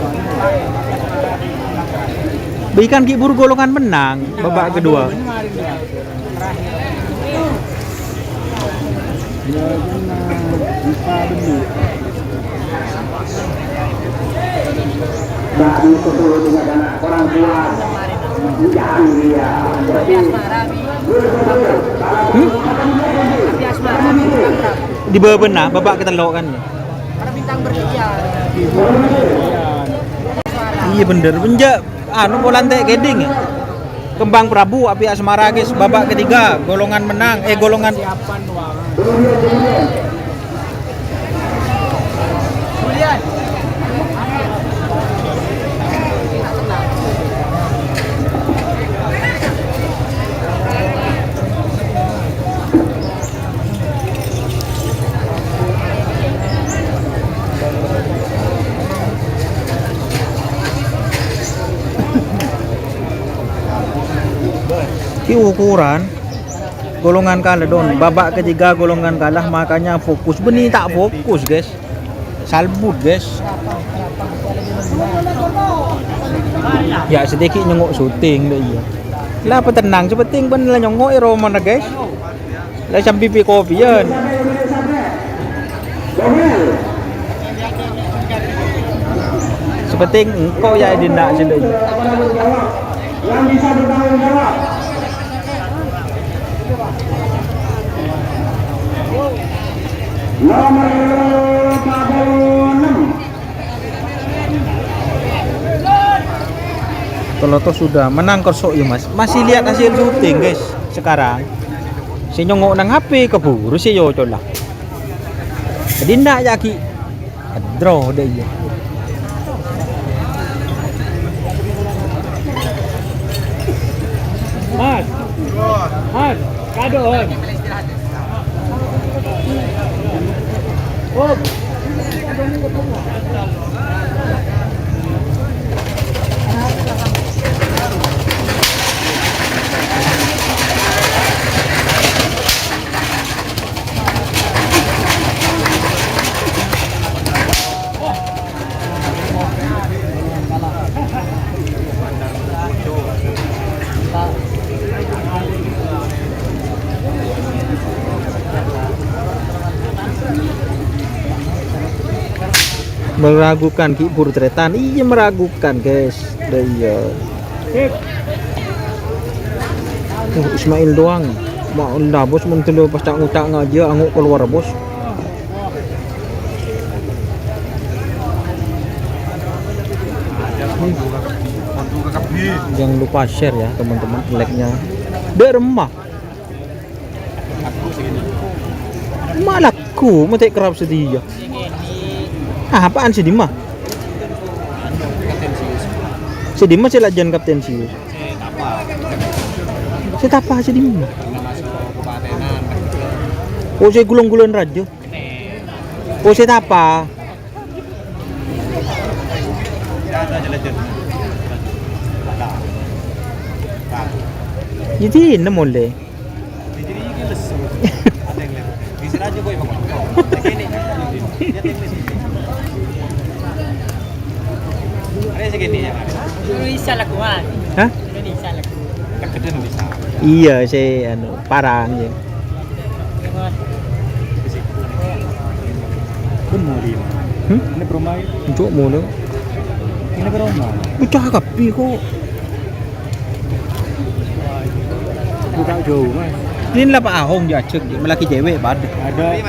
Berikan Ki Buru golongan menang babak kedua. Bagi sesuatu dengan anak orang tua jangan dia Di bawah benar babak ketelok kan? Karena bintang berlian. Iya bener benjak anu bolantek keding ya. Kembang Prabu api Asmara guys babak ketiga golongan menang golongan Siapan wang. Berlian. Ki ukuran golongan kalah don. Babak ketiga golongan kalah makanya fokus. Benih tak fokus guys. Salbut guys. Ya sedikit nyengok syuting deh iya. Lah petenang sepenting ben lah nyengok ero mana guys. Lah sampai pipi kopi yan. Sepenting engkau ya dindak sendiri. Yang bisa bertanggung jawab. Nomor 46. Kalau toh sudah menang kersok ya mas. Masih lihat hasil syuting guys sekarang. Si nyongok nang HP keburu si yo colah. Jadi ndak ya ki. Draw deh ya. Mas. Mas, kadon. Oh. Meragukan ki portretan. Iya meragukan guys. Dah iya. Ismail doang. Mak nda bos mun telu pas tak ngutak ngaja anguk keluar bos. Jangan lupa share ya teman-teman like-nya. Beremah. Malakku metek kerap sedih. Ah, apaan si Dima? Si Dima si lajan kapten sius. Si tapa si Dima. Oh, si gulung-gulung raja. Oh, si tapa. Jadi ini mulai. Indonesia lakukan. Hah? Indonesia lakukan. Iya, saya anu parang ya. Ini bermain. Cuk mulu. Ini bermain. Bocah kapi kok. Buka jauh mas. Ini lah Pak Ahong dia cek melaki cewek bad. Ada.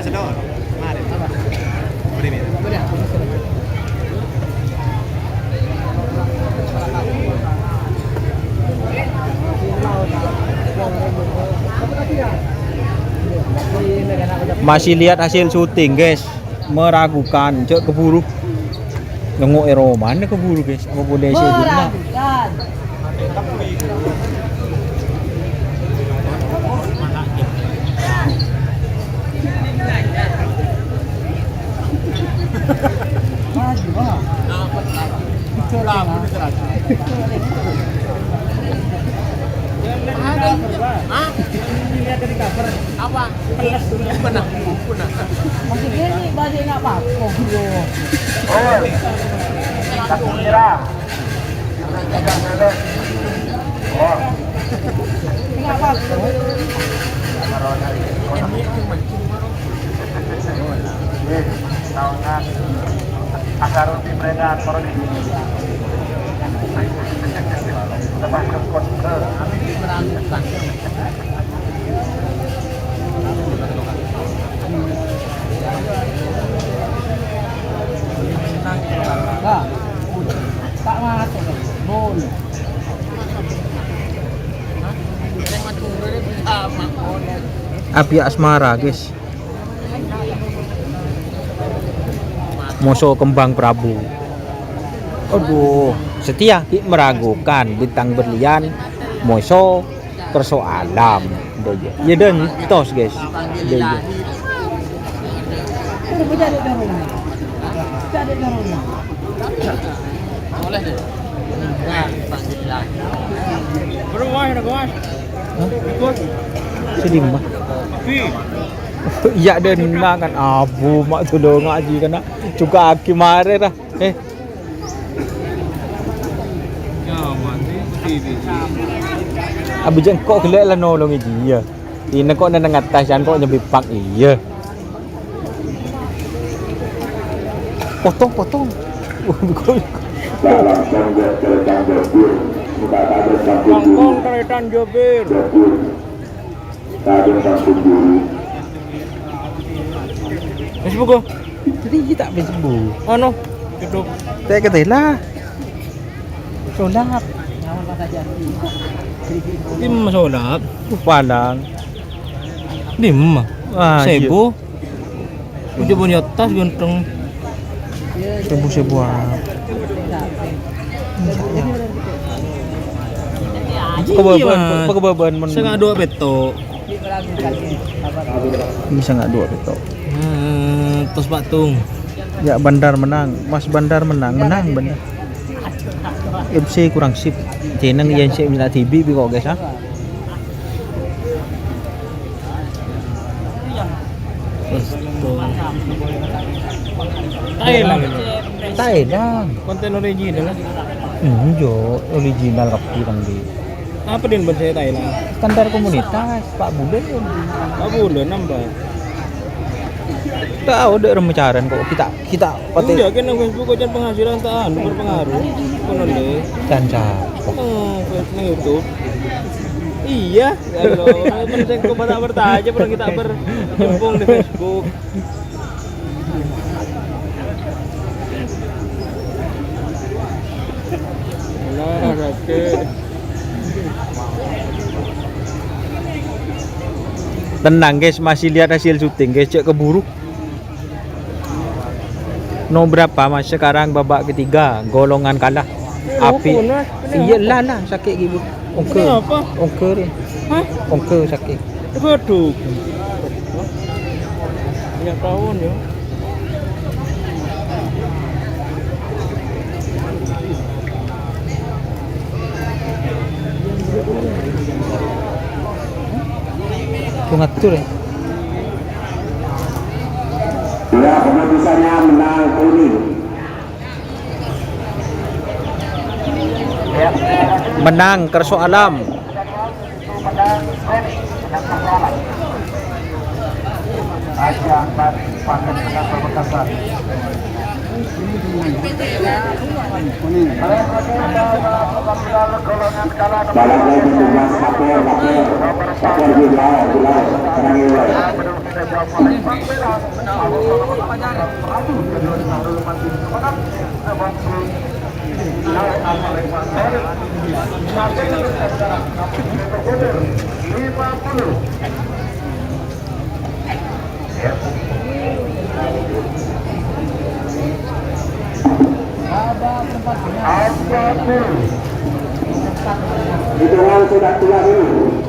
Masih lihat hasil syuting guys. Meragukan, cek keburu. Ngengok Eroman keburu guys. Apa boleh saya guna? Apa? Benar. Maksudnya ini bahasa nak apa? Oh, bro. Satu merah. Oh. Ini apa? Tahunan Akarun di Medan Koroni. Lepas kekot ke Tak masuk. Bol. Api asmara guys. Moso kembang Prabu. Aduh, setia meragukan bintang berlian. Moso kerso alam. Ya dan tos guys. Ya. Boleh deh. Nah, panggil lagi. Berumah, Sedih mah. Iya dan kan abu mak tu dong ngaji kan juga aki mare dah. Abi jengkok kelak lah nolong dia. Ini kok nang atas jan kok nyebipak iya. Potong. dalam songgok keretan jabir muka kader samping dulu keretan jabir. kader samping dulu Facebook kok. Jadi kita Facebook. Ano? YouTube. Saya ketela. Solap. Dim masolap. Padang. Dim. Wah, Sebo. Udah punya tas ganteng. Sebu-sebu. Kebeban men. Saya nggak doa beto. Bisa nggak dua betul. Tos patung. Ya Bandar menang, Mas Bandar menang benar. FC kurang sip. Jeneng yang saya minta TV kok guys ah. Thailand. Konten original lah. Jo, original kapi kang di. Apa din buat saya Thailand? Kantor komunitas Pak Buden. Pak Bulan nambah. Tahu ada remacaran kok kita pati Iya kan Facebook kok jangan penghasilan tahan berpengaruh. Kono le. danca. Nang YouTube. Iya, kalau penting kok bertanya pernah kita berjempung di Facebook. Nah, rakyat. Tenang guys, masih lihat hasil syuting guys, cek keburu. No berapa mas sekarang babak ketiga, golongan kalah. Api. Iya lah sakit gitu. Ongker. Kenapa? Ongker. Hah? Ongker sakit. Waduh. Banyak tahun ya. Tuh ngatur ya. ya keputusannya menang kuning Menang Kerso Alam. balik lagi tugas pakai wilayah sekarang wilayah hitungan sudah keluar dulu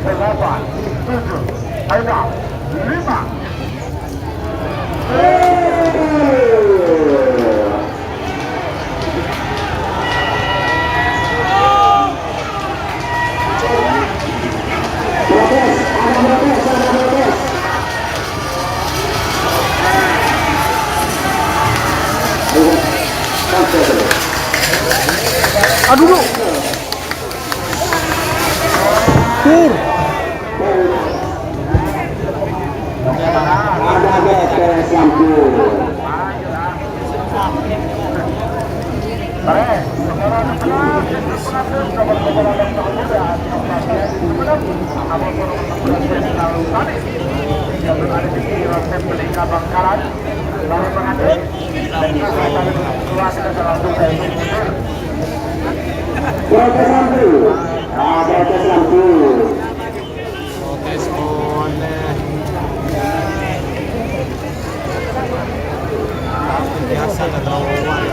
30 kawan. Aduh lu. Pur. Ada beres lampu. Protes lampu. Protes lampu. Protes oleh biasa keterlaluan.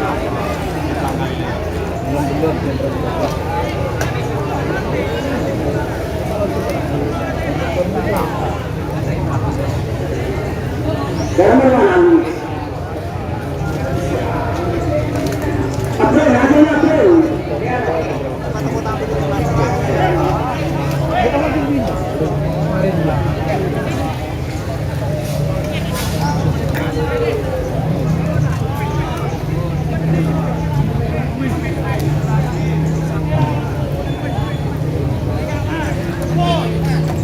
Gambar mana? April, hasilnya April.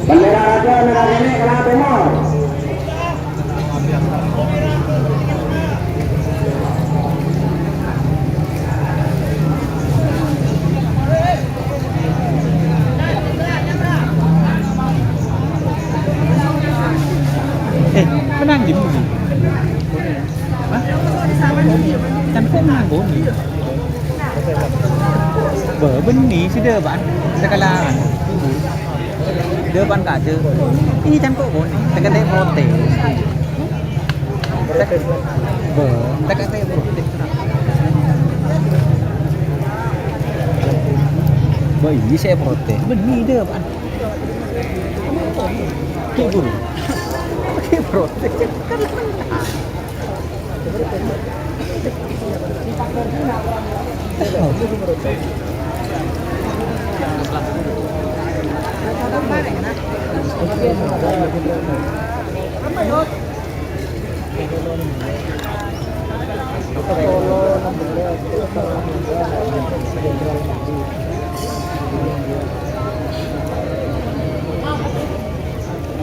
Bendera raja negara ini Kelang Timur. Menang di mana? Hah? Kan kok menang boni? Benih sih dia ban, sekalaan. Dia ban kaca. Ini kan kok boni? Tekan dia protes. Tekan dia protes. Ini saya protes. Benih dia ban. Kayak guru. Protes kan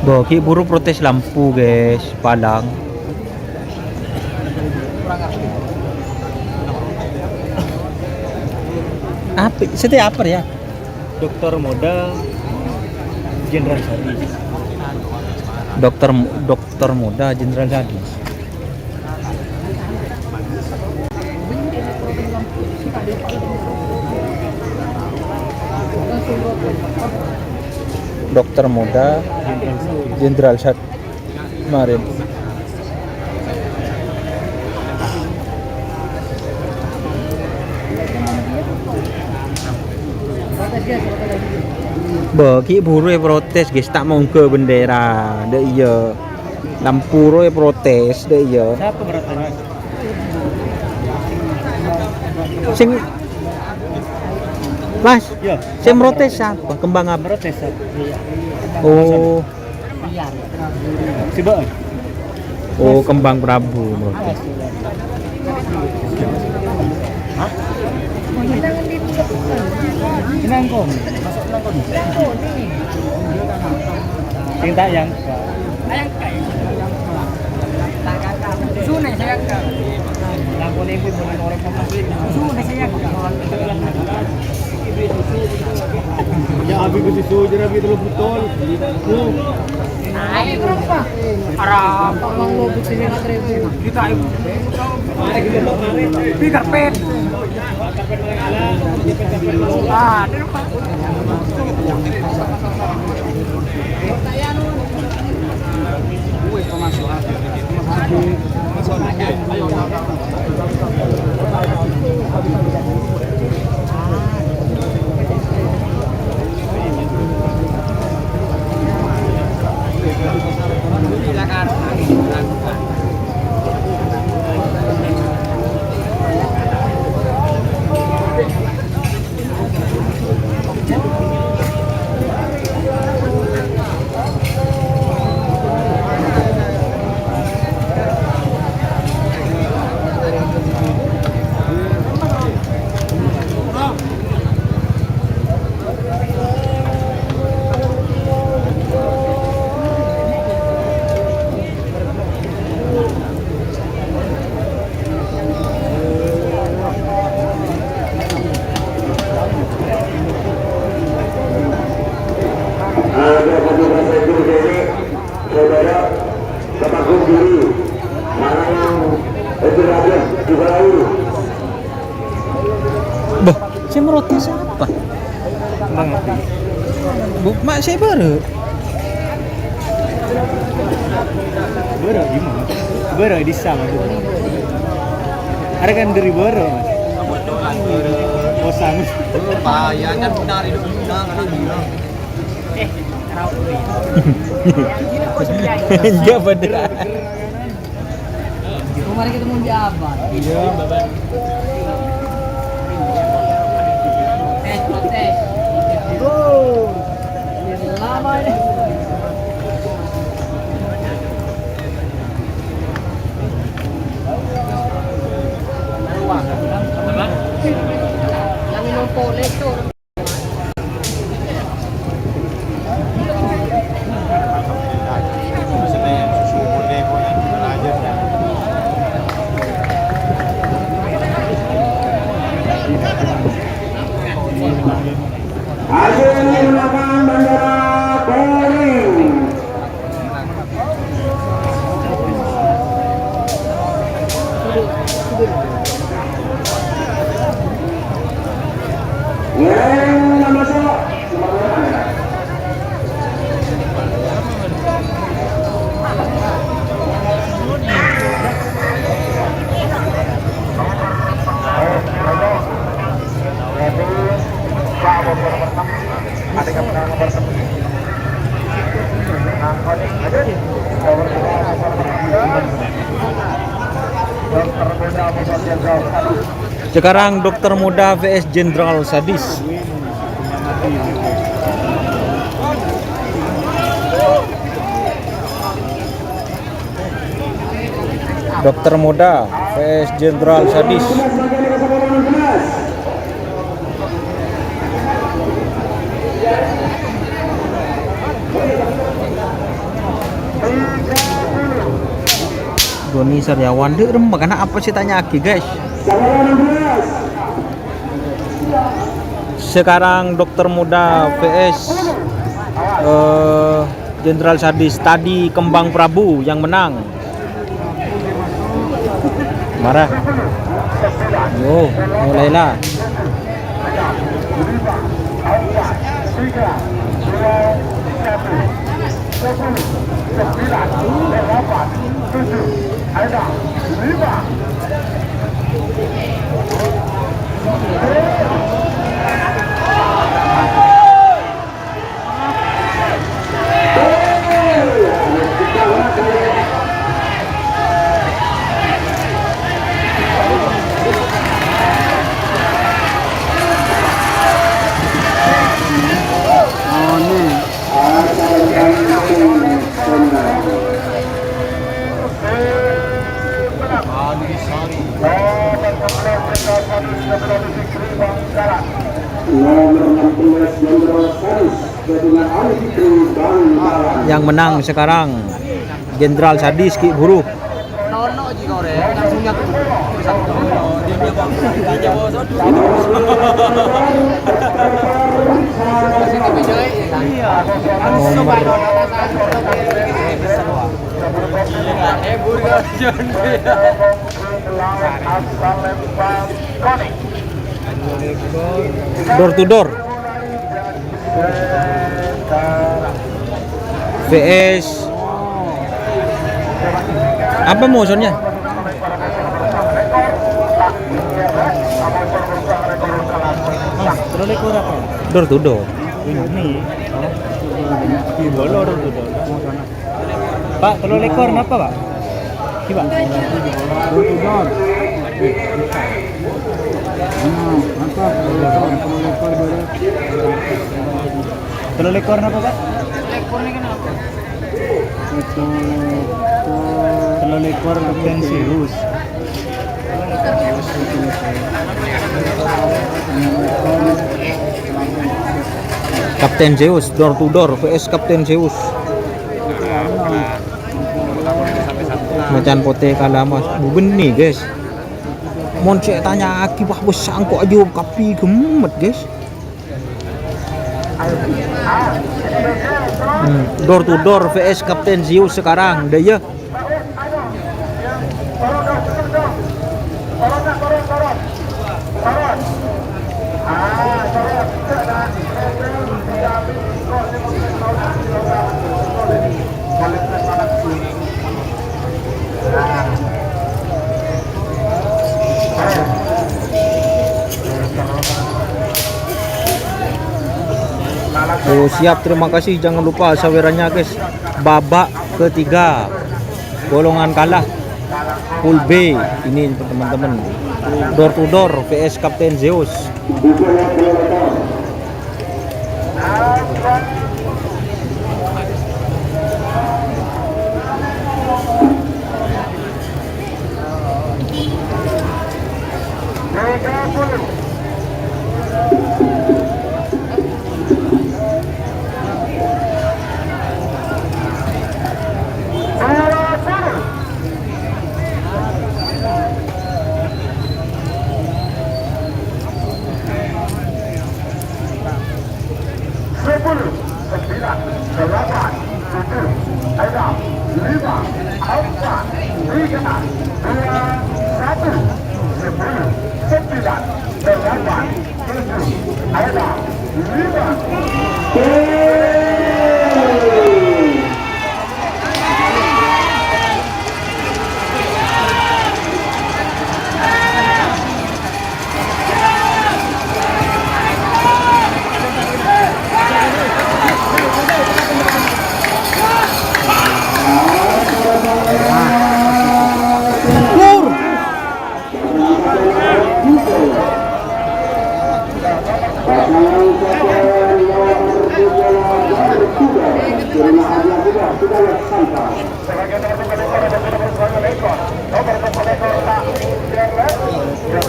Bagi buruh protes lampu guys, Palang. Apa? Setiap apa ya? Dokter Moda Jenderal Sadis. Dokter Muda Jenderal Sadis. Dokter Muda Jenderal Sadis kemarin. Bagi buruh protes guys, tak mau ke bendera deh iya. Lampu roe protes deh iya. Siapa bertanya? Sing Mas, Ya, sing protes siapa? Kembang apa? protes. Oh, Si Bang. oh kembang Prabu protes. Nangkong. Sing tayang. Sunai saya ke. Nangkong ibu bukan orang pemakai. Sunai saya ke. Ya abi ko si Sojer abi itu betul. Ay, berapa? Arah, pang lobot sini na 3,000. Kita ay. Bigger pen. Ah, dito pa. Uy, pumasok. kurang ngerti. Mak saya baru. Boro gimana? Boro di sama tuh. Ada kan dari Boro mas. Bosan. Bahaya kan benar hidup benar karena bilang. Enggak beneran. Kemarin kita mau jabat. Iya, Bapak. Tes. Oh. Lama ini. Yang minum poles tuh. Hasil menggunakan bendera polling. Yang masuk. Sekarang dokter muda vs Jenderal Sadis. Dokter muda vs Jenderal Sadis. Doni Saryawan deh remeh karena apa sih tanya Aki guys. Sekarang dokter muda vs Jenderal Sadis. Tadi Kembang Prabu yang menang. Marah. Yo, mulailah. Yang menang sekarang Jenderal Sadis Ki Buruh. Nono ji kore, langsung nyatu. Door to door. VS apa motionnya? Terus lekor apa? Door to door. Ini. Bolo door to door. Pak, telur lekor apa, Pak? Coba. Door to door. Telur lekor apa, Pak? Lekor ini kenapa? Telur lekor Kapten Zeus. Kapten Zeus door to door vs Kapten Zeus. Macan pote kalah mas. Benih guys. Mon cek tanya Aki wah bos sangkok aja kapi gemet guys. Door to door vs Kapten Zeus sekarang deh ya. Oh, siap, terima kasih. Jangan lupa sawerannya guys. Babak ketiga, golongan kalah pool B ini teman-teman. Door to door PS Kapten Zeus.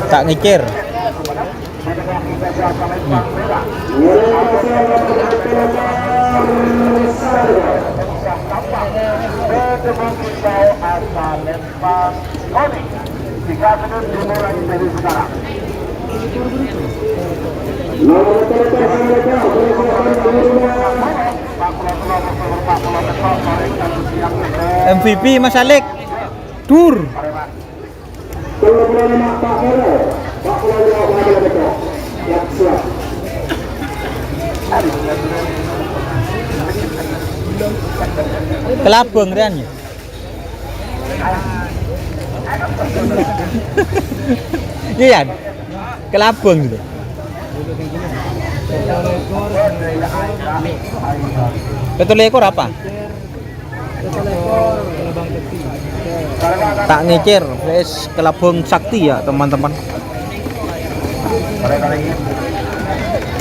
Tak ngikir. MVP Mas Alek. Tur. Kelabang Rian ya. Iya, kelabang gitu. Betul ekor apa? Tak ngikir vs Kelabang Sakti ya teman-teman.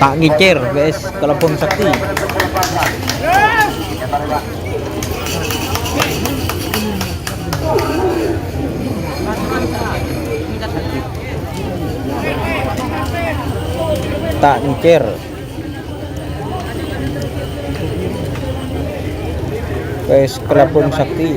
Tak ngikir vs Kelabang Sakti. Tak ngikir. Guys, Kelabang Sakti.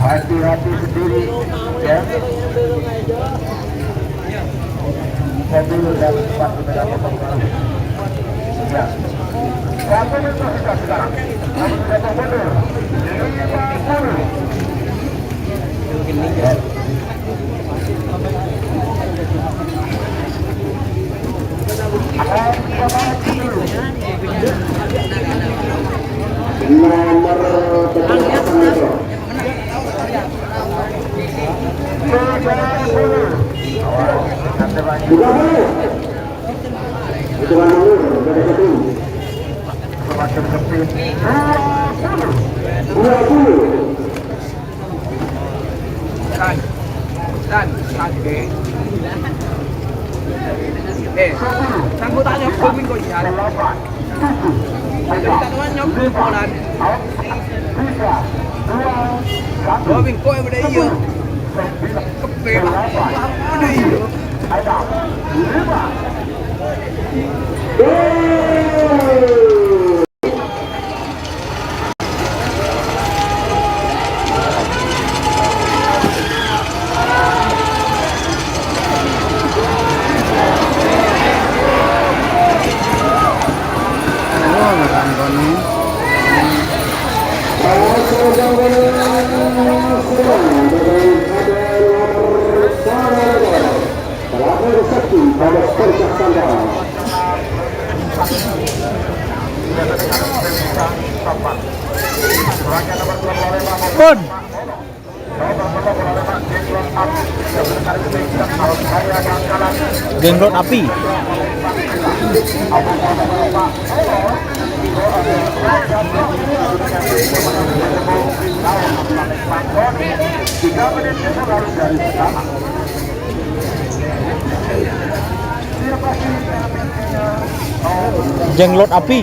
Hati-hati sendiri ya. Mobil dan cepat ya. Berapa menit kita sekarang? Namun berapa mundur? 50. Nomor Sanggup tak nyok minggu ini. Jadi teman nyok bulan. Dua minggu yang udah iya. Kepelah. Udah iya. Pun. Jenglot api. Jenglot api.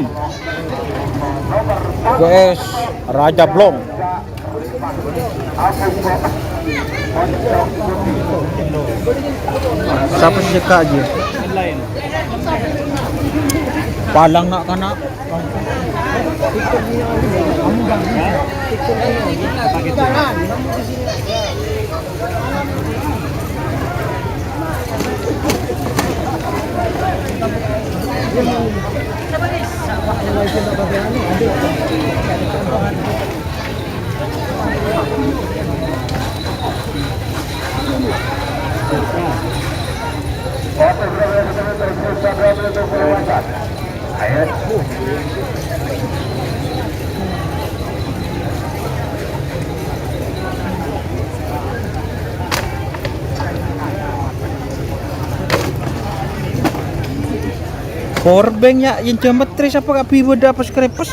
Guys, Raja Blong. Siapa sih Kak aja? Lain. Palang nak kana. Powerbanknya yang geometris apa kak bibo dapat skrepes?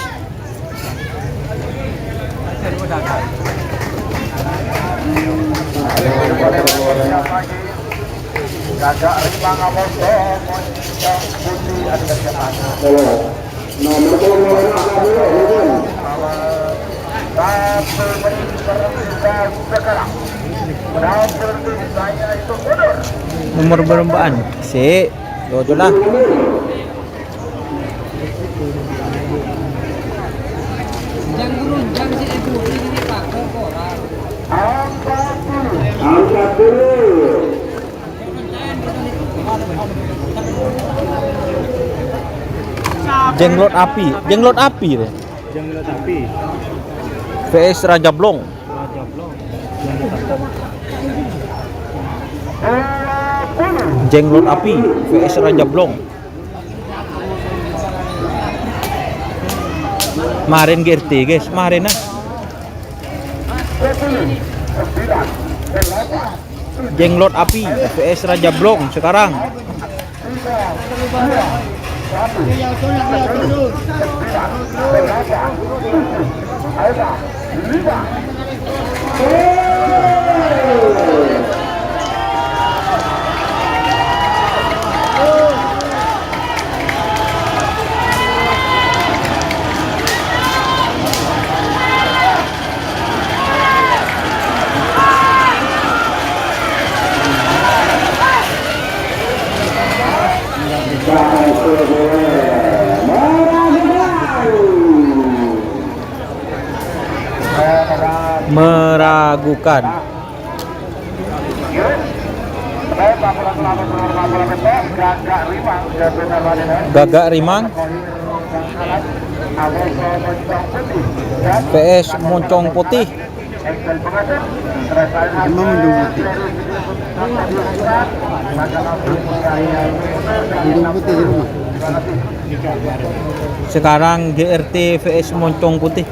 Gagak rimang amoso moncong putih ada siapa? Nomor Satu menit berubah sekarang. Berapa saya itu mundur. Nomor perlombaan. Si, yo lah. angkat dulu. Jenglot api deh. Jenglot api. VS Raja Blong. Raja Blong. Jenglot api VS Raja Blong. Kemarin GRT guys, kemarin nah. Jenglot api VS Raja Blong sekarang. Meragukan. Gagak Rimang PS Moncong Putih. Sekarang GRT VS Moncong Putih.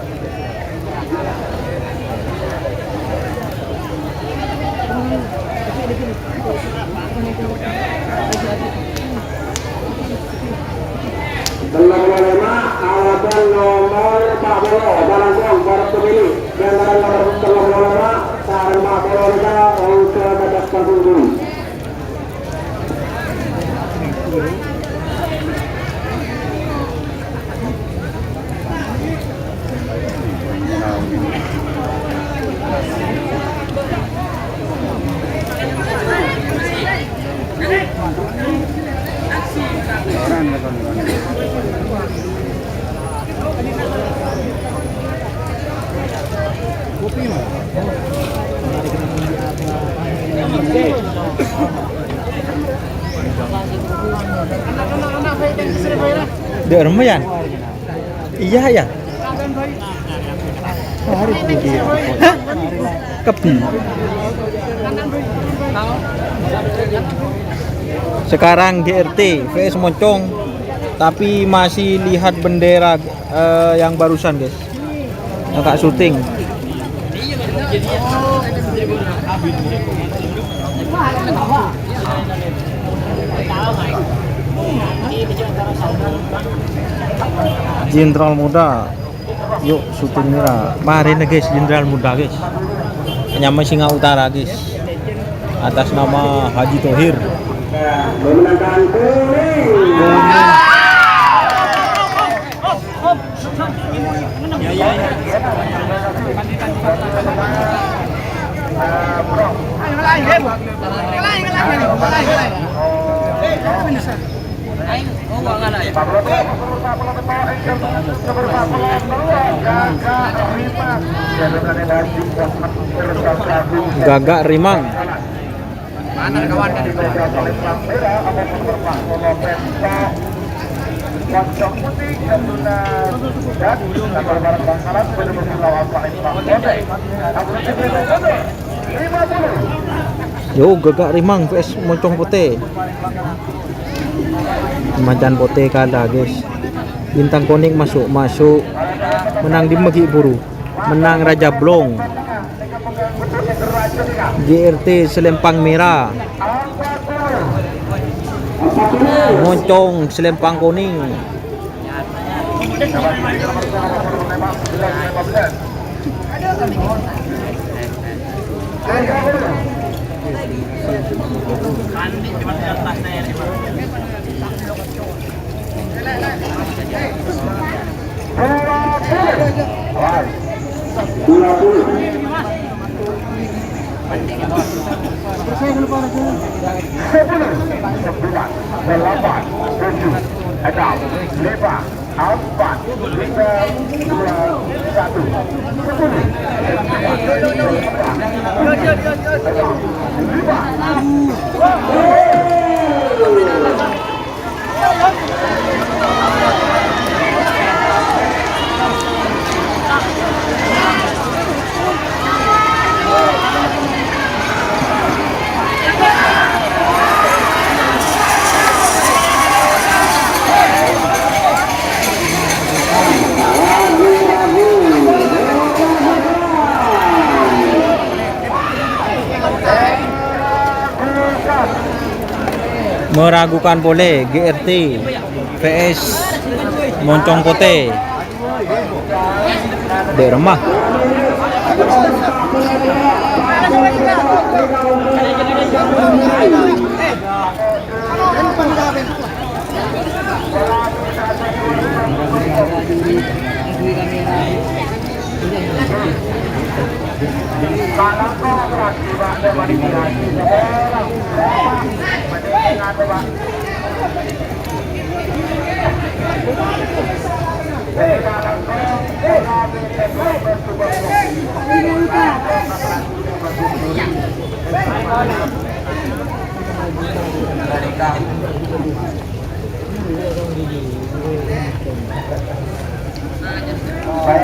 Alasan nomor 40 Balangkong para pemilih dan nomor 35 Sarma Polonga untuk batas panggung. Di rumah ya? Iya ya. Hari itu dia. Kebi. Sekarang GRT VS Moncong, tapi masih lihat bendera yang barusan guys, agak syuting. Jenderal muda, yuk syuting nira. Mari nih guys, jenderal muda guys. Nyampe Singa Utara guys, atas nama Haji Thohir. Memenangkan kuning. Gagak Rimang. Mana kawan kan? Moncong putih Gatuna dan nomor barang Bangkalan pada musim lawan Pak Imam Kode. Amunisi Kode 50. Yo Gagak Rimang vs Moncong Putih. Macan Putih kalah guys. Bintang Kuning masuk. Menang di Megi Buru. Menang Raja Blong. GRT Selempang Merah. Moncong Selempang Kuning. Meragukan boleh GRT vs Moncong Putih. Dek remah.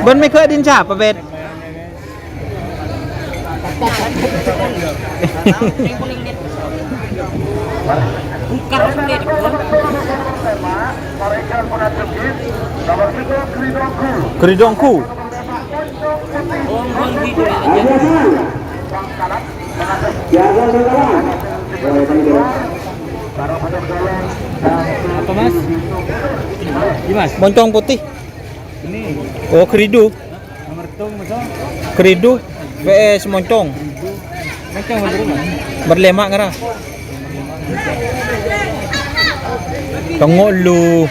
Ben Mika din siapa bet? Keridongku. Apa mas? Dimas. Moncong Putih. Ini Oh keridu. nomor tung masuk. Keridu vs Moncong. Macam berapa? Berlemak ngara. Tengok lu.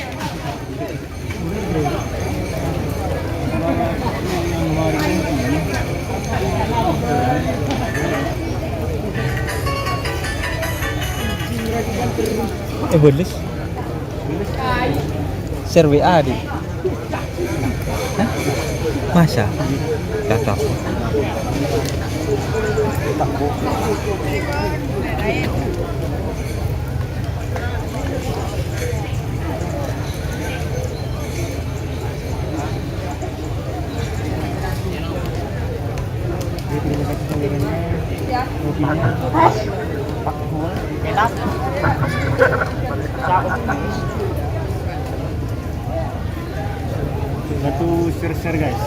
Boleh. Share WA di. Hah? Masa? Gak tahu. Kelas. Satu share guys.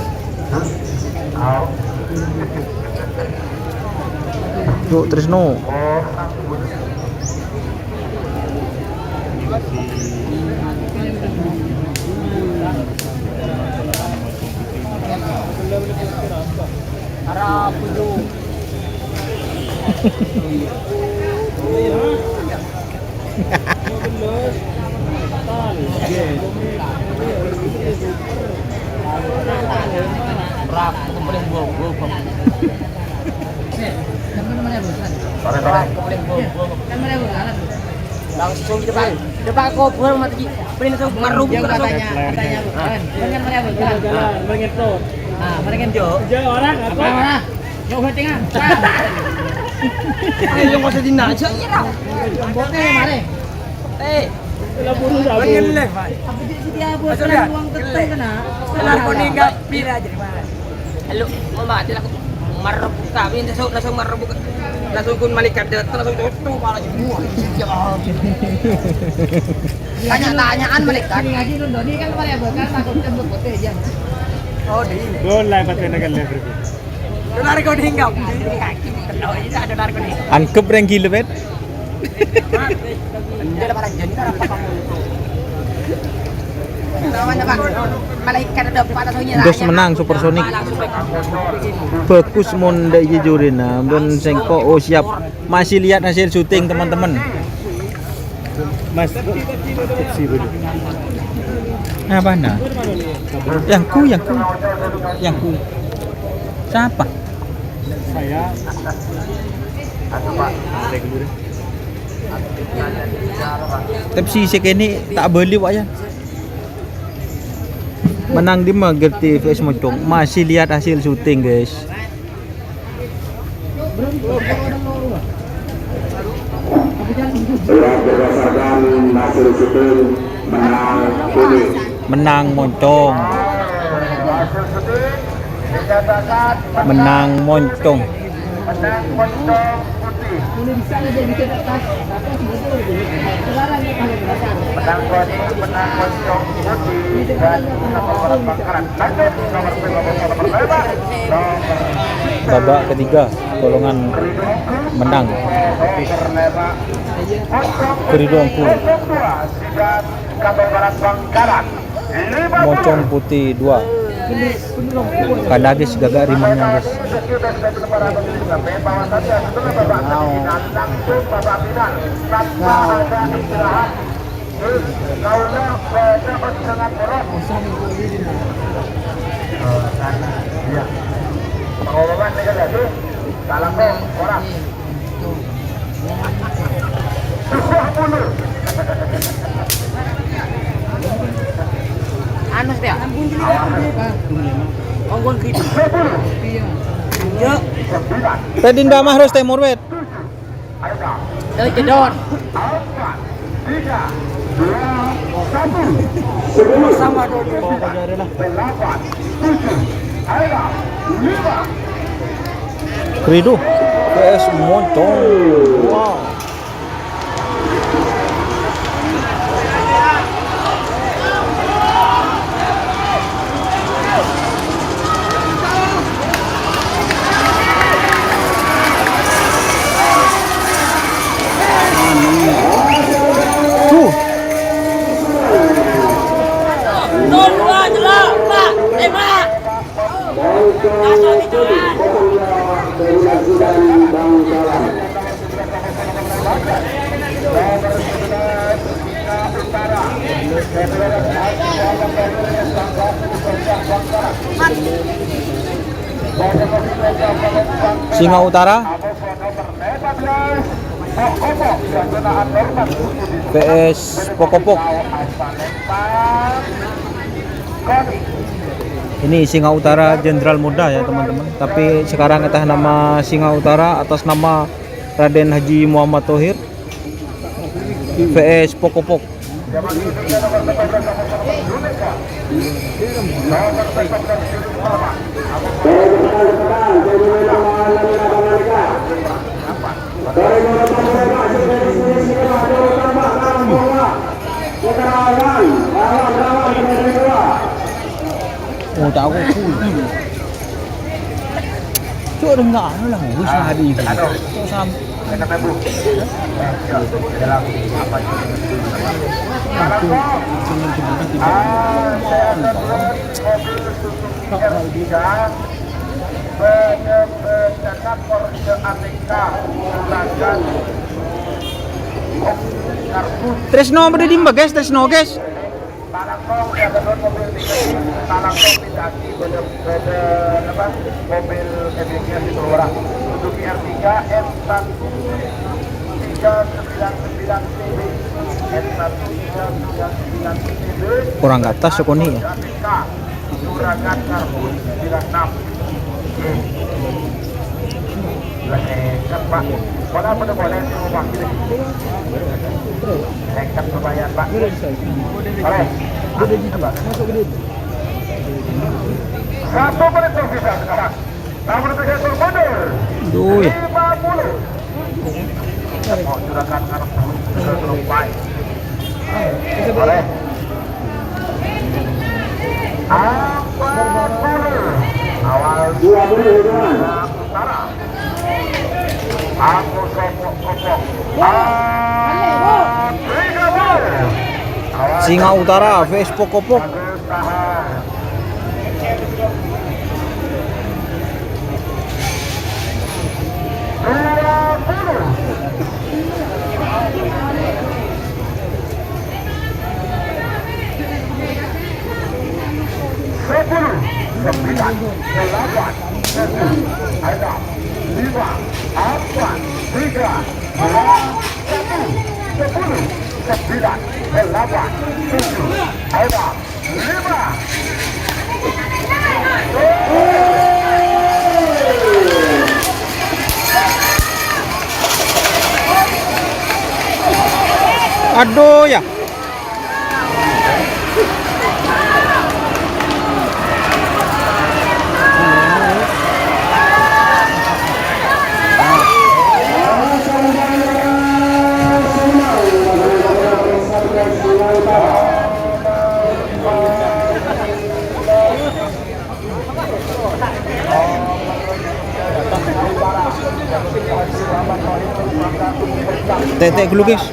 Yuk Trisno. Harap puju. Berapa kemudian gua. Langsung di depan kubur mati beri langsung marub katanya dengan mana jalan mengentot orang apa jauh tengah ayo nggak usah dinaja ya bote mare la buru sabu ngele apa jadi dia buat uang teteng kena setelah kuning enggak pira jadi mana halo mama dia marub kami langsung marub langsung kun malaikat datang langsung tutup malah semua tanya-tanyaan malaikat ngaji nun doni kan mare bukan takut tembok bote aja oh di Dolai patay na galle bro. dolar ko dinggaw kenal ini ada dolar ko nih Angkep yang gila bet. dia ada parang jadi apa kamu namanya Pak malaikat ada pada soalnya Dos menang Supersonic. Bagus mon dai jujurina ben sengko oh siap. Masih lihat hasil syuting teman-teman. Mas, tipsi bro. Apa nah? Yang ku. Siapa? Saya. Tapi si sekene tak beli Pak ya. Menang di Magerti vs Mocong. Masih lihat hasil syuting guys. Berdasarkan hasil syuting menang kuning. Menang Moncong. Menang Moncong. Menang Moncong Putih. Menang Moncong Putih dan nomor Bangkalan. Lanjut nomor 15 Babak ketiga golongan menang. Keridongku. Moncong Putih 2. Kalagis gagak rimangnya guys. Pengumuman nih kan salam dong orang. anu dia onggon kritik ya Pedinda mah harus temur wet. dari jedor sama Keridu vs Moncong. Wow. Singa Utara PS Pokopok. Ini Singa Utara Jenderal Muda ya teman-teman. Tapi sekarang atas nama Singa Utara atas nama Raden Haji Muhammad Thohir PS Pokopok. Dari beberapa mereka sebagai sini ada tambah kanan bola. Lawan nomor 2. Oh, tahu aku. Cuk ada enggak anu lah, wis hari itu. Cuk sam. Tresno pada dimba guys, Tresno guys. Mobil efisiensi orang Suzuki R3 N1399 N1399 Kurang ke atas sokoni ya. Juragan Karbon 96 Lekat Pak. Mana pada boleh Pak? Lekat perbayaan Pak. Boleh. Satu menit tersisa sekarang. Namun tergeser mundur. Duh. 50. Mau juragan Karbon terlupai. Boleh. Awal 20 teman. utara. Aku kopok. Singa Utara vs Pokopok. Aduh ya. Tetek dulu guys.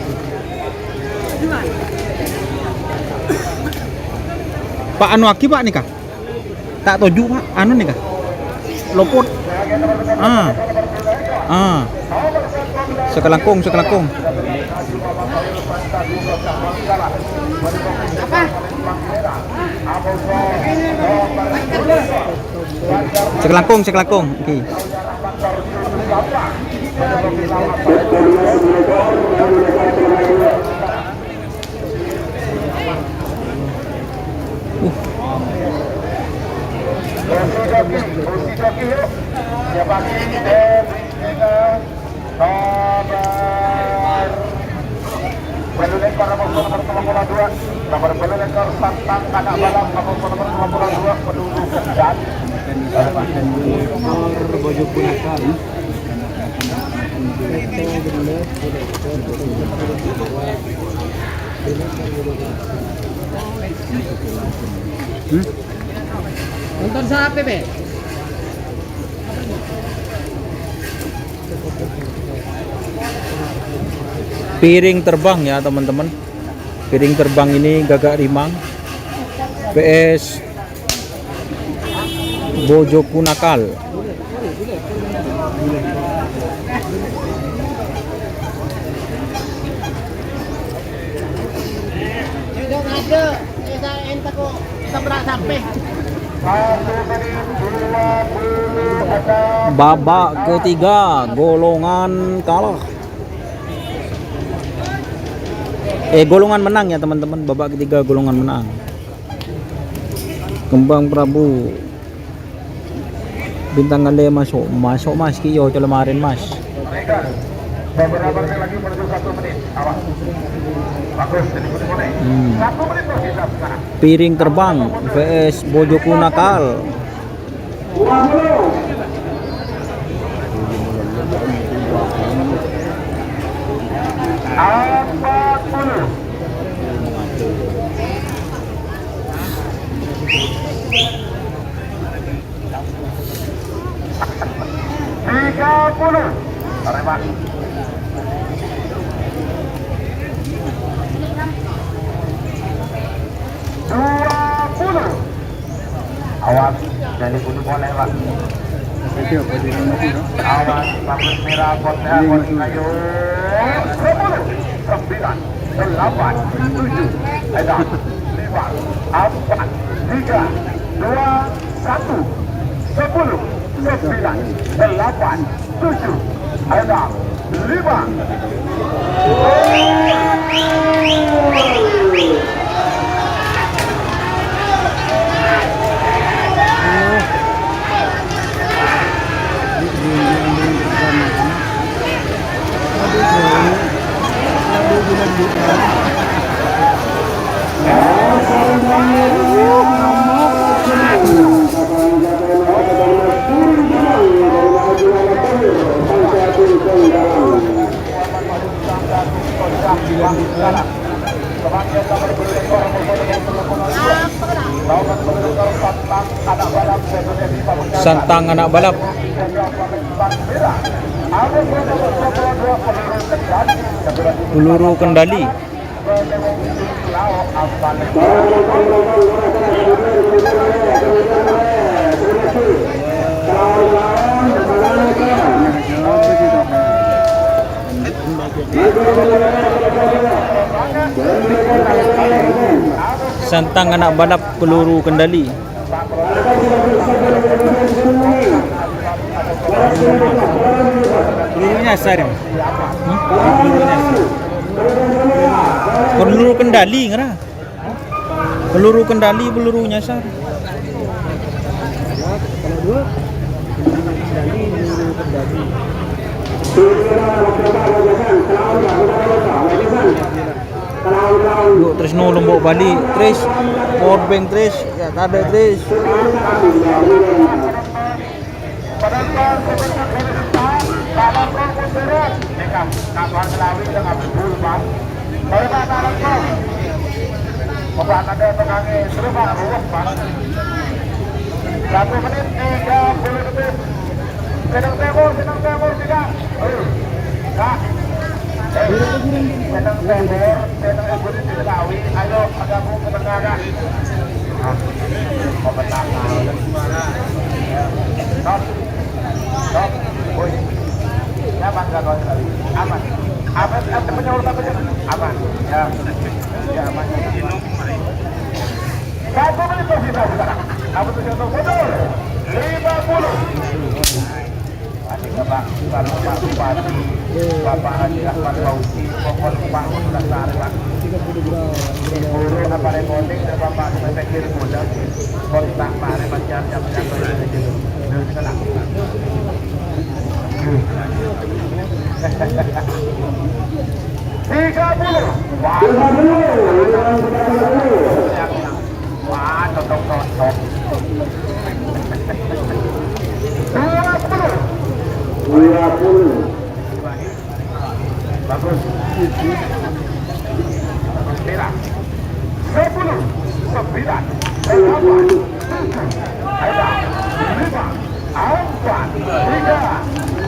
Pak anu aki Pak nih kah? Tak toju Pak, anu nih kah? Lopot. Sekelangkung. Apa? Sekelangkung. Oke. Nomor pelekor Santang Kanak Balam nomor 52 penduduk Kendal. Bojo Punakal. Nonton sa HP, Be? Piring terbang ya teman-teman. Piring terbang ini Gagak Rimang PS Bojo Punakal. Babak ketiga golongan kalah. Golongan menang ya teman-teman. Babak ketiga golongan menang. Kembang Prabu Bintang Gale masuk Mas Kiyo celemarin Mas. Beberapa lagi menuju 1 menit. Awas. Bagus, jadi boleh. 1 menit tersisa sekarang. Piring terbang vs Bojo Punakal. 20. 40. Tiga puluh. Arema. Awas, jadi bunuh boleh pak. Awas, rambut merah, potnya, pot kayu. 10, 9, 8, 7, 6, 5, 4, 3, 2, 1, 10, 9, 8, 7, 6, 5. Santang anak balap. Peluru kendali. Santang anak balap peluru kendali. Peluru nyasar ya? Peluru nyasar. Peluru kendali ngera. Peluru kendali, peluru nyasar. Kalau dua, peluru kendali. Yuk Tresno Lombok Bali, Tris, powerbank Tris, ya ada Tris. Senang temur 3. Senang temur, senang ibu di Selawi. Ayo gabung ke tengah kan. Komentar Stop. Stop. Woi. Ya bangga kau sekali. Aman. Aman. Penyuruh apa aja? Aman. Ya. Ya aman. 1 menit tersisa sekarang. Apa tuh yang betul? 50. Bapak Bupati, Bapak Haji Ahmad Fauzi, Pokok Pak sudah sehari Pak. Guru apa remoting dan Bapak Sekir Muda, kontak Pak Remat jam berikutnya. Dan sekarang. 30. Wah, cocok. 20. Bagus. Merah. 10, 9, 8, 7, 5, 4, 3,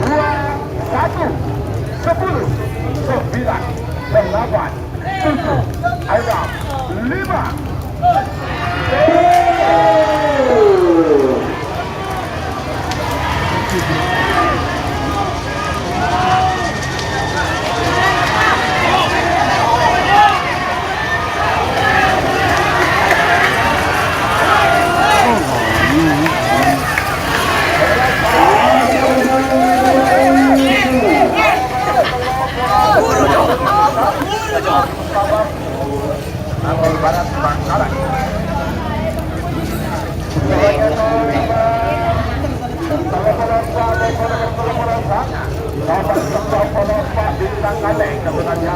2, 1, 10, 9, 8, 7, 5. Barat Bangkalan.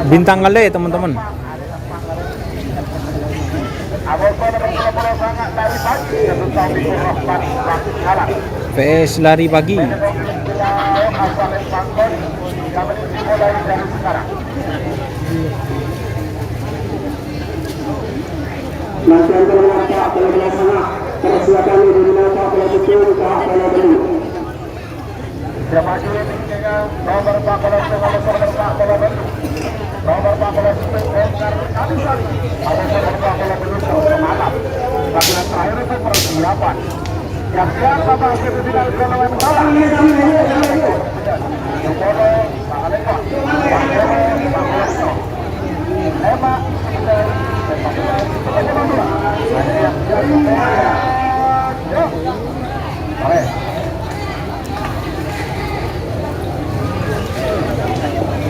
Bintang Ngale teman-teman. VS lari pagi. Nanti antara Pak kalau belasana persiapan ini di mana kalau betul Pak kalau beli. Siapa juga tingginya nomor 4 kalau nomor 4 kalau beli. Nomor 4 kalau Bongkar Kalisari. Ada nomor 4 kalau beli semalam. Tapi yang terakhir itu persiapan. Yang siapa Pak Ketua Golongan Bawah. Yang bodoh Pak Aleko. Pak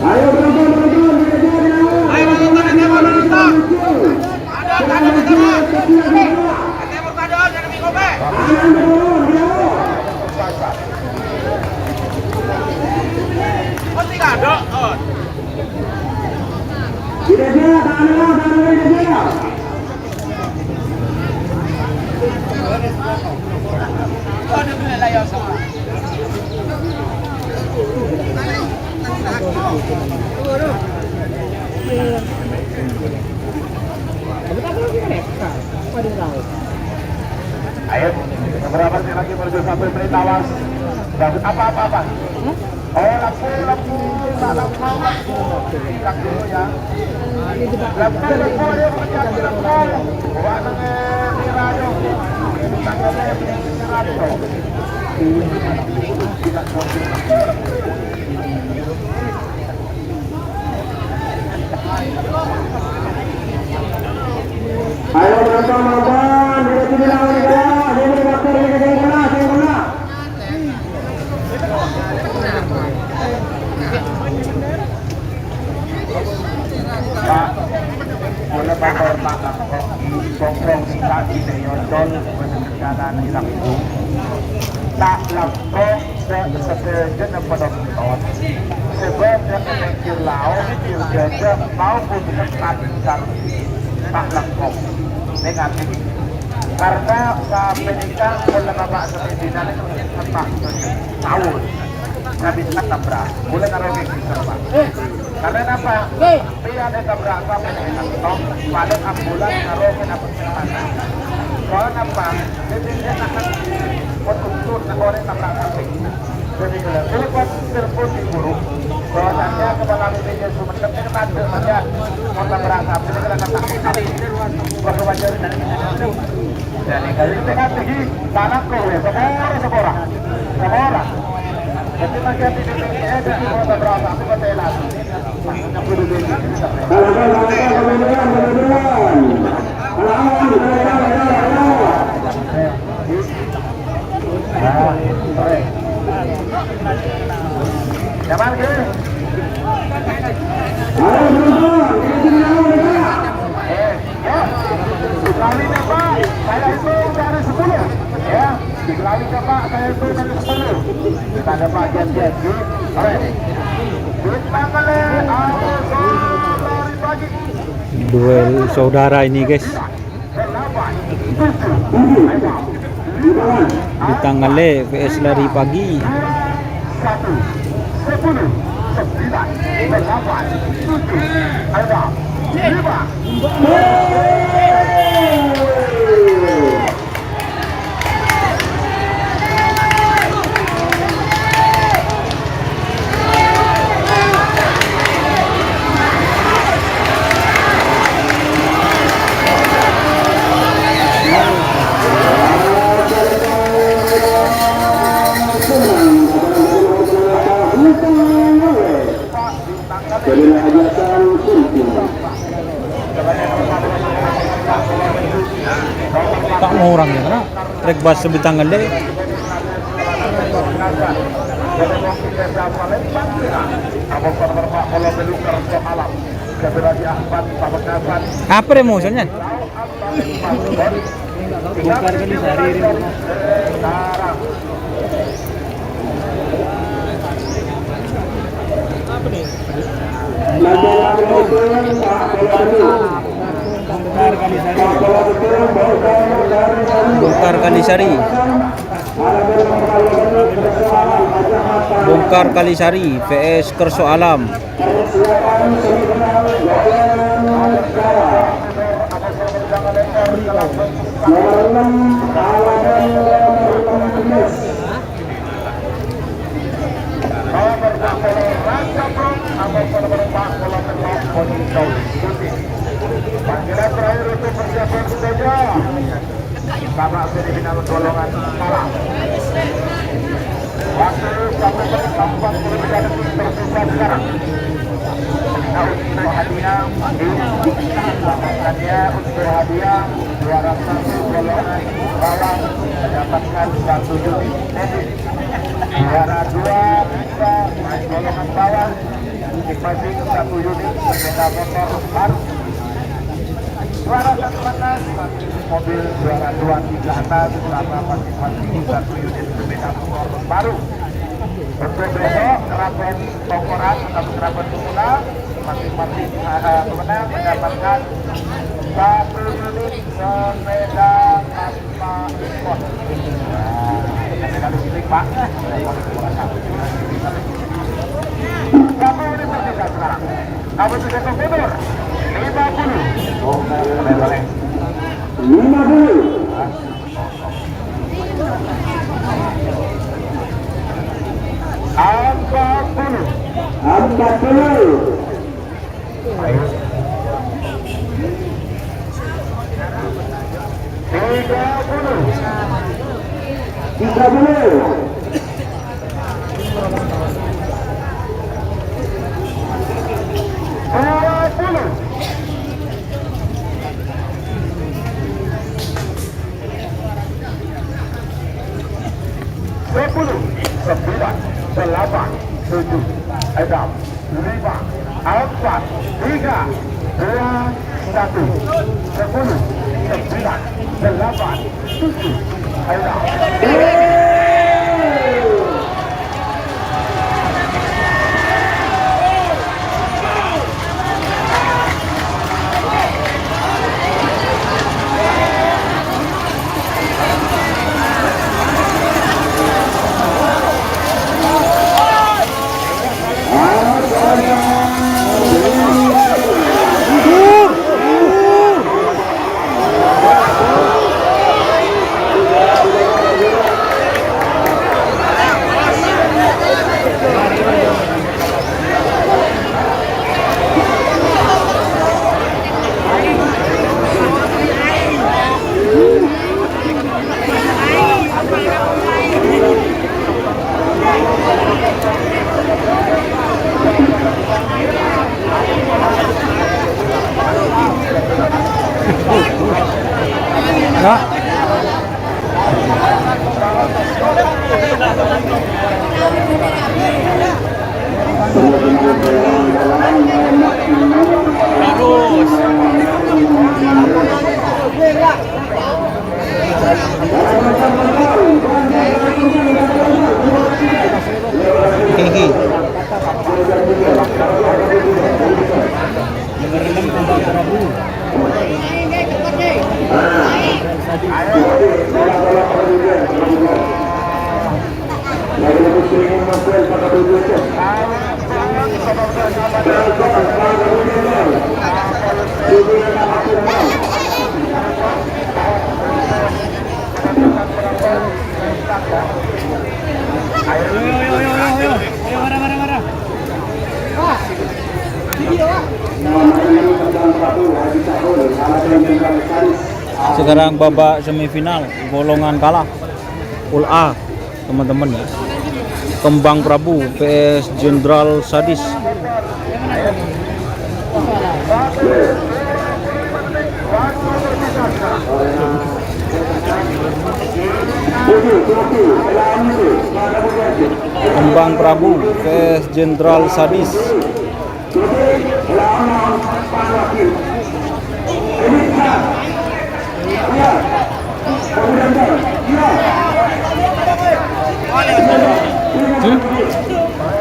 Ayo betul. Ayo Ayo, beberapa menit lagi menuju 1 menit awas. Dan apa? Oh, lampu, tak lampu. Hilang dulu ya. Lampu, ya, berjati lampu. Buat dengan radio. Tangannya radio. Ayo teman-teman, di dalam ini waktu ini saya kena. Pak, boleh Pak hormat Bongkrong kita di Yondol menegakkan hilang itu. Tak lampau sekejen penonton. Sebab yang menekir laut, kirjaja maupun ketatkan tak lampau negatif. Karena sampai nikah boleh bapak sepedinan itu tempat tahun. Habis tabrak, boleh taruh di serba. Karena apa? Pihak yang tabrak sampai nikah tong, paling ambulan taruh ke apa mana? Karena apa? Jadi dia akan untuk orang tabrak sampai. Jadi kalau buat telepon di buruk, bahwasanya kepala BPJS Sumeneb itu ada saja mau tabrak sampai kita akan tak waktu wajar dan jadi kalau kita tinggi tanah kowe semua orang jadi macam ini ada mau tabrak sampai kita elas maksudnya perlu Jaman ke? Dikelawinya Pak, saya itu dari 10 ya. Dikelawinya Pak, saya itu dari 10. Kita ada Pak Jen. Kita kali dari pagi. Duel saudara ini guys. Di Tanggale vs lari pagi. 1, 10, 9, 8, 7, ada 5. Tak mau orang ya karena trek bus sebitang gede. Apa emosinya? Bongkar Kalisari ini. Bongkar Kalisari. Bongkar Kalisari vs Kerso Alam. Nomor 6 kawasan nomor 16. Panggilan terakhir untuk persiapan saja. Sama semifinal golongan kalah. Waktu sampai 40 detik tersisa sekarang. Untuk hadiah, dapatkannya untuk hadiah 201 golongan bawah mendapatkan 1 unit mobil. Juara 2 bisa golongan bawah masing-masing 1 unit sepeda motor baru. Juara 1 mobil, juara 2 3 atas sama masing-masing 1 unit sepeda motor baru. Untuk besok kerapen tongkoran atau kerapen pemula masing-masing pemenang mendapatkan 1 unit sepeda tanpa impor. Sepeda listrik Pak. Berapa unit tersisa sekarang? Apa sudah mundur? 50. Oh, boleh. 50. Angkat dulu. Ayo. 30. Delapan, 7, 6, 5, 4, 3, 2, 1, 10, 9, 8, 7, 6. Sekarang babak semifinal golongan kalah Pool A, teman-teman ya. Kembang Prabu vs Jenderal Sadis. Kembang Prabu vs Jenderal Sadis.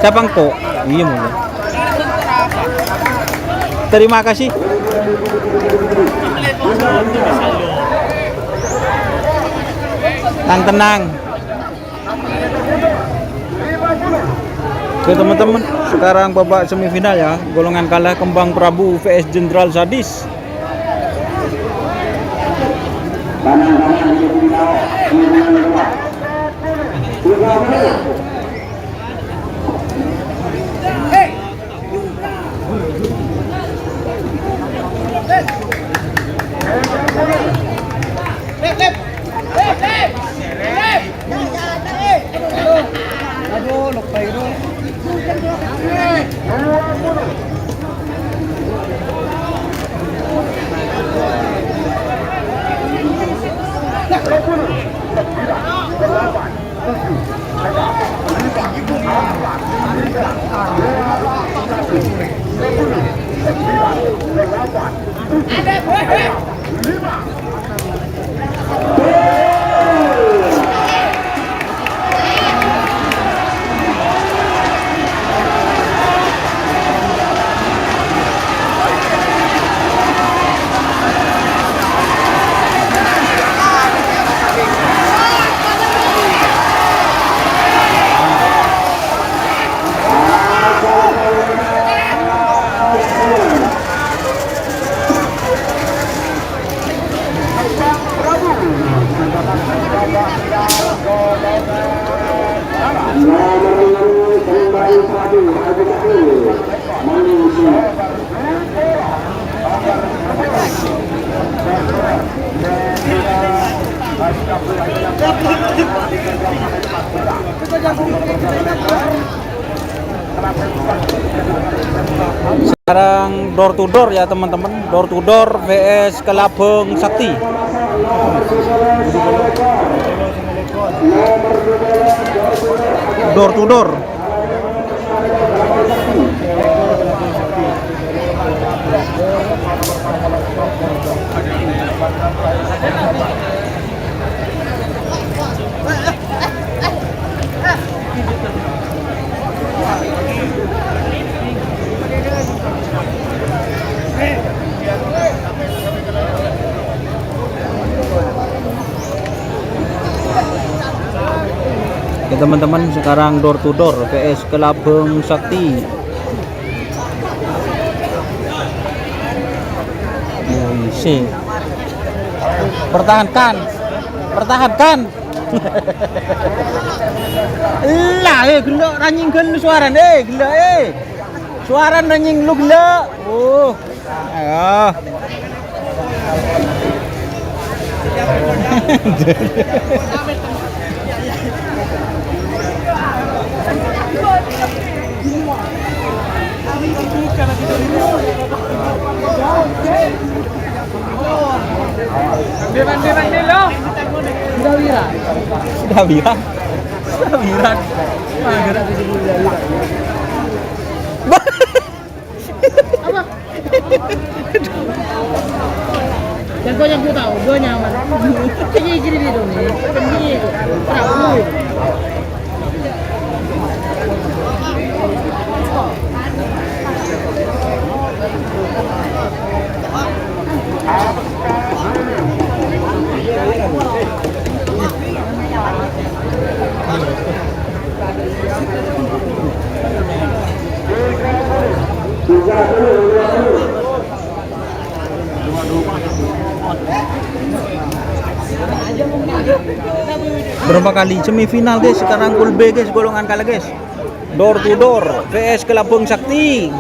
Siapa engkau? Iya mulai. Terima kasih. Tenang. Oke teman-teman, sekarang babak semifinal ya, golongan kalah Kembang Prabu vs Jenderal Sadis. Kanan-kanan di Bintao, hubungan kedua. 3 menit. Aduh, lupa itu. Sekarang door to door ya teman-teman, door to door vs Kelabang Sakti. Door to door. Ya teman-teman, sekarang door to door vs Kelabang Sakti. Wih, pertahankan, pertahankan. Lah, gelo ranjing gelo suaran, gelo suaran ranjing lu gelo. Ayo. Sudah viral. Apa? Yang gue tahu, gue nyaman. Kayak gini nih dong nih, begini itu. Tahu. Berapa kali semifinal guys, sekarang pool B guys, golongan kalah guys. Door to door vs Kelabang Sakti.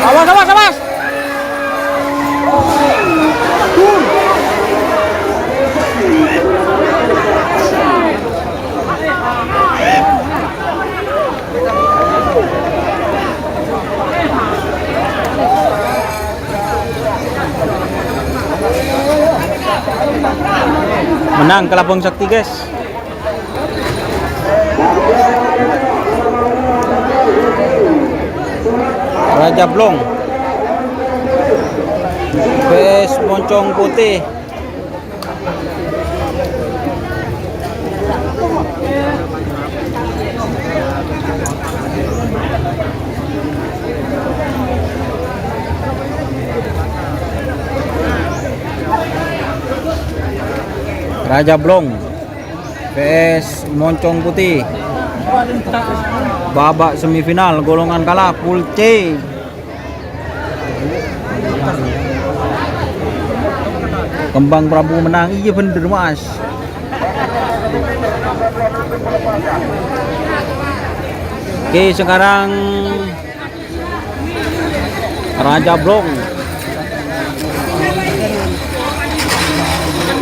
Awas, awas, awas. Menang Kelabang Sakti guys. Raja Blong PS Moncong Putih. Raja Blong PS Moncong Putih. Babak semifinal golongan kalah pool C. Kembang Prabu menang. Iya bener Mas. Oke, sekarang Raja Blong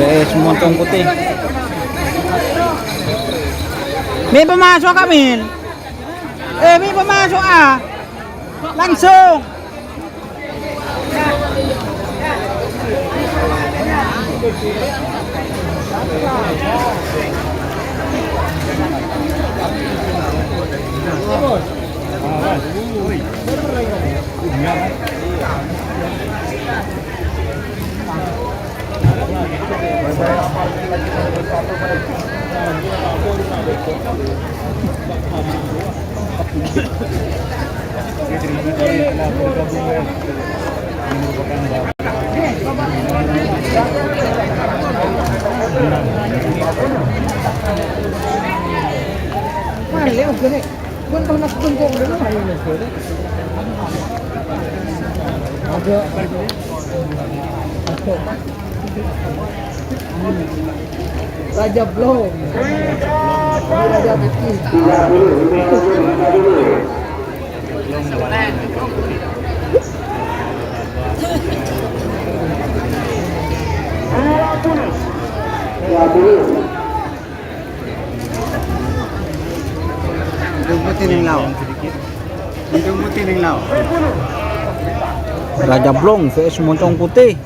PS Moncong Putih. Mi pemasok Kamil. Mi pemasok langsung. Raja Blong. Raja Putih. Raja Blong vs Moncong Putih.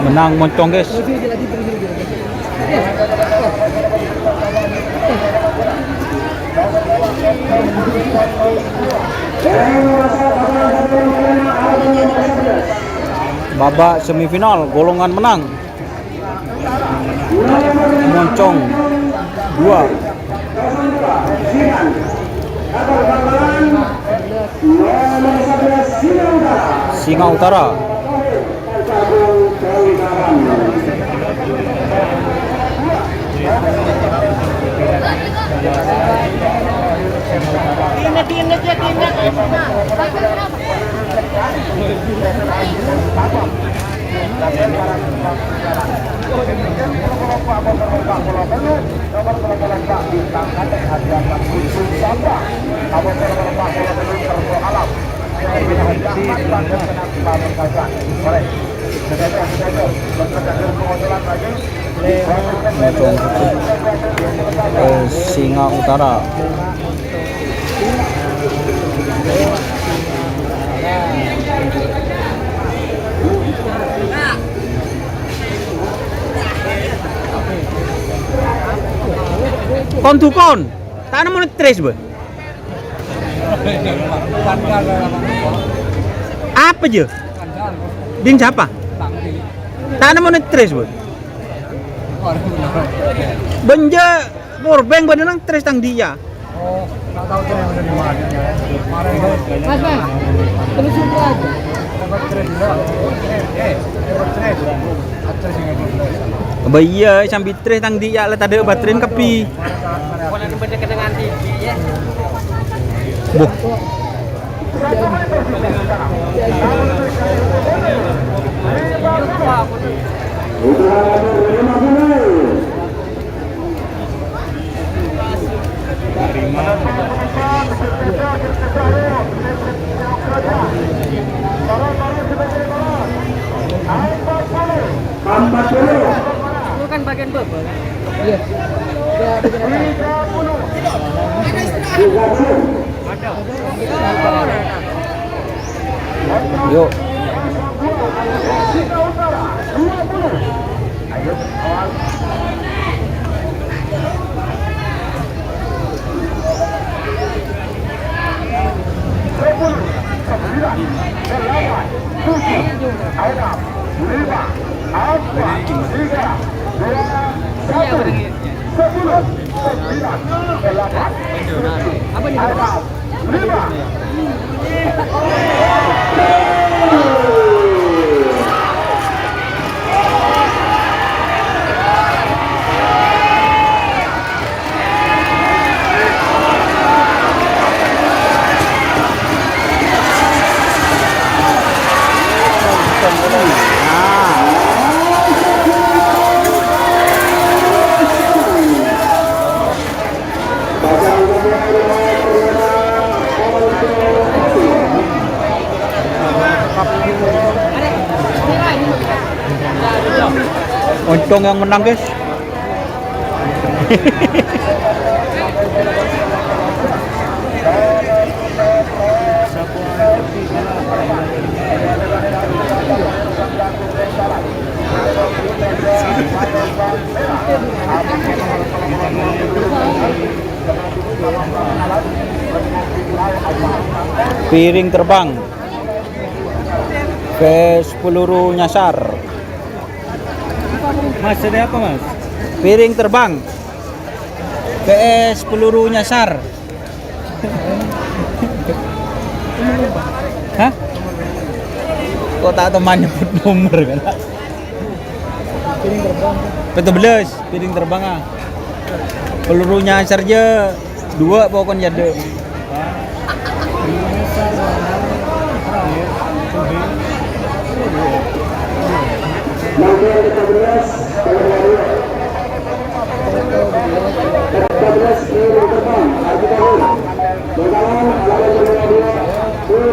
Menang Moncong guys. Babak semifinal golongan menang Moncong 2. Singa Utara. Singa Utara. Kon tukon, tak mau tres be. Apa je? Ding siapa? Tak mau tres be. Benja Powerbank bener nang tres tang dia. Oh, tak tahu tuh yang ada di mana. Kemarin Mas, terus itu aja. dapat tres juga. Dapat tres. Atres yang Iya, sambil tres tang di ya lah tadi baterin kepi. Kalau ada benda dengan TV ya. Buh. Itu kan bagian bubble. Yuk. Iya benar. Apa nih? Untung yang menang, guys. Piring terbang. Kes peluru nyasar. Mas, ada apa mas? Piring terbang. PS peluru nyasar. Hah? Kok tak teman nyebut nomor kan? Piring terbang. Petubelas, piring terbang ah. Peluru nyasar aja 2 pokoknya ada.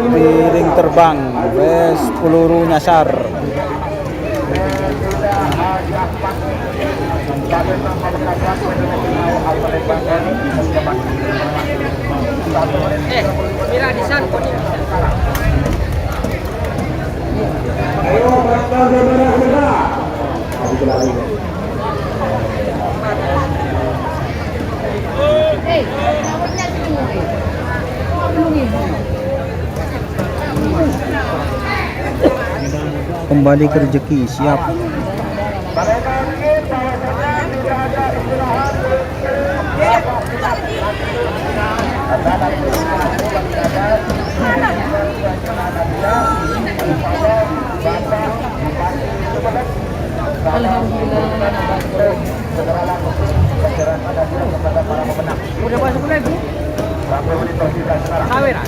Piring terbang, wes peluru nyasar. Mira di sana kok nih. Kembali ke rezeki, siap. Udah masuk lagi. Kawiran.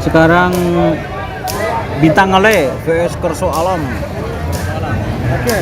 Sekarang Bintang Ale vs Kerso Alam. Oke.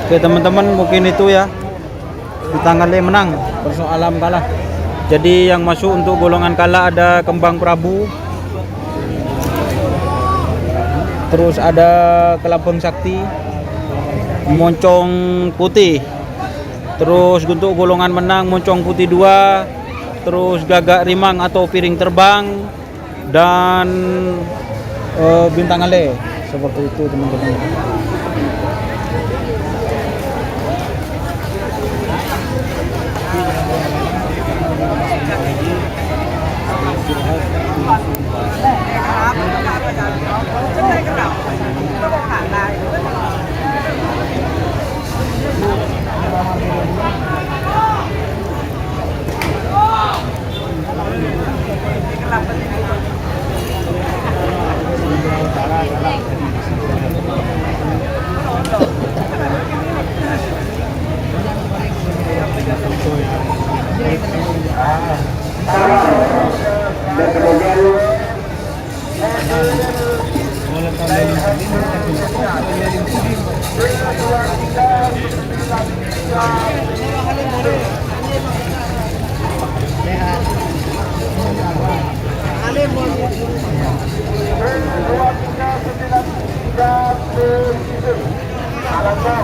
Oke teman-teman, mungkin itu ya. Bintang Ale menang, Kerso Alam kalah. Jadi yang masuk untuk golongan kalah ada Kembang Prabu, terus ada Kelabang Sakti, Moncong Putih. Terus untuk golongan menang Moncong Putih 2, terus Gagak Rimang atau Piring Terbang, dan Bintang Ale. Seperti itu teman-teman. Hãy subscribe cho kênh Ghiền Mì Gõ để không bỏ lỡ những video hấp dẫn.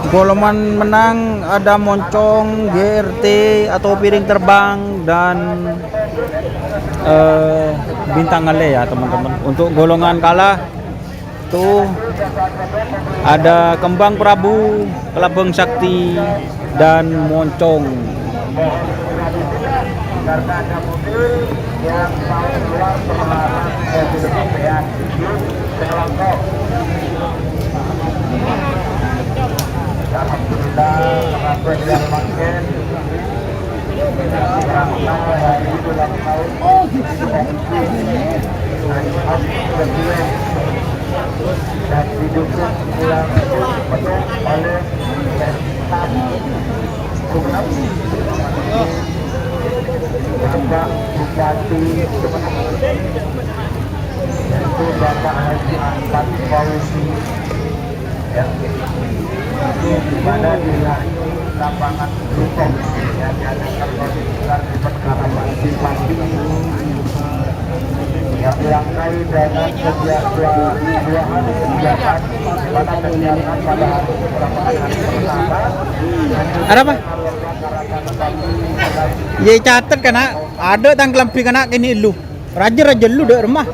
Golongan menang ada moncong, GRT atau piring terbang dan bintang ale ya teman-teman. Untuk golongan kalah tuh ada kembang Prabu, kelabang sakti dan moncong. Karena ada mobil yang mau keluar perlahan mobil sampean sekelompok. Alhamdulillah pengakuan yang makin merangkau hari ulang tahun. Dan didukung ulang penuh oleh Sumedang. Bapak Bupati Sumeneb yaitu Bapak Haji Ahmad Fauzi yang di mana diraih lapangan Lutong yang diadakan oleh di perkara partisipasi yang dirangkai dengan kegiatan dua hari kegiatan pada kegiatan pada hari pertama. Ada apa? Ya catat kana ada tanggal lampi kana kini lu. Raja lu dak rumah.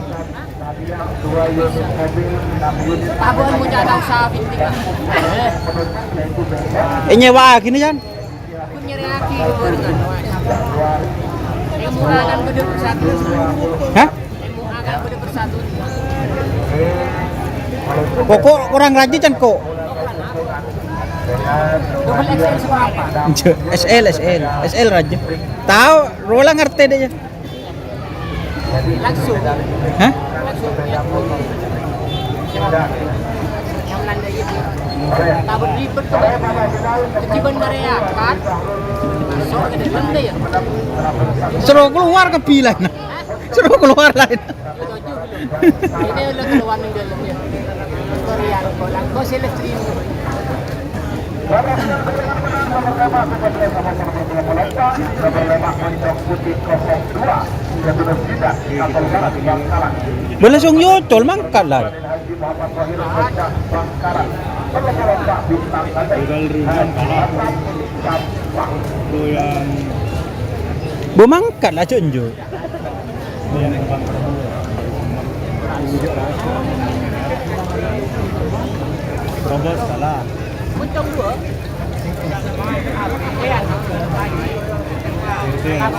Dua unit mobil, 6 unit Tabon mo dyan ang sa Bintika. Nyewa gini kan? Kunyari aki, barengan. Yang muhagan ko doon bersatu. Hah? Yang muhagan ko doon bersatu. Kok kurang rajin kan kok? Double XL seberapa? SL raja. Tahu, rola ngerti deh. Langsung. Hah? Langsung yang Melanda itu. Tabon ribet tuh. Ketiban Korea kan? Masuk ke depan deh ya. Suruh keluar ke bilan. Suruh keluar lain. Ini udah keluar nih dalamnya. Korea kolang kok selestri. Belasung yocol mangkat lah. Bomangkat lah cunjo. Robot salah. Muncung dua. Itu yang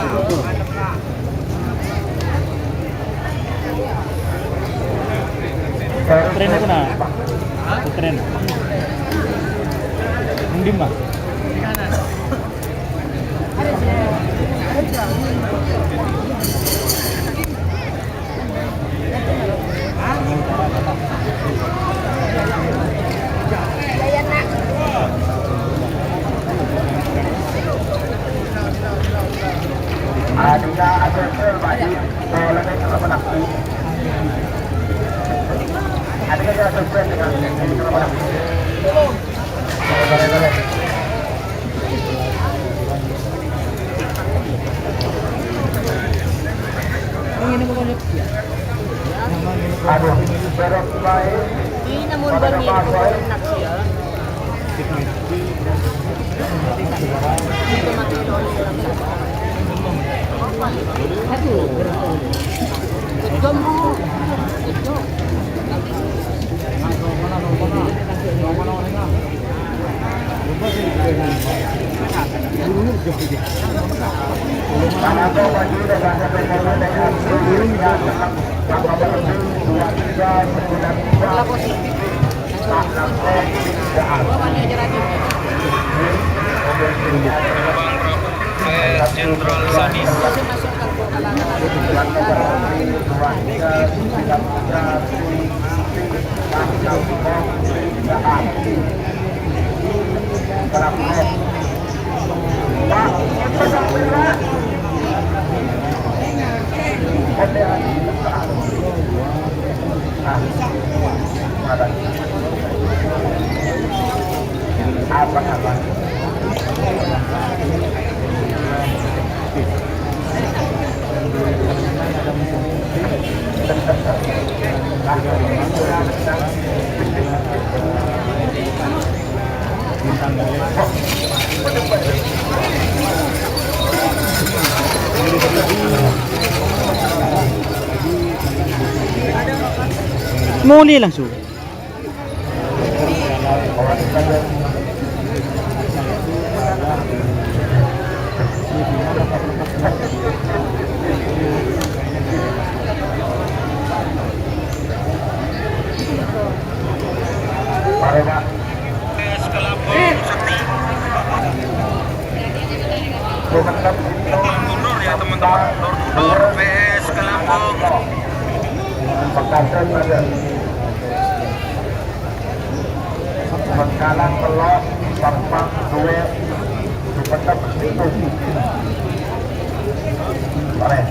tren aku na. Tren. Hindi mah. Adanya ada terbaik bola yang kepada aku. Adanya ada terbaik dengan kepada aku. Aduh, beres baik. Ini namun bangin ko nak siya. Ito matulog lang sa. Aduh. Gambo. Ito. Jenderal Sadis. bintang Muli langsung. Mundur ya teman-teman. Nur PS ke Lampung. Pekasan ada. Bengkalan Telok, Sampang, Dua, Supetep, itu. Boleh.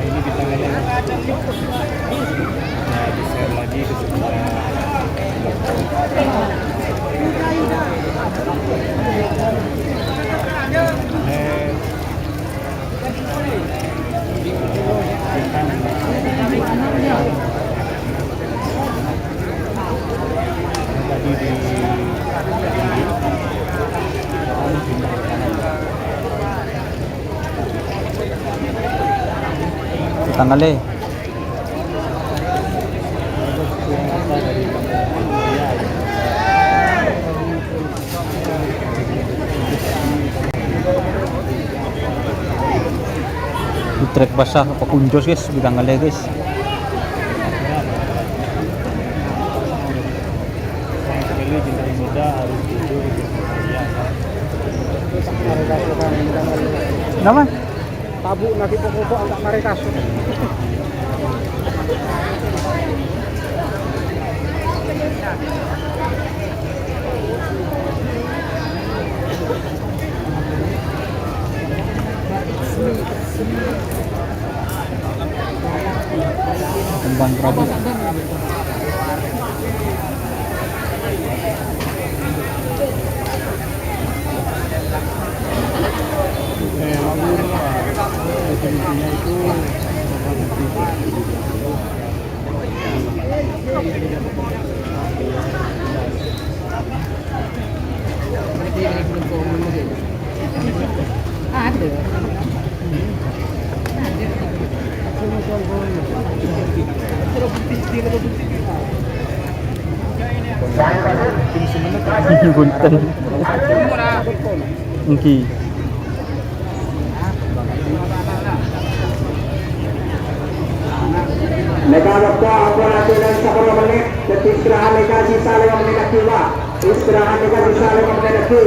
Ini kita lihat. Nah, di-share lagi ke sebelah. Tanggalnya. Di trek basah apa kunjos guys, di tanggalnya guys. Sekali jendela muda harus jujur. Nama? Tabu lagi pokok angkat mereka. Kembang Prabu. Definisinya itu Ada. Bunten. Engki. Mereka waktu aku nasional 10 menit. Jadi istirahat mereka sisa 5 menit lagi pak. Istirahat mereka sisa 5 menit lagi.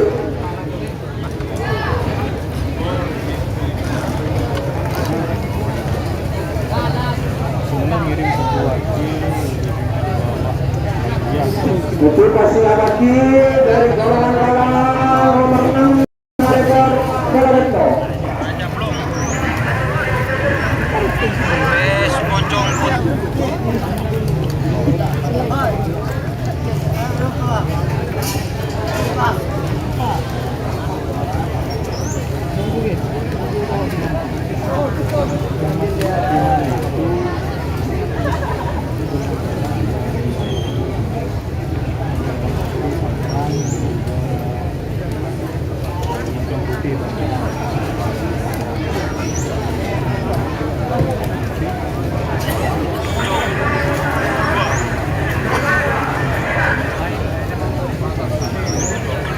sebenarnya ngirim satu wakil ya Itu kasih lagi dari golongan-golongan nomor 6 mereka Kolorento. PS Mocong Put.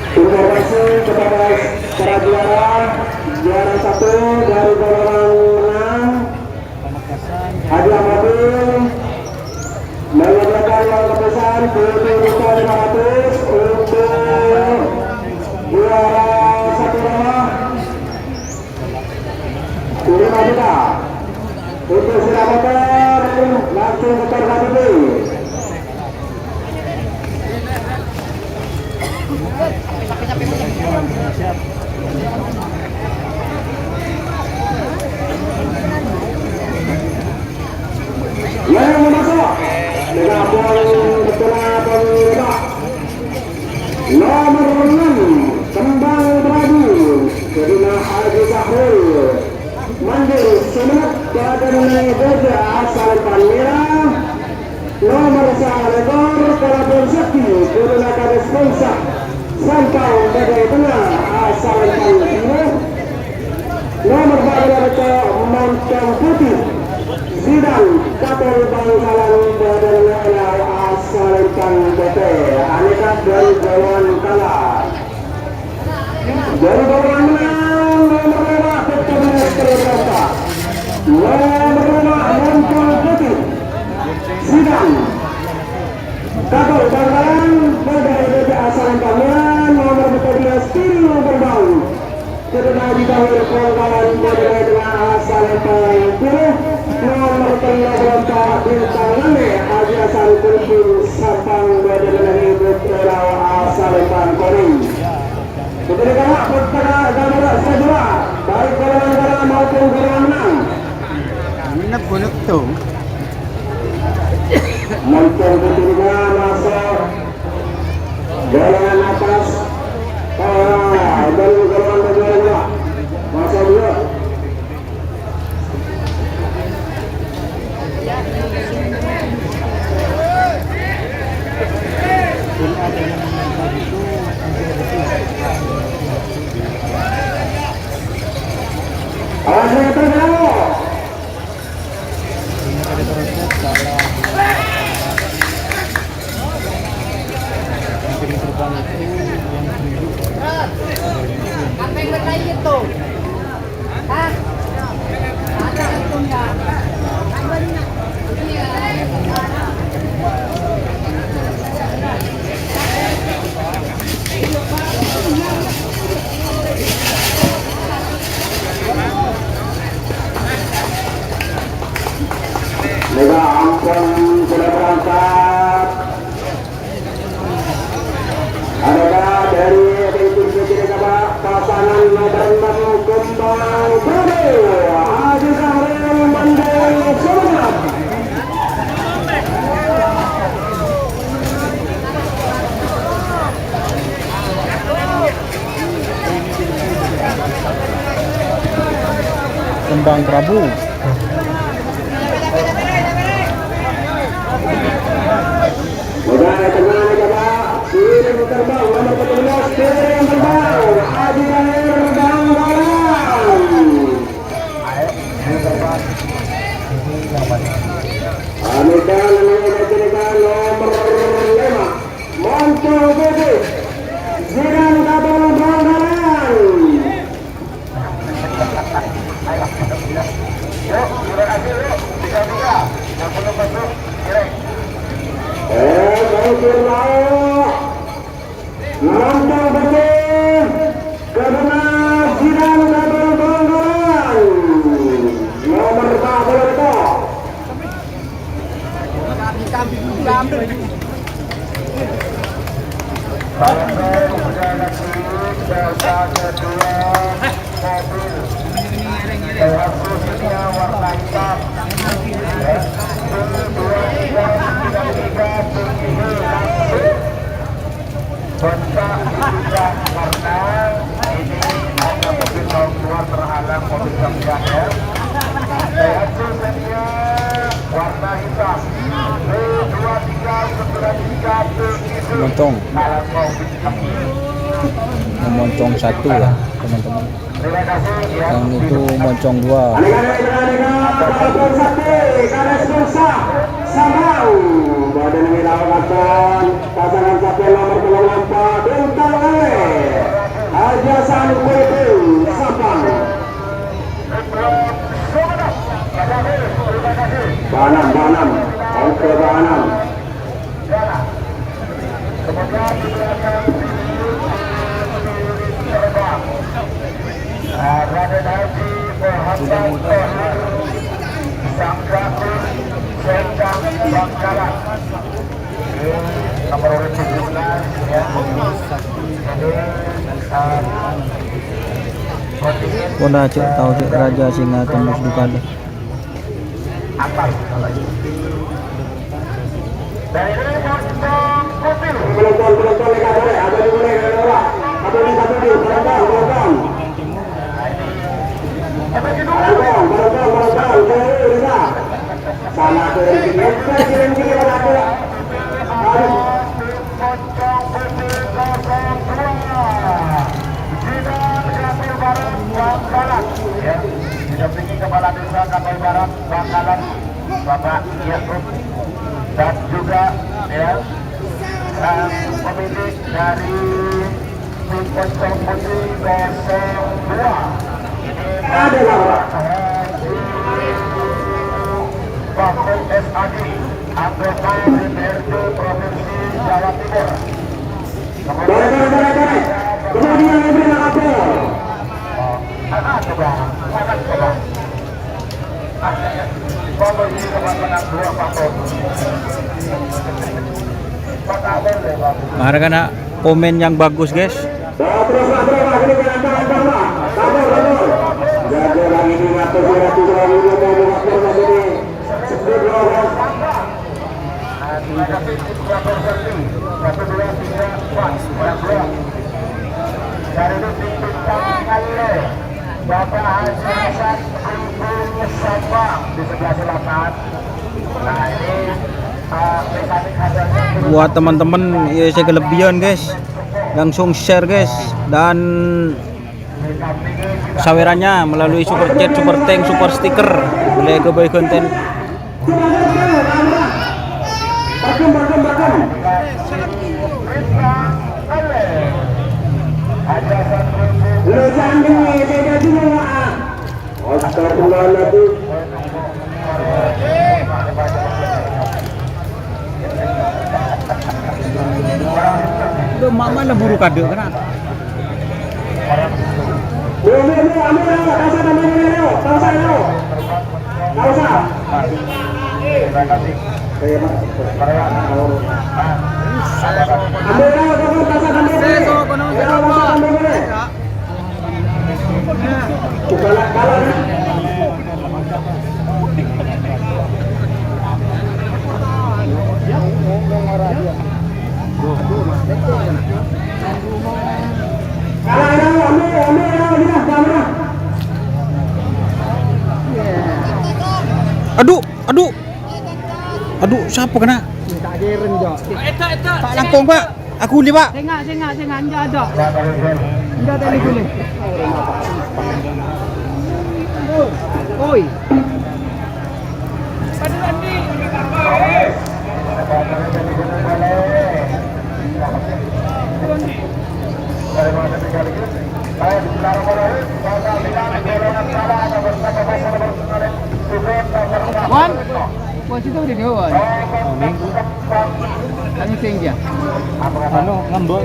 Terima kasih kepada para juara 1 dari golongan 6 hadiah mobil menyediakan uang tebusan 7.500 untuk juara 1 nomor 5 juta. Untuk sudah motor langsung motor KTP. Yang masuk menabung betul pemirsa nomor 6 Kembang Prabu Kedina Haji Sahrul Mandiri Sumenep Kadang Boja asal Palmera nomor 1 ekor Kalabuan Sakti menggunakan responsa Santau dari tengah asal timur. Nomor berapa Montong Putih Zidane Kapol Bangkalan dari asal PT Aneka dari Jawan Kalah. Dari bawah menang nomor 5 Petronas Terlata. Nomor 5 Montong Putih Zidane Kapol Bangkalan dari asal Kamian. Nomor 14 Tiro Berbau Kedua di bawah Bangkalan dari asal Kamian. Nomor 13 Bintang Lane Ajasan Kumpul Sapang dari asal Bangkalan. Ketika pertama gambar kedua, baik golongan maupun golongan menang. Minap gunuk tuh. Montong ketiga masuk golongan atas. Dan golongan kedua masuk dua. Mega Ampun sudah berangkat. Adakah dari tim pasangan Madan Kembang Bode Haji Sahril Bandung Semangat. Kembang Prabu. Udah tengah coba kirim terbang nomor 14 kirim terbang Haji Sahril Bangkalan. Amikan nomor 5 Montong Putih Zidane Kapol Bangkalan. Montong Putih karena Zidane Kapol Bangkalan. Nomor 14 khususnya warna hitam. Kontak sudah karena ini hanya mobil tahun keluar terhalang mobil kamian ya. Khususnya warna hitam. 2-3 Montong. Montong 1 ya teman-teman. Yang itu moncong 2. Kalabuan Sakti Kares Nusa Sambau badan melakukan pasangan sapi nomor 24 Bintang Lane Ajasan Kumpul Sapang. Banam oke Banam. Raden Haji Muhammad Sang Rasul Sendang Bangkalan nomor 17 ya. Udah cek tahu cek Raja Singa tembus di Padang. Apal dari Montong Putih Penonton lekat boleh ada di boleh ada satu di penonton. Sana ke sini, kirim pada aku. Desa Kapal Barat Bangkalan Bapak Yakub dan juga ya pemilik dari tim Ponsel Putri 02 adalah Bapak SAD anggota DPRD Provinsi Jawa Timur. Kemudian Ibrahim Abdul. Coba. Bapak ini teman-teman dua Bapak. Karena komen yang bagus guys. Bapak Haji Hasan Sabang di sebelah selatan. Nah ini mekanik hasilnya Buat teman-teman ya saya kelebihan guys, langsung share guys, dan sawerannya melalui super chat, super thank, super sticker boleh ke konten. Udah mama lah buru kade kan. Aduh, siapa kena? Pak Langkong Pak, aku li Pak. Sengak, enggak ada. Enggak ada di sini. Oi. Wan, buat itu udah dewan. Kami tinggi. Ano, ngambek.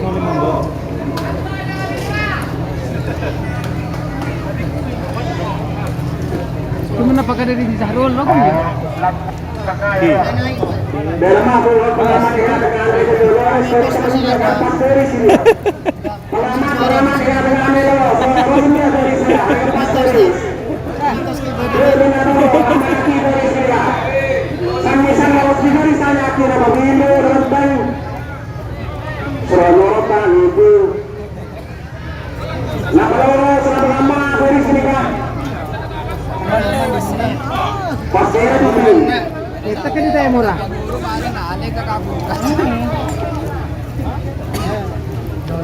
Cuma apakah dari Zahrul lo kan ya? Dalam aku pengalaman dengan Kita kan di murah.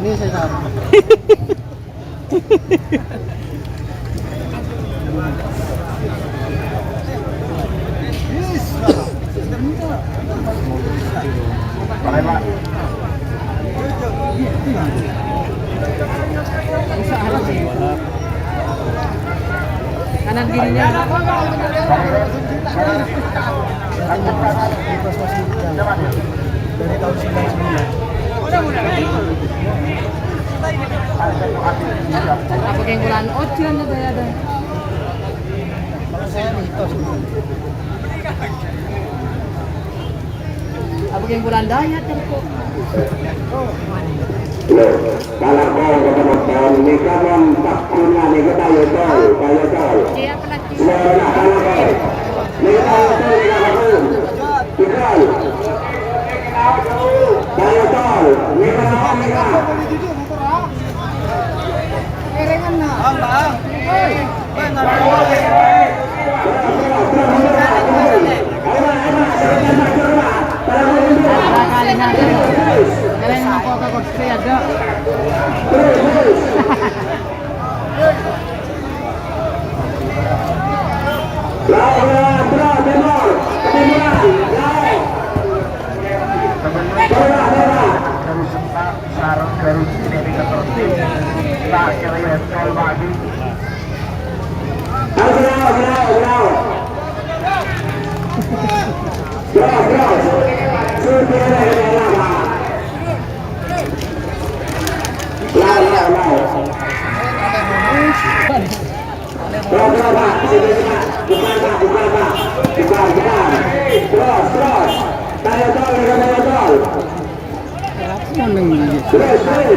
Ini saya tahu. Kanan kirinya. Dari tahun 99. Apa yang kurang ocian ada. Kalau saya mitos. Apa yang kurang daya kok. kalau kau ketemukan mereka tak punya mereka tahu tahu.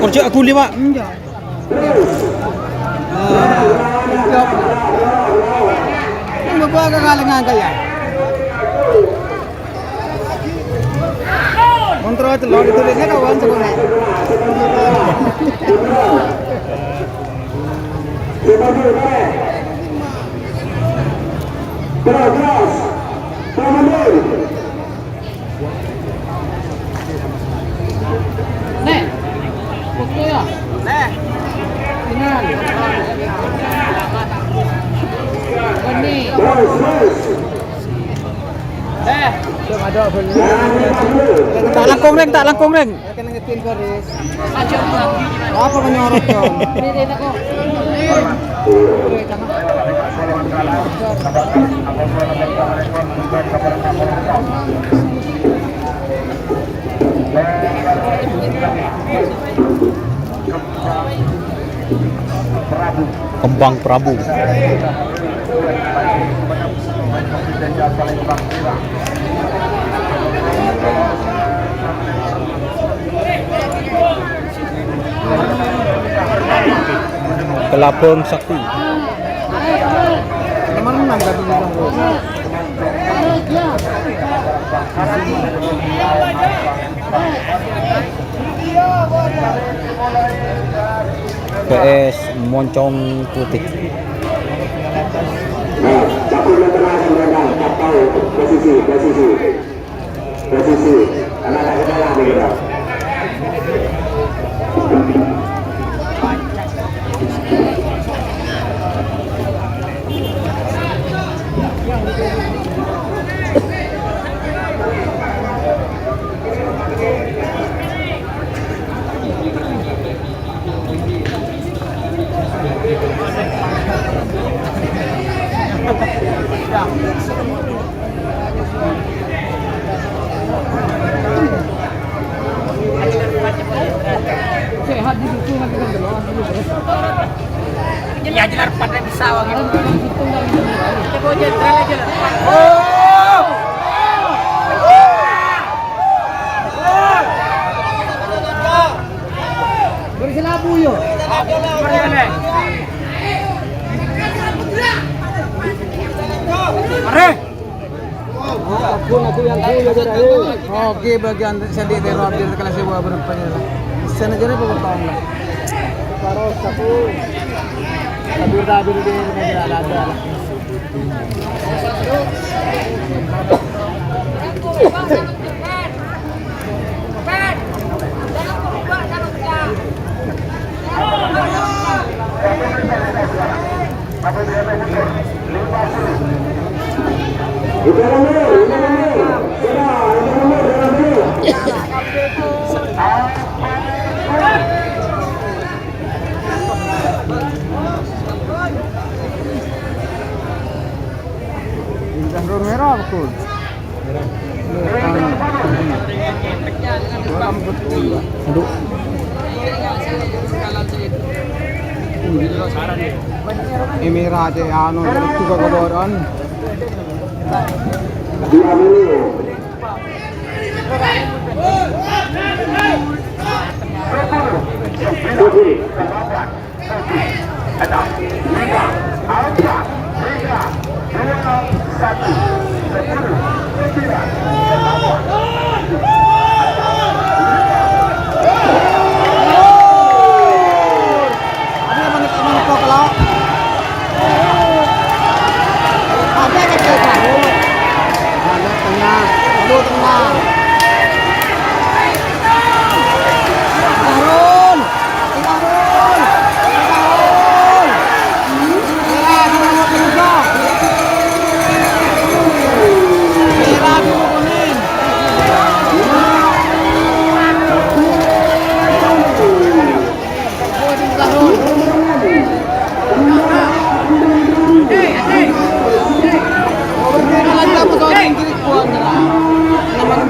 Kerja aku 5. Ini bawa ke kalangan kaya. Kontrol itu loh, ditulisnya kawan sebenarnya. Nek, foto ya. Nek, tinggal. Ini. Tak langkung reng. Kena ngetin garis. Apa menyorot yo? Ini tak kok. Kembang Prabu. Kelabang Sakti. Nomor 6 tadi bilang bos. PS Moncong Putih. Campurnya tenang dan tahu posisi anak-anak kita lah kita. Sehat di situ nanti kan dulu. Ya jelar pada bisa gitu. Coba jalan aja lah. Bersilabu yo. Aku yang kuya jadi. Oke, bagian sedih teror di kelas sewa berupanya lah. Sana jadi bertahun lah. Paros aku. Tabir di negara ada. Bintang merah betul. Aduh. Ini merah aja anu juga koboran.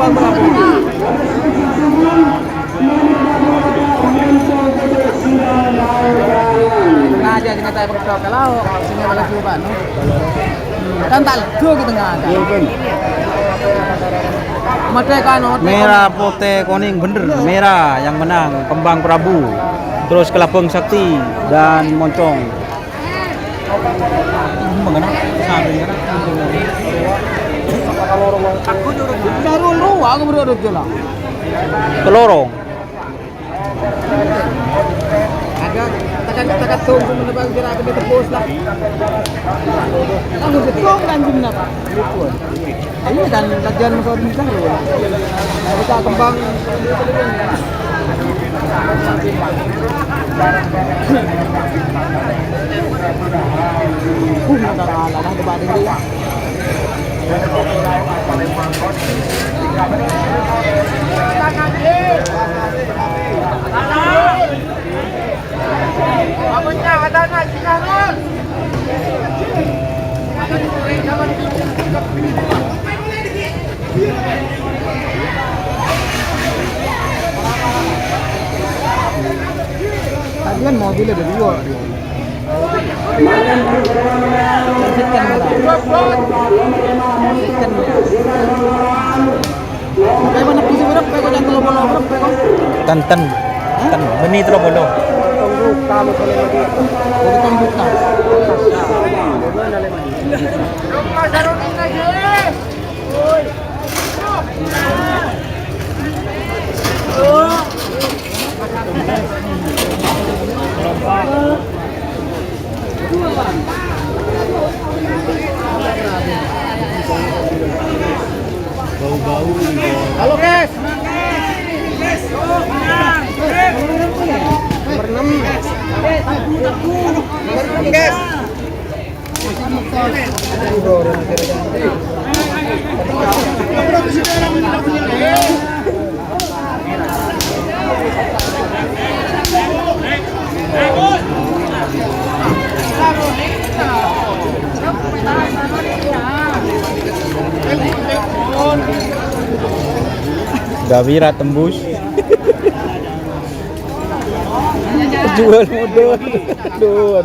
kembang Prabu. Tengah aja dengan saya berdoa kalau sini malah coba. Kan tak lego ke tengah aja. Merdeka no. Merah putih kuning bener merah yang menang Kembang Prabu, terus Kelabang Sakti dan Moncong. Aku nyuruh darul ruang aku berdua jalan. Telorong. Agak tekan tunggu menebang kira aku tebus lah. Aku betul kan gimana? Ini kan kajian masuk di sana. Kita kembang. Lah debat ini. Tadi kan mobilnya ada dua. Tanten. Beni terus bodoh. Halo guys. Nomor 6. Nomor 6 guys. Gawira tembus. Jual modal. Aduh.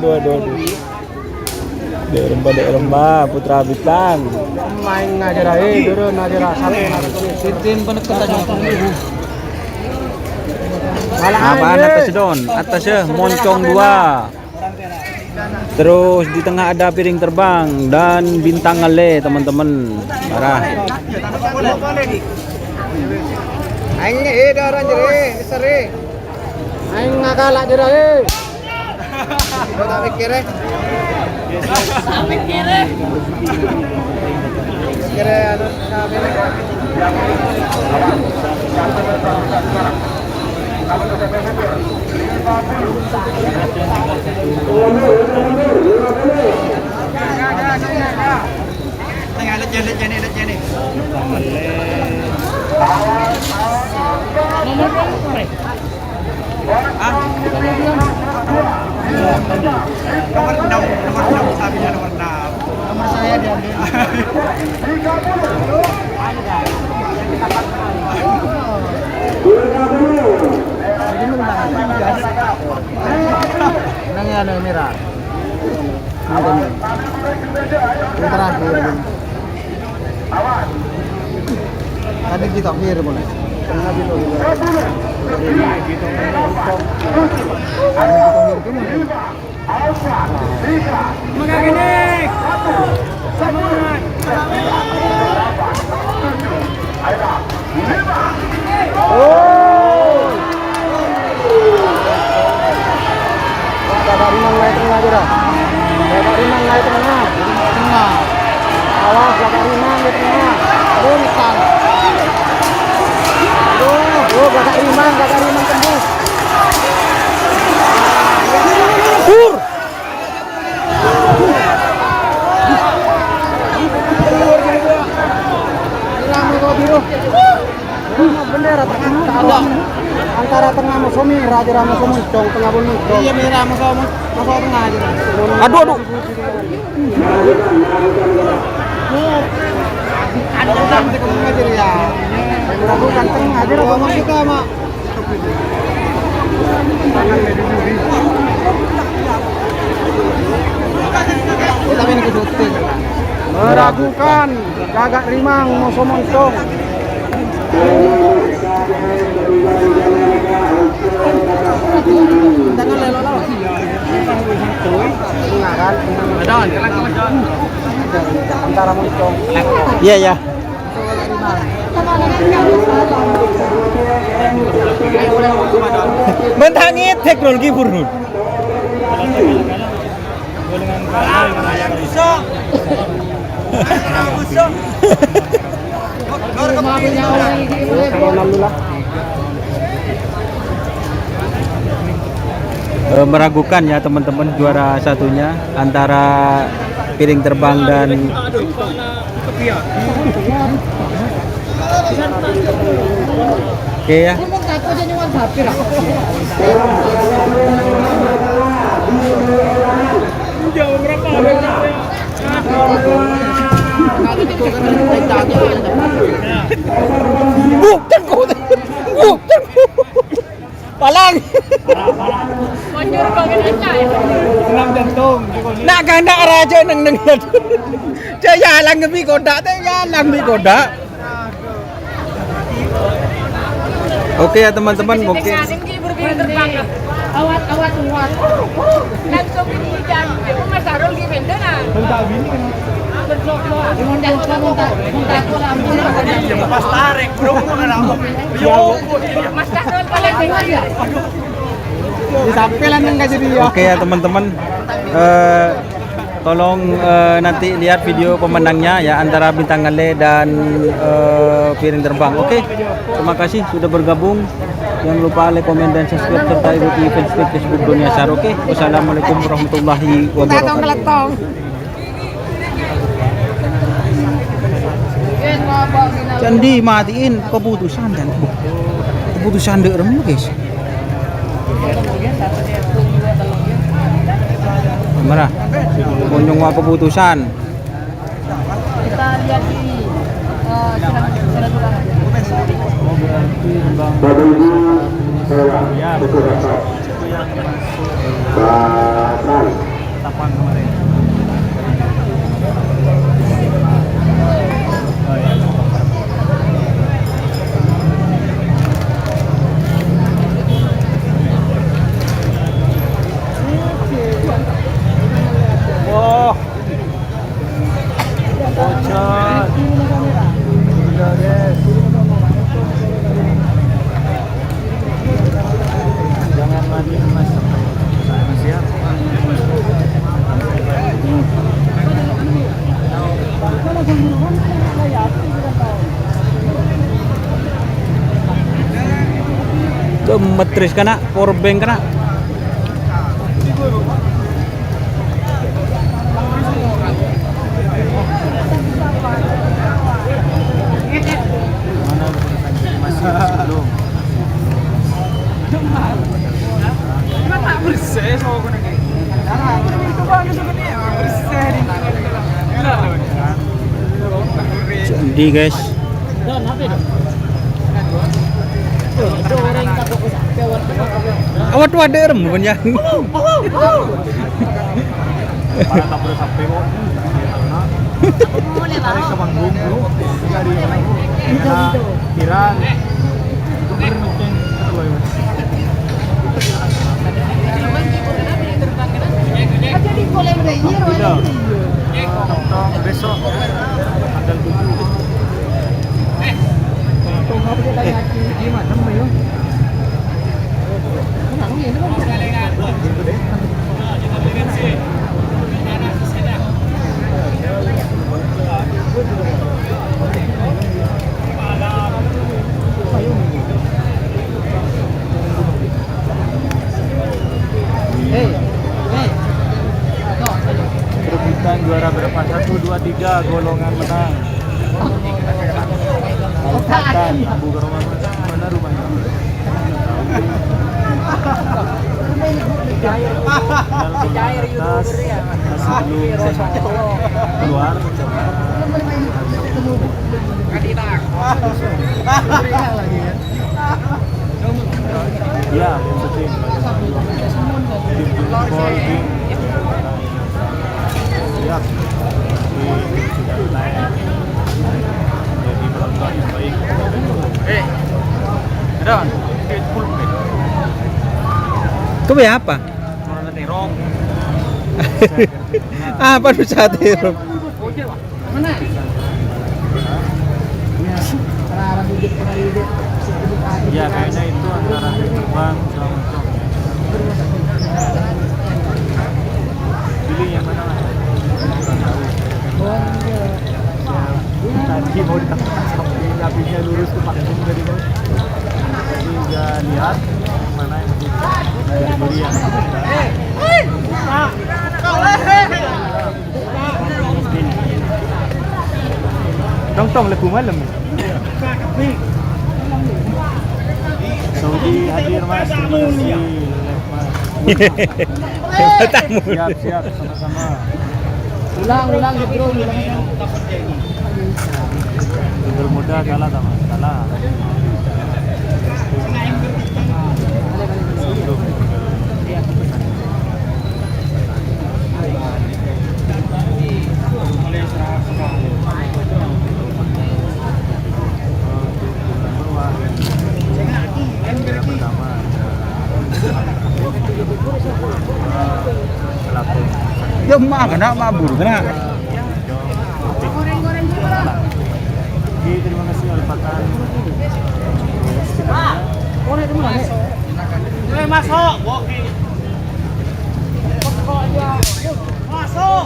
Dek rembah Putra Bintang. Main ngajar aja, turun ngajar satu. Sitin penekan aja. Apaan atas Don? Atasnya Moncong 2. Terus di tengah ada Piring Terbang dan Bintang Ale teman-teman. Marah. Aing darah jere, seri. Aing ngakalak jere. Kau tak pikir Kira anu nomor saya diambil. Nang ya merah. Yang terakhir. Tadi kita akhir boleh. Magaginik. Semangat. Oh. Kakak Rinang naik tengah aja dah. Kakak Rinang naik tengah. Tengah. Awas Kakak Rinang di tengah. Bentang. Kakak Rinang tembus. Pur. Biru. Bendera tengah. Antara tengah Musomi, Raja Ramosomi, Cong tengah bumi. Iya merah Musomi, masuk tengah aja. Aduh. Ada yang aja ya. Mak. Meragukan, gagak rimang, moso-monsong. Antara moncong. Iya ya. Mentangit teknologi purun. Meragukan ya teman-teman juara satunya antara piring terbang dan oke ya. Palang. Konjur bagian aja ya. Senam jantung. Nak ganda raja neng neng. Jaya lang ngebi kodak teh ya lang ngebi kodak. Oke ya teman-teman, oke. Awat langsung ini jangan Mas Harul gimana nah Mas tarik bro Mas Harul paling dengar ya Disampelan enggak jadi ya. Oke ya teman-teman, tolong nanti lihat video pemenangnya ya antara Bintang Ale dan piring terbang. Oke, terima kasih sudah bergabung. Jangan lupa like, komen, dan subscribe serta ikuti fanspage Facebook Dunia Sar. Oke, wassalamualaikum warahmatullahi wabarakatuh. Candi matiin keputusan dan keputusan derem guys. Marah. Kunjung keputusan. kita lihat di Tapan kemarin. Wah. Bocor. Udah guys. Jangan lagi mas. Siap. Gemetris kana, powerbank kana. Jadi guys, awat wadah rem bukan ya? Tarik ke panggung dulu. Dari Pirang. Besok tanggal 7. Perebutan juara berapa? 1, 2, 3 golongan menang. Kabupaten Abu Garoma mana rumahnya? Cair YouTuber ya. Keluar. Lagi kan. Ada. Full plate. Kau beli apa? Warna terong. Apa bisa terong? Ya kayaknya itu antara terbang sama mentok. Pilih yang mana? Tadi mau ditampilkan sampai apinya lurus ke panggung dari bawah. Jadi nggak lihat mana yang dari yang tong lagu malam. Saudi hadir mas, terima kasih. Tamu. Siap sama-sama. Ulang bro, Tunggal muda kalah sama kalah. Ya mak kena mabur kena. Terima kasih Alfatan. Masuk. Masuk.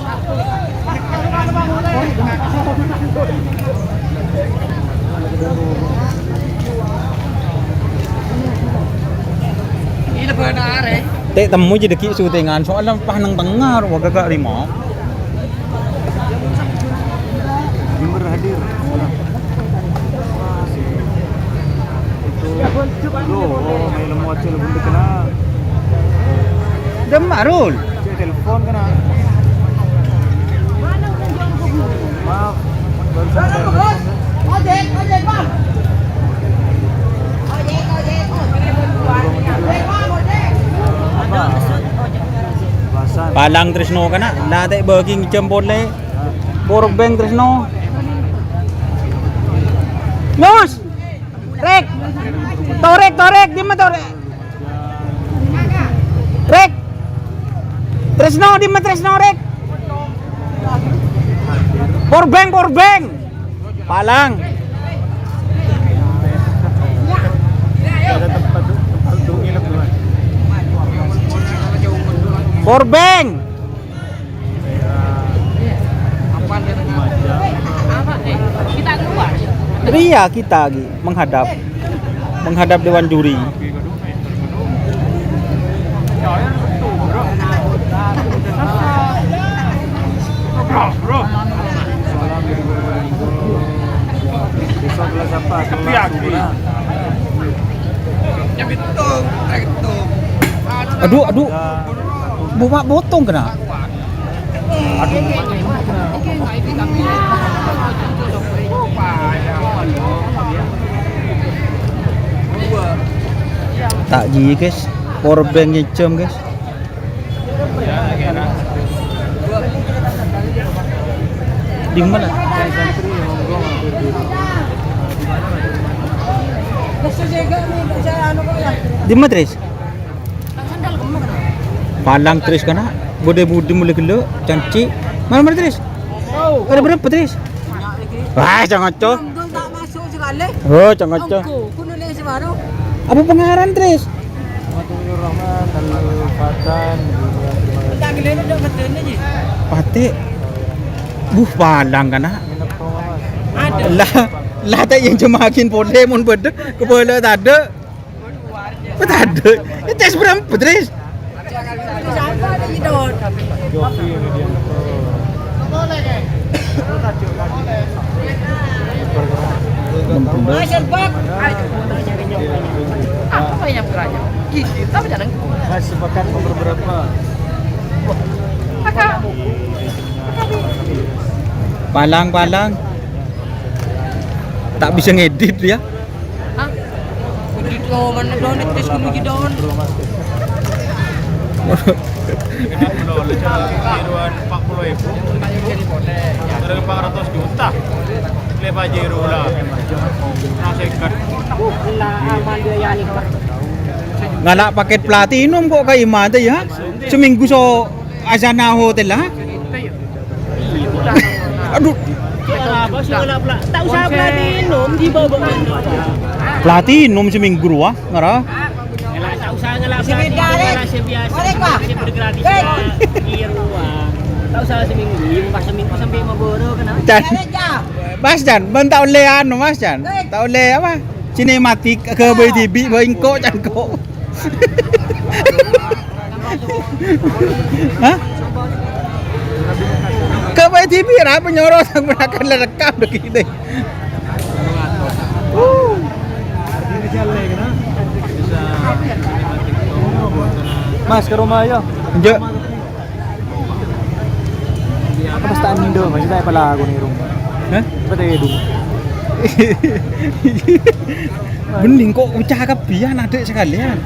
ini lebih benar ya. Teh temu jadi ki syutingan soalnya panang tengah warga gak lima. Jember hadir. Itu main lemot cil bunda kena. Demarul. Cek telepon kena. Maaf. Baru sampai telepon. Ojek bang. Apa? Bahasan. Palang Trisno kana late booking jempol le. Powerbank Trisno. Los. Rek. Torek di mana torek? Rek. Trisno di mana Trisno rek? Powerbank. Palang. Ada tempat untuk nginep duluan. Powerbank. Kita keluar. Iya kita lagi menghadap dewan juri. Bro. Besok kelas apa? Aduh. Bawa botong kena. Tak ji guys, powerbank ngecem guys. Di mana? Di mana Tris? Palang Tris kana, bude mulai gelo, cantik. Mana Tris? Ada berapa Tris? Wah, jangan cok. Tak masuk sekali. Oh, jangan cok. Kuno le sebaru. Apa pengaran Tris? Matur Rahman, Alfatan. Tak gelen dak betulnya je. Pate. Palang kana. Ada. Lah tak yang jemakin boleh mun bedek kepala tak ada. Tak ada. Ini tes berapa Tris? Siapa ni dot? Jovi ini dia. Masuk bak. Apa yang beranya? Kita berjalan. Mas sepakat nomor berapa? Palang. Tak bisa ngedit ya. Hah? Kudu do mana do ni tes kudu gidon. Kiruan 40.000. Dari 400 juta. Lepas jeru lah. Nah sekat. kali kau. Ngala paket platinum kok kay Imada ya. Seminggu so Azana Hotel ha. Aduh, Apa sih wala pula? Tak usah platinum di bawah. platinum seminggu wah ngara. Ngelak tak usah ngelak Si platinum. Bidalik. Ngelak si biasa. Balik, Pak. Si bergratis. Iruang. Tak usah seminggu. Yung pas seminggu sampai maboro kena. Jan, Aja. Mas Jan, ben tak oleh anu Mas Jan. Tak oleh apa? Cinematic ke BTV bengko Jan kok. Hah? Ke BTV ra penyorot ang akan rekam begini. Mas ke rumah yo. Enggak. Apa basta nindo? Masih tayo pala ako ni rumah. Hah? Apa tayo dum? Bening kok cakap biar adik sekalian.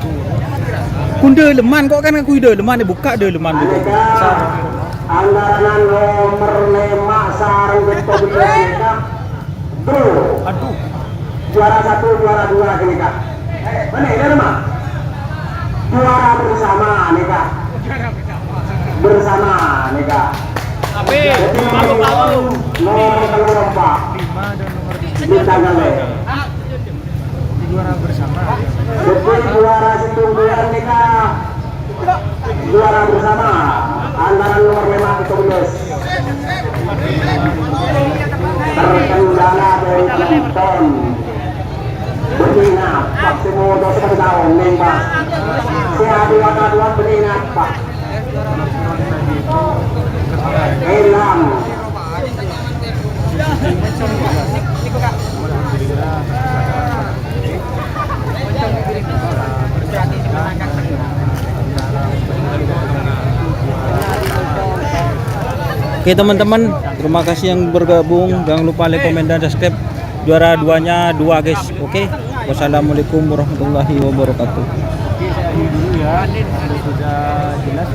Kunde leman kok kan aku ide leman buka de leman dulu. Anggaran nomor 5 sarang bentuk mereka. Bro. Aduh. Juara 1, juara 2 ini Kak. Mana ini rumah? Juara bersama nih Kak. Bersama nih Kak. Tapi Nomor telur 4. Di tanggalnya. juara bersama. Betul juara setunggulan nih Kak. Juara bersama antara nomor 5 ke 11. Terkendala dari penonton. Beningat Maksimodo 1 tahun nembak. CA2K2 beningat Pak. Elam. Oke teman-teman, terima kasih yang bergabung. Jangan lupa like, komen, dan subscribe. Juara 2-nya 2 guys. Oke. Wassalamualaikum warahmatullahi wabarakatuh. Dulu ya, sudah jelas.